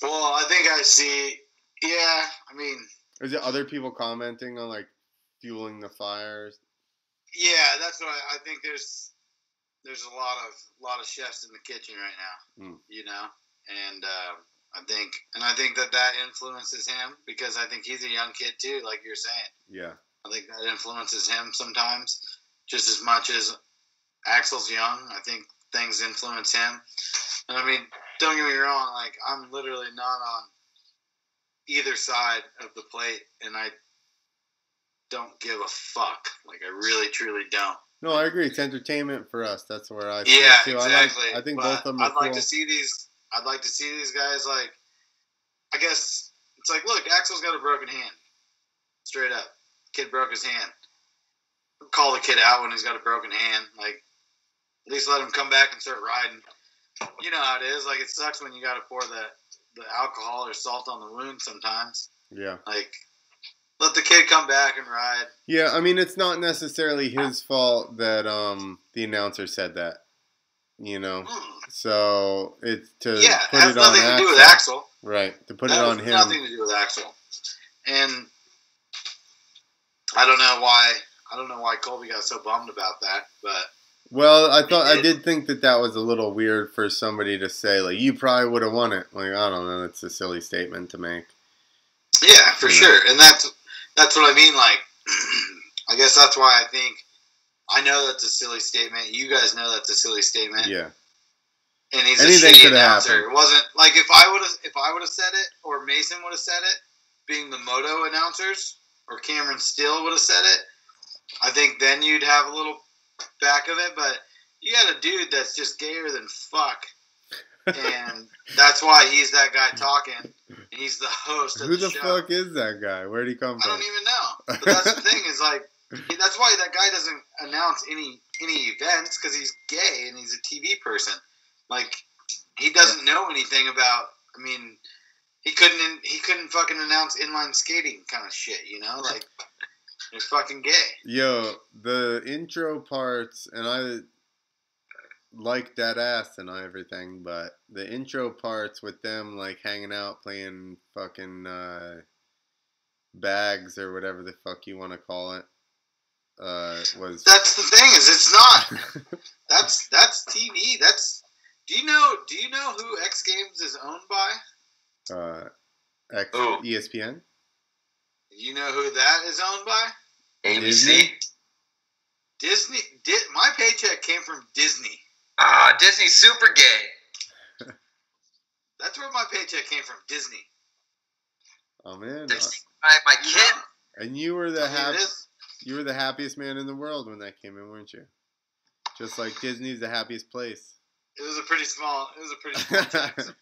Speaker 3: Well, I think I see. Yeah, I mean,
Speaker 1: is it other people commenting on like fueling the fires.
Speaker 3: Yeah, that's what I think. There's a lot of chefs in the kitchen right now, you know, and I think that influences him because I think he's a young kid too, like you're saying.
Speaker 1: Yeah,
Speaker 3: I think that influences him sometimes just as much as Axel's young. I think things influence him, and I mean, don't get me wrong, like I'm literally not on either side of the plate, and I don't give a fuck. Like I really, truly don't.
Speaker 1: No, I agree. It's entertainment for us. That's where I
Speaker 3: see it
Speaker 1: too.
Speaker 3: Exactly.
Speaker 1: I think both of them are
Speaker 3: I'd like to see these. I'd like to see these guys. Like, I guess it's like, look, Axel's got a broken hand. Straight up, kid broke his hand. Call the kid out when he's got a broken hand. Like, at least let him come back and start riding. You know how it is. Like, it sucks when you got to pour the alcohol or salt on the wound sometimes.
Speaker 1: Yeah.
Speaker 3: Like, let the kid come back and ride.
Speaker 1: Yeah, I mean, it's not necessarily his fault that the announcer said that, you know. So it's to put it on Axel.
Speaker 3: It has nothing to do with Axel.
Speaker 1: Right, to put it on him.
Speaker 3: Nothing to do with Axel. And I don't know why Colby got so bummed about that, but.
Speaker 1: Well, I did think that was a little weird for somebody to say, like, you probably would have won it. Like, I don't know, that's a silly statement to make.
Speaker 3: Yeah, for sure, and that's what I mean. Like, I guess that's why I think I know that's a silly statement. You guys know that's a silly statement.
Speaker 1: Yeah.
Speaker 3: And he's
Speaker 1: anything
Speaker 3: a shitty
Speaker 1: could
Speaker 3: announcer.
Speaker 1: happen.
Speaker 3: It wasn't like if I would have said it, or Mason would have said it, being the moto announcers, or Cameron Steele would have said it. I think then you'd have a little back of it. But you got a dude that's just gayer than fuck, and that's why he's that guy talking. And he's the host of
Speaker 1: Who
Speaker 3: the
Speaker 1: the
Speaker 3: show.
Speaker 1: Fuck is that guy? Where'd he come from?
Speaker 3: I don't even know. But that's the thing is like that's why that guy doesn't announce any events because he's gay and he's a TV person. Like he doesn't know anything about. I mean, he couldn't fucking announce inline skating kind of shit. You know, like he's fucking gay.
Speaker 1: Yo, the intro parts, and I like that ass and everything, but the intro parts with them like hanging out playing fucking bags or whatever the fuck you want to call it was.
Speaker 3: That's the thing is it's not. that's TV. That's do you know who X Games is owned by?
Speaker 1: ESPN.
Speaker 3: You know who that is owned by?
Speaker 2: ABC.
Speaker 3: Disney. My paycheck came from Disney.
Speaker 2: Disney's super gay.
Speaker 3: That's where my paycheck came from. Disney.
Speaker 1: Oh man.
Speaker 2: My kid.
Speaker 1: And you were the happiest man in the world when that came in, weren't you? Just like Disney's the happiest place.
Speaker 3: It was a pretty small tax.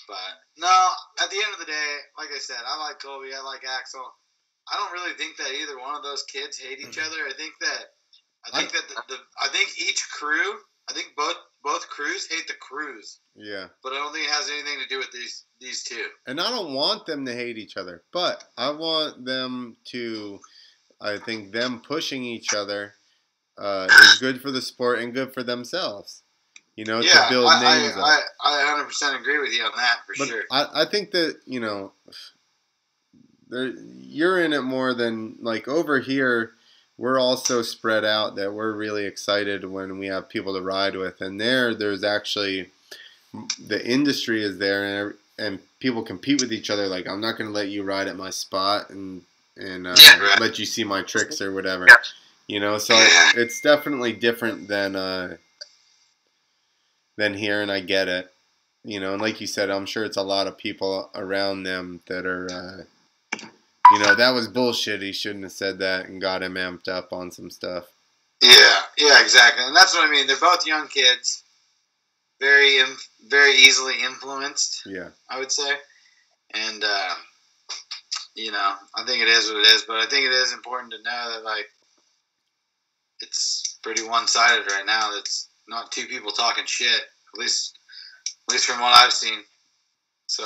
Speaker 3: But no, at the end of the day, like I said, I like Colby, I like Axel. I don't really think that either one of those kids hate each other. I think each crew, I think both crews hate the crews.
Speaker 1: Yeah. But
Speaker 3: I don't think it has anything to do with these two.
Speaker 1: And I don't want them to hate each other, but I want them to. I think them pushing each other is good for the sport and good for themselves. You know, to build names up.
Speaker 3: I 100% agree with you on that for sure.
Speaker 1: I think that, you know, you're in it more than, like, over here, we're all so spread out that we're really excited when we have people to ride with. And there's actually, the industry is there and people compete with each other. Like, I'm not going to let you ride at my spot and let you see my tricks or whatever.
Speaker 2: Yeah.
Speaker 1: You know, so it's definitely different than here, and I get it. You know, and like you said, I'm sure it's a lot of people around them that are, you know, that was bullshit. He shouldn't have said that and got him amped up on some stuff.
Speaker 3: Yeah, exactly. And that's what I mean. They're both young kids, very easily influenced.
Speaker 1: Yeah, I
Speaker 3: would say. And, you know, I think it is what it is, but I think it is important to know that, like, it's pretty one-sided right now. That's not two people talking shit, at least from what I've seen. So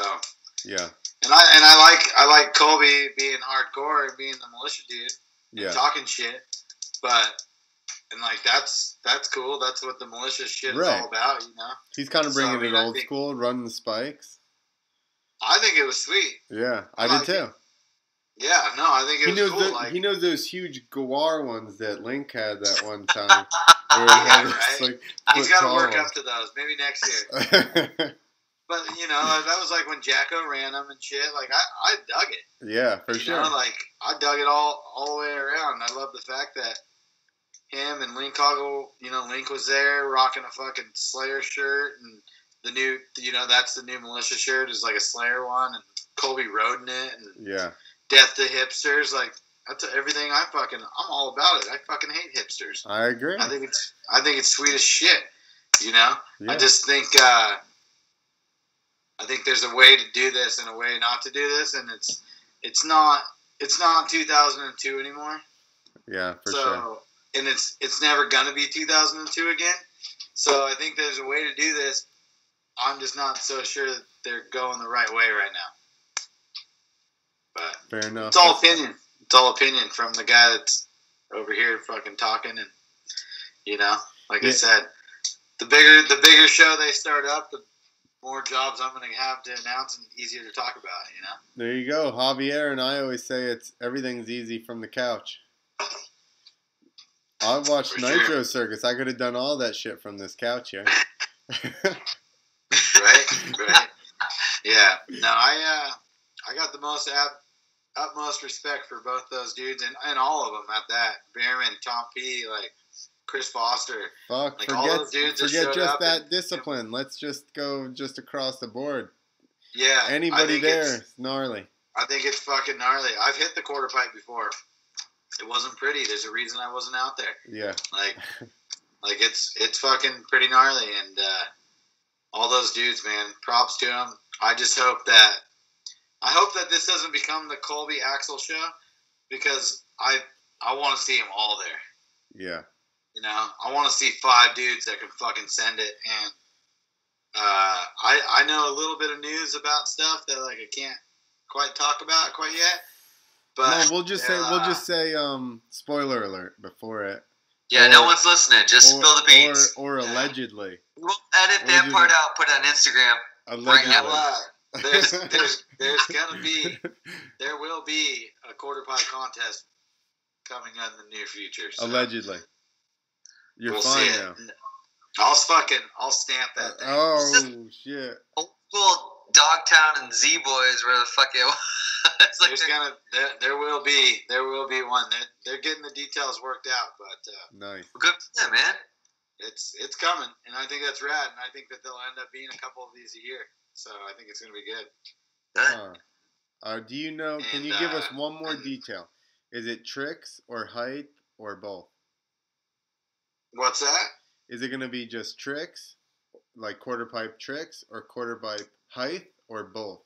Speaker 1: yeah,
Speaker 3: and I like Colby being hardcore and being the militia dude, and talking shit. But and like that's cool. That's what the militia shit is all about, you know. He's
Speaker 1: kind of bringing it old school, running the spikes.
Speaker 3: I think it was sweet.
Speaker 1: Yeah, I did too.
Speaker 3: Yeah, no, I think it was cool.
Speaker 1: He knows those huge Gawar ones that Link had that one time. Yeah,
Speaker 3: right?
Speaker 1: Like,
Speaker 3: he's got to work up to those. Maybe next year. But, that was like when Jacko ran them and shit. Like, I dug it.
Speaker 1: Yeah, for sure.
Speaker 3: Like, I dug it all the way around. I love the fact that him and Link Hoggle, Link was there rocking a fucking Slayer shirt. And the new, that's the new Militia shirt is like a Slayer one. And Colby rode in it. And
Speaker 1: yeah.
Speaker 3: Death to Hipsters. Like, that's everything I'm all about it. I fucking hate hipsters.
Speaker 1: I agree.
Speaker 3: I think it's sweet as shit. Yeah. I just think, I think there's a way to do this and a way not to do this, and it's not 2002 anymore.
Speaker 1: Yeah, for sure.
Speaker 3: And it's never gonna be 2002 again. So I think there's a way to do this. I'm just not so sure that they're going the right way right now. But
Speaker 1: fair enough.
Speaker 3: It's all opinion. It's all opinion from the guy that's over here fucking talking, and like I said, the bigger show they start up, the more jobs I'm going to have to announce and easier to talk about,
Speaker 1: There you go. Javier and I always say everything's easy from the couch. I watched Nitro Circus. I could have done all that shit from this couch here.
Speaker 3: Right. Yeah. No, I got the utmost respect for both those dudes and all of them at that. Behrman, Tom P, like Chris Foster.
Speaker 1: Fuck,
Speaker 3: like all those dudes
Speaker 1: forget just that discipline. Let's just go just across the board.
Speaker 3: Yeah.
Speaker 1: Anybody there, gnarly.
Speaker 3: I think it's fucking gnarly. I've hit the quarter pipe before. It wasn't pretty. There's a reason I wasn't out there.
Speaker 1: Yeah.
Speaker 3: Like it's fucking pretty gnarly, and all those dudes, man, props to them. I just hope that this doesn't become the Colby Axel show, because I want to see them all there.
Speaker 1: Yeah.
Speaker 3: I want to see 5 dudes that can fucking send it, and I know a little bit of news about stuff that like I can't quite talk about quite yet. But
Speaker 1: no, we'll just say spoiler alert before it.
Speaker 2: Yeah, no one's listening. Just spill the beans.
Speaker 1: Or allegedly.
Speaker 2: We'll edit that part out. Put it on Instagram.
Speaker 1: Allegedly.
Speaker 2: Right now.
Speaker 3: There will be a quarter pipe contest coming in the near future. So
Speaker 1: allegedly. We'll
Speaker 3: fine
Speaker 1: now.
Speaker 3: I'll stamp that thing.
Speaker 1: Oh shit.
Speaker 2: Old school Dogtown and Z Boys, where the fuck it was. It's like
Speaker 3: there will be one. They're getting the details worked out, but
Speaker 1: nice.
Speaker 2: Good for them, man.
Speaker 3: It's coming, and I think that's rad, and I think that they'll end up being a couple of these a year. So I think it's gonna be good.
Speaker 1: Do you know? Can you give us one more detail? Is it tricks or height or both?
Speaker 3: What's that?
Speaker 1: Is it gonna be just tricks, like quarter pipe tricks, or quarter pipe height, or both?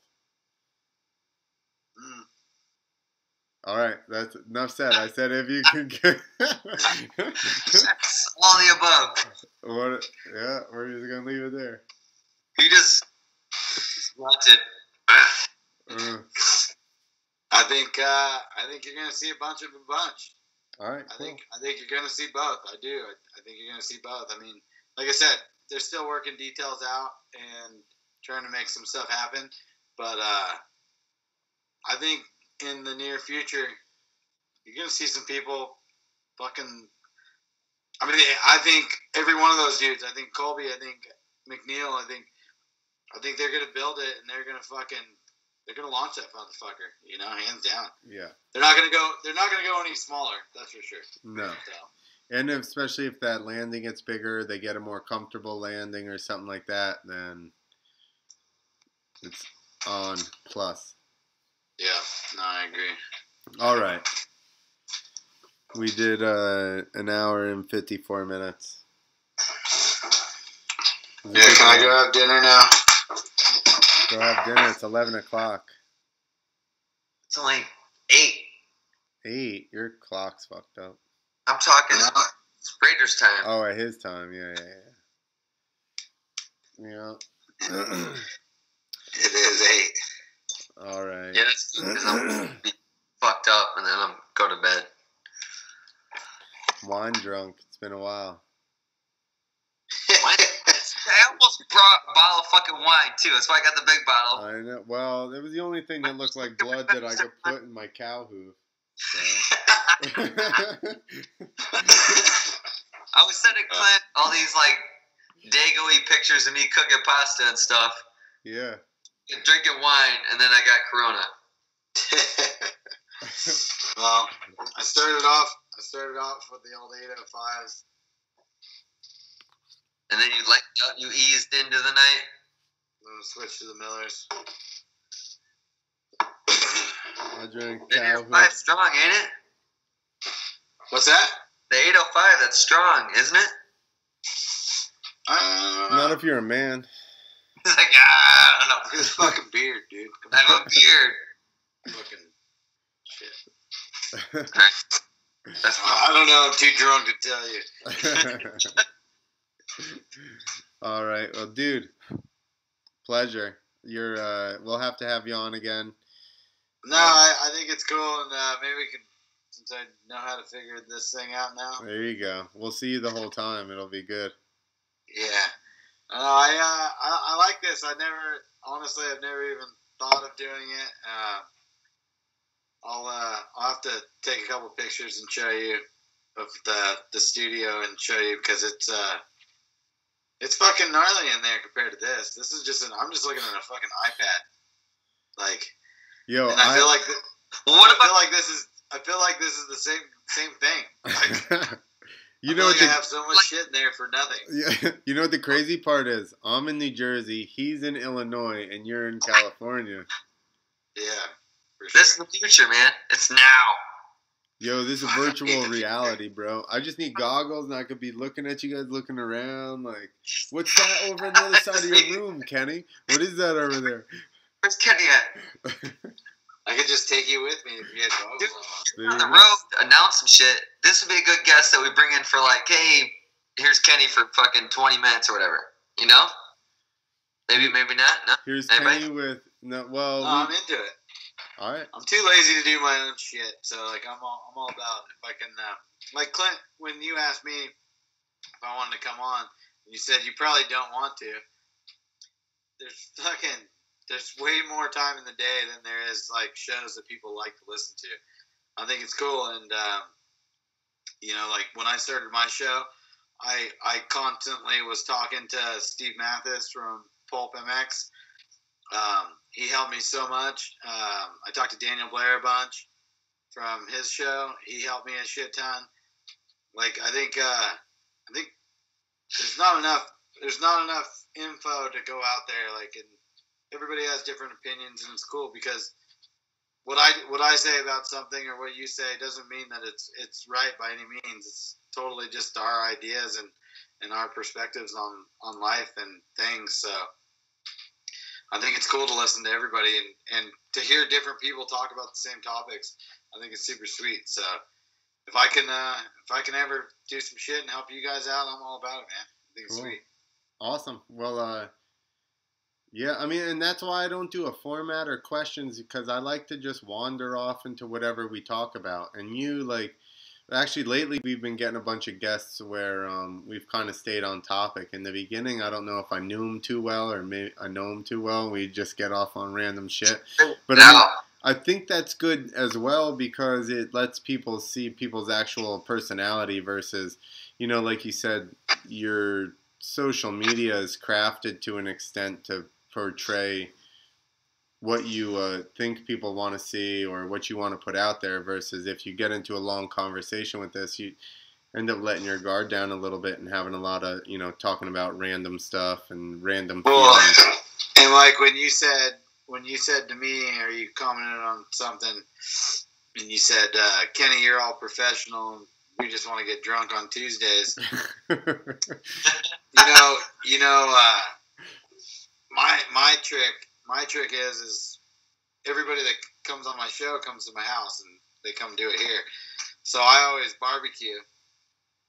Speaker 1: All right, that's enough said. I said if you can get
Speaker 2: all the above.
Speaker 1: What? Yeah, we're just gonna leave it there.
Speaker 2: You just wanted.
Speaker 3: I think you're gonna see a bunch.
Speaker 1: All right,
Speaker 3: cool. I think you're gonna see both. I do. I think you're gonna see both. I mean, like I said, they're still working details out and trying to make some stuff happen. But I think in the near future, you're gonna see some people fucking. I mean, I think every one of those dudes. I think Colby. I think McNeil. I think they're gonna build it, and they're gonna launch that motherfucker. Hands down.
Speaker 1: Yeah.
Speaker 3: They're not gonna go any smaller. That's for sure.
Speaker 1: No. And especially if that landing gets bigger, they get a more comfortable landing or something like that, then it's on plus.
Speaker 3: Yeah. No, I agree.
Speaker 1: All right. We did an hour and 54 minutes.
Speaker 3: Yeah, can I go have dinner now?
Speaker 1: Go have dinner. It's 11 o'clock.
Speaker 2: It's only 8.
Speaker 1: 8? Your clock's fucked up.
Speaker 2: I'm talking Raiders time.
Speaker 1: Oh, at his time. Yeah.
Speaker 3: It is 8.
Speaker 1: All right.
Speaker 2: Yeah, because I'm going to be fucked up and then I'm go to bed.
Speaker 1: Wine drunk. It's been a while.
Speaker 2: I almost almost brought a bottle of fucking wine too. That's why I got the big bottle.
Speaker 1: I know. Well, it was the only thing that looked like blood that I could put in my cow hoof. So.
Speaker 2: I was sending Clint all these like Dago-y pictures of me cooking pasta and stuff.
Speaker 1: Yeah.
Speaker 2: And drinking wine, and then I got Corona.
Speaker 3: Well, I started off with the old 805s.
Speaker 2: And then you eased into the night.
Speaker 3: Then I switched to the Millers.
Speaker 1: I drank
Speaker 2: The
Speaker 1: cow
Speaker 2: 805
Speaker 1: hoof.
Speaker 2: strong, ain't it?
Speaker 3: What's that?
Speaker 2: The 805, that's strong, isn't it?
Speaker 1: Not if you're a man.
Speaker 2: He's like, I don't know.
Speaker 3: His fucking beard, dude. Come
Speaker 2: I have a beard.
Speaker 3: fucking shit.
Speaker 2: That's
Speaker 3: I don't know. I'm too drunk to tell you.
Speaker 1: All right. Well, dude, pleasure. We'll have to have you on again.
Speaker 3: No, I think it's cool, and maybe we can, since I know how to figure this thing out now.
Speaker 1: There you go. We'll see you the whole time. It'll be good.
Speaker 3: Yeah. I like this. I've never even thought of doing it. I'll have to take a couple pictures and show you of the studio and show you, because it's fucking gnarly in there compared to this. This is I'm just looking at a fucking iPad. Like,
Speaker 1: Yo,
Speaker 3: and I feel like
Speaker 2: what about?
Speaker 3: I feel like this is the same thing. Like,
Speaker 1: you
Speaker 3: I
Speaker 1: know
Speaker 3: feel
Speaker 1: what
Speaker 3: like I have so much shit in there for nothing.
Speaker 1: Yeah, you know what the crazy part is? I'm in New Jersey, he's in Illinois, and you're in California.
Speaker 3: Yeah, for sure.
Speaker 2: This is the future, man. It's now.
Speaker 1: Yo, this is virtual reality, bro. I just need goggles, and I could be looking at you guys looking around. Like, what's that over on the other side of your room, Kenny? What is that over there?
Speaker 2: Where's Kenny at?
Speaker 3: I could just take you with me if you had dogs
Speaker 2: Dude,
Speaker 3: on.
Speaker 2: you're on the road to announce some shit. This would be a good guest that we bring in for like, hey, here's Kenny for fucking 20 minutes or whatever. You know? Maybe not. No.
Speaker 1: Here's
Speaker 2: Anybody?
Speaker 1: Kenny with
Speaker 3: I'm into it.
Speaker 1: all right.
Speaker 3: I'm too lazy to do my own shit, so like I'm all about if I can. Like Clint, when you asked me if I wanted to come on, you said you probably don't want to. There's way more time in the day than there is like shows that people like to listen to. I think it's cool, and like when I started my show, I constantly was talking to Steve Mathis from Pulp MX. He helped me so much. I talked to Daniel Blair a bunch from his show. He helped me a shit ton. Like I think there's not enough info to go out there. Like, and everybody has different opinions, and it's cool because what I say about something or what you say doesn't mean that it's right by any means. It's totally just our ideas and our perspectives on life and things. So I think it's cool to listen to everybody and to hear different people talk about the same topics. I think it's super sweet. So if I can ever do some shit and help you guys out, I'm all about it, man. I think it's
Speaker 1: Cool.
Speaker 3: sweet.
Speaker 1: Awesome. Well, yeah, I mean, and that's why I don't do a format or questions, because I like to just wander off into whatever we talk about. And actually lately we've been getting a bunch of guests where we've kind of stayed on topic. In the beginning, I don't know if I knew them too well or maybe I know them too well. We just get off on random shit. But I think that's good as well, because it lets people see people's actual personality versus, like you said, your social media is crafted to an extent to portray what you think people want to see or what you want to put out there, versus if you get into a long conversation with this, you end up letting your guard down a little bit and having a lot of, talking about random stuff and random feelings.
Speaker 3: And like when you said to me, or you commented on something, and you said, Kenny, you're all professional, and we just want to get drunk on Tuesdays. My trick is everybody that comes on my show comes to my house and they come do it here. So I always barbecue.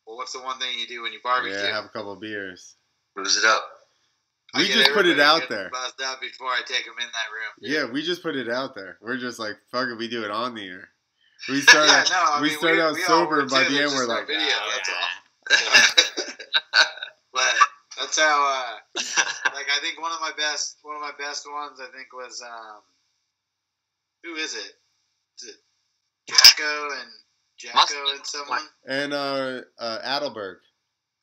Speaker 3: Well, what's the one thing you do when you barbecue?
Speaker 1: Yeah, have a couple of beers.
Speaker 2: Booze it up.
Speaker 1: We just put it out there.
Speaker 3: Buzzed up before I take them in that room.
Speaker 1: Yeah, we just put it out there. We're just like, fuck it, we do it on the air. We start out sober, by the end we're like,
Speaker 3: video, that's all. But That's how. Like I think one of my best ones I think was who is it? Is it Jacko and someone?
Speaker 1: And Adelberg.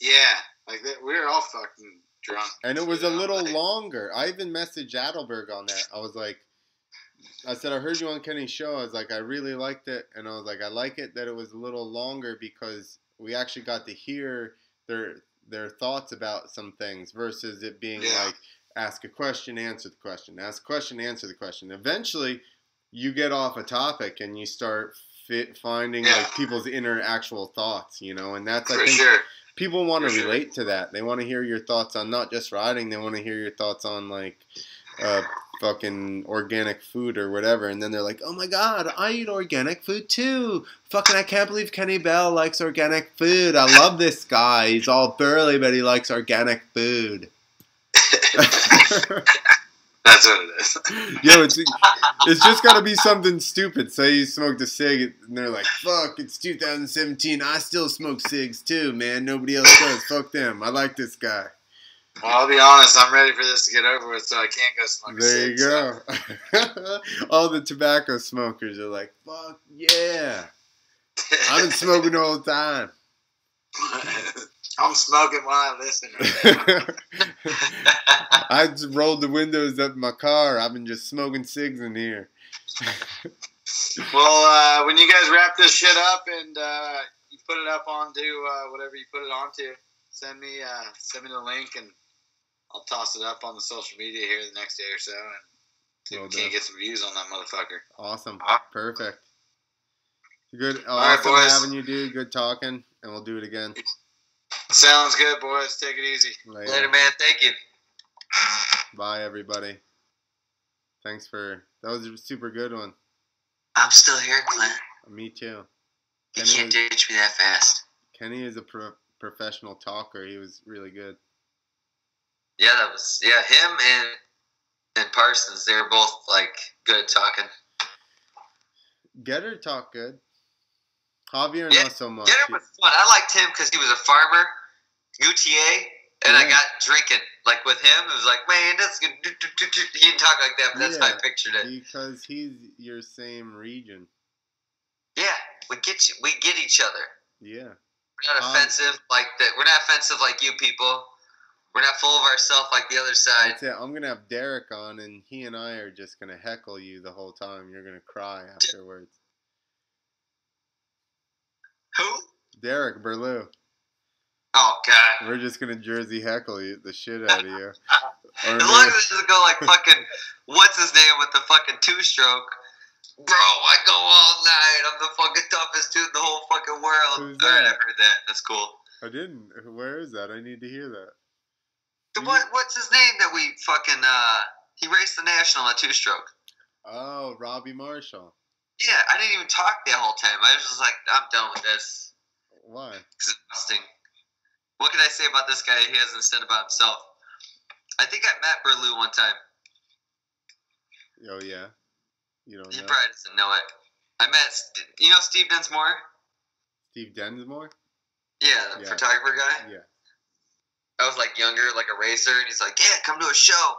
Speaker 3: Yeah, like we were all fucking drunk.
Speaker 1: And it was a little longer. I even messaged Adelberg on that. I said, I heard you on Kenny's show. I was like, I really liked it. And I was like, I like it that it was a little longer because we actually got to hear their thoughts about some things versus it being like, ask a question, answer the question. Ask a question, answer the question. Eventually, you get off a topic and you start finding like people's inner actual thoughts, you know? And that's, I think, people want to relate to that. They want to hear your thoughts on not just riding. They want to hear your thoughts on, like, fucking organic food or whatever, and then they're like, oh my god, I eat organic food too. Fucking I can't believe Kenny Bell likes organic food. I love this guy. He's all burly, but he likes organic food.
Speaker 3: That's what it is.
Speaker 1: Yo, it's just gotta be something stupid. Say you smoked a cig, and they're like, fuck, it's 2017. I still smoke cigs too, man. Nobody else does. Fuck them. I like this guy.
Speaker 3: Well, I'll be honest, I'm ready for this to get over with so I can't go smoke a
Speaker 1: cig. There you go. All the tobacco smokers are like, fuck yeah. I've been smoking all the time.
Speaker 3: I'm smoking while I listen.
Speaker 1: I just rolled the windows up in my car. I've been just smoking cigs in here.
Speaker 3: Well, when you guys wrap this shit up and you put it up onto whatever you put it onto, send me the link and I'll toss it up on the social media here the next day or so and see if we can get some views on that motherfucker.
Speaker 1: Awesome. Perfect. Good.
Speaker 3: Awesome
Speaker 1: having you, dude. Good talking. And we'll do it again.
Speaker 3: Sounds good, boys. Take it easy.
Speaker 2: Later, man. Thank you.
Speaker 1: Bye, everybody. Thanks that was a super good one.
Speaker 2: I'm still here, Clint.
Speaker 1: Me too.
Speaker 2: You can't ditch me that fast.
Speaker 1: Kenny is a professional talker. He was really good.
Speaker 2: Yeah, him and Parsons, they were both like good at talking.
Speaker 1: Getter talked good. Javier not so much.
Speaker 2: Getter was fun. I liked him because he was a farmer, UTA, and I got drinking. Like with him, it was like, man, that's good. He didn't talk like that, but that's how I pictured it.
Speaker 1: Because he's your same region.
Speaker 2: Yeah, we get each other.
Speaker 1: Yeah.
Speaker 2: We're not offensive like that. We're not offensive like you people. We're not full of ourselves like the other side.
Speaker 1: That's it. I'm going to have Derek on, and he and I are just going to heckle you the whole time. You're going to cry afterwards.
Speaker 2: Who?
Speaker 1: Derek Berlew.
Speaker 2: Oh, God.
Speaker 1: We're just going to Jersey heckle the shit out of you.
Speaker 2: As long as it doesn't go like fucking, what's his name with the fucking two-stroke. Bro, I go all night. I'm the fucking toughest dude in the whole fucking world.
Speaker 1: Who's that?
Speaker 2: All right, I heard that. That's cool.
Speaker 1: I didn't. Where is that? I need to hear that.
Speaker 2: What's his name that we fucking, he raced the National at two-stroke.
Speaker 1: Oh, Robbie Marshall.
Speaker 2: Yeah, I didn't even talk the whole time. I was just like, I'm done with this.
Speaker 1: Why?
Speaker 2: Exhausting. What can I say about this guy he hasn't said about himself? I think I met Berlew one time.
Speaker 1: Oh, yeah? You don't know?
Speaker 2: He probably doesn't know it. I met, Steve Densmore?
Speaker 1: Steve Densmore?
Speaker 2: Yeah, the photographer guy?
Speaker 1: Yeah.
Speaker 2: I was like younger, like a racer, and he's like, yeah, come to a show.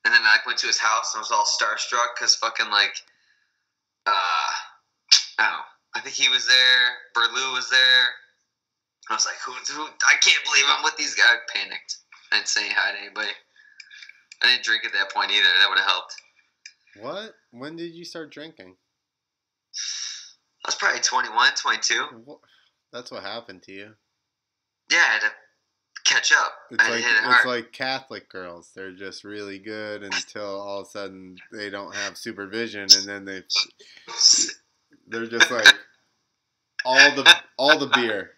Speaker 2: And then I went to his house and I was all starstruck because fucking like, I don't know. I think he was there. Berlew was there. I was like, who? I can't believe I'm with these guys. I panicked. I didn't say hi to anybody. I didn't drink at that point either. That would have helped.
Speaker 1: What? When did you start drinking?
Speaker 2: I was probably 21, 22.
Speaker 1: That's what happened to you.
Speaker 2: Yeah, I had to catch up.
Speaker 1: It's like Catholic girls. They're just really good until all of a sudden they don't have supervision, and then they're just like all the beer.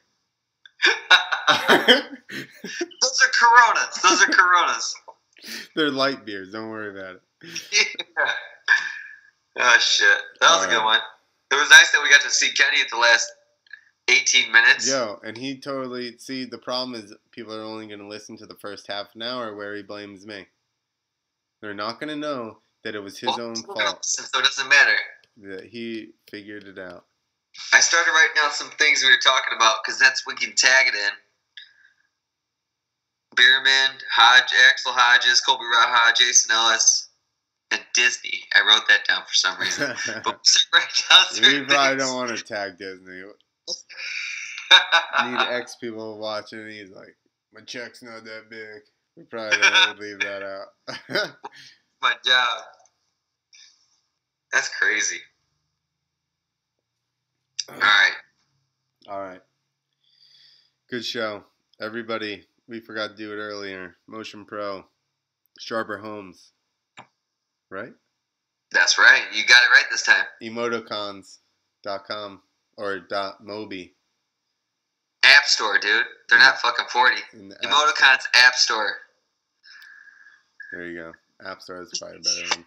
Speaker 2: Those are Coronas.
Speaker 1: They're light beers. Don't worry about it.
Speaker 2: Yeah. Oh shit, that was a good one. It was nice that we got to see Kenny at the last 18 minutes.
Speaker 1: Yo, and he totally... See, the problem is people are only going to listen to the first half an hour where he blames me. They're not going to know that it was his own fault.
Speaker 2: So it doesn't matter.
Speaker 1: That he figured it out.
Speaker 2: I started writing down some things we were talking about because we can tag it in. Bierman, Axel Hodges, Colby Raha, Jason Ellis, and Disney. I wrote that down for some reason. But
Speaker 1: we probably don't want to tag Disney. Need X people watching. He's like, my check's not that big. We probably would leave that out.
Speaker 2: My job. That's crazy. All right.
Speaker 1: Good show. Everybody, we forgot to do it earlier. Motion Pro, Sharper Homes. Right?
Speaker 2: That's right. You got it right this time.
Speaker 1: Emotocons.com or .mobi.
Speaker 2: App Store, dude. They're not fucking 40. Emoticons App Store.
Speaker 1: There you go. App Store is probably a better one.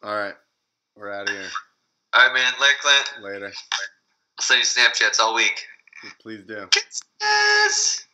Speaker 1: All right. We're out of here.
Speaker 2: All right, man. Later, Clint.
Speaker 1: Later.
Speaker 2: I'll send you Snapchats all week.
Speaker 1: Please do.
Speaker 2: Kisses.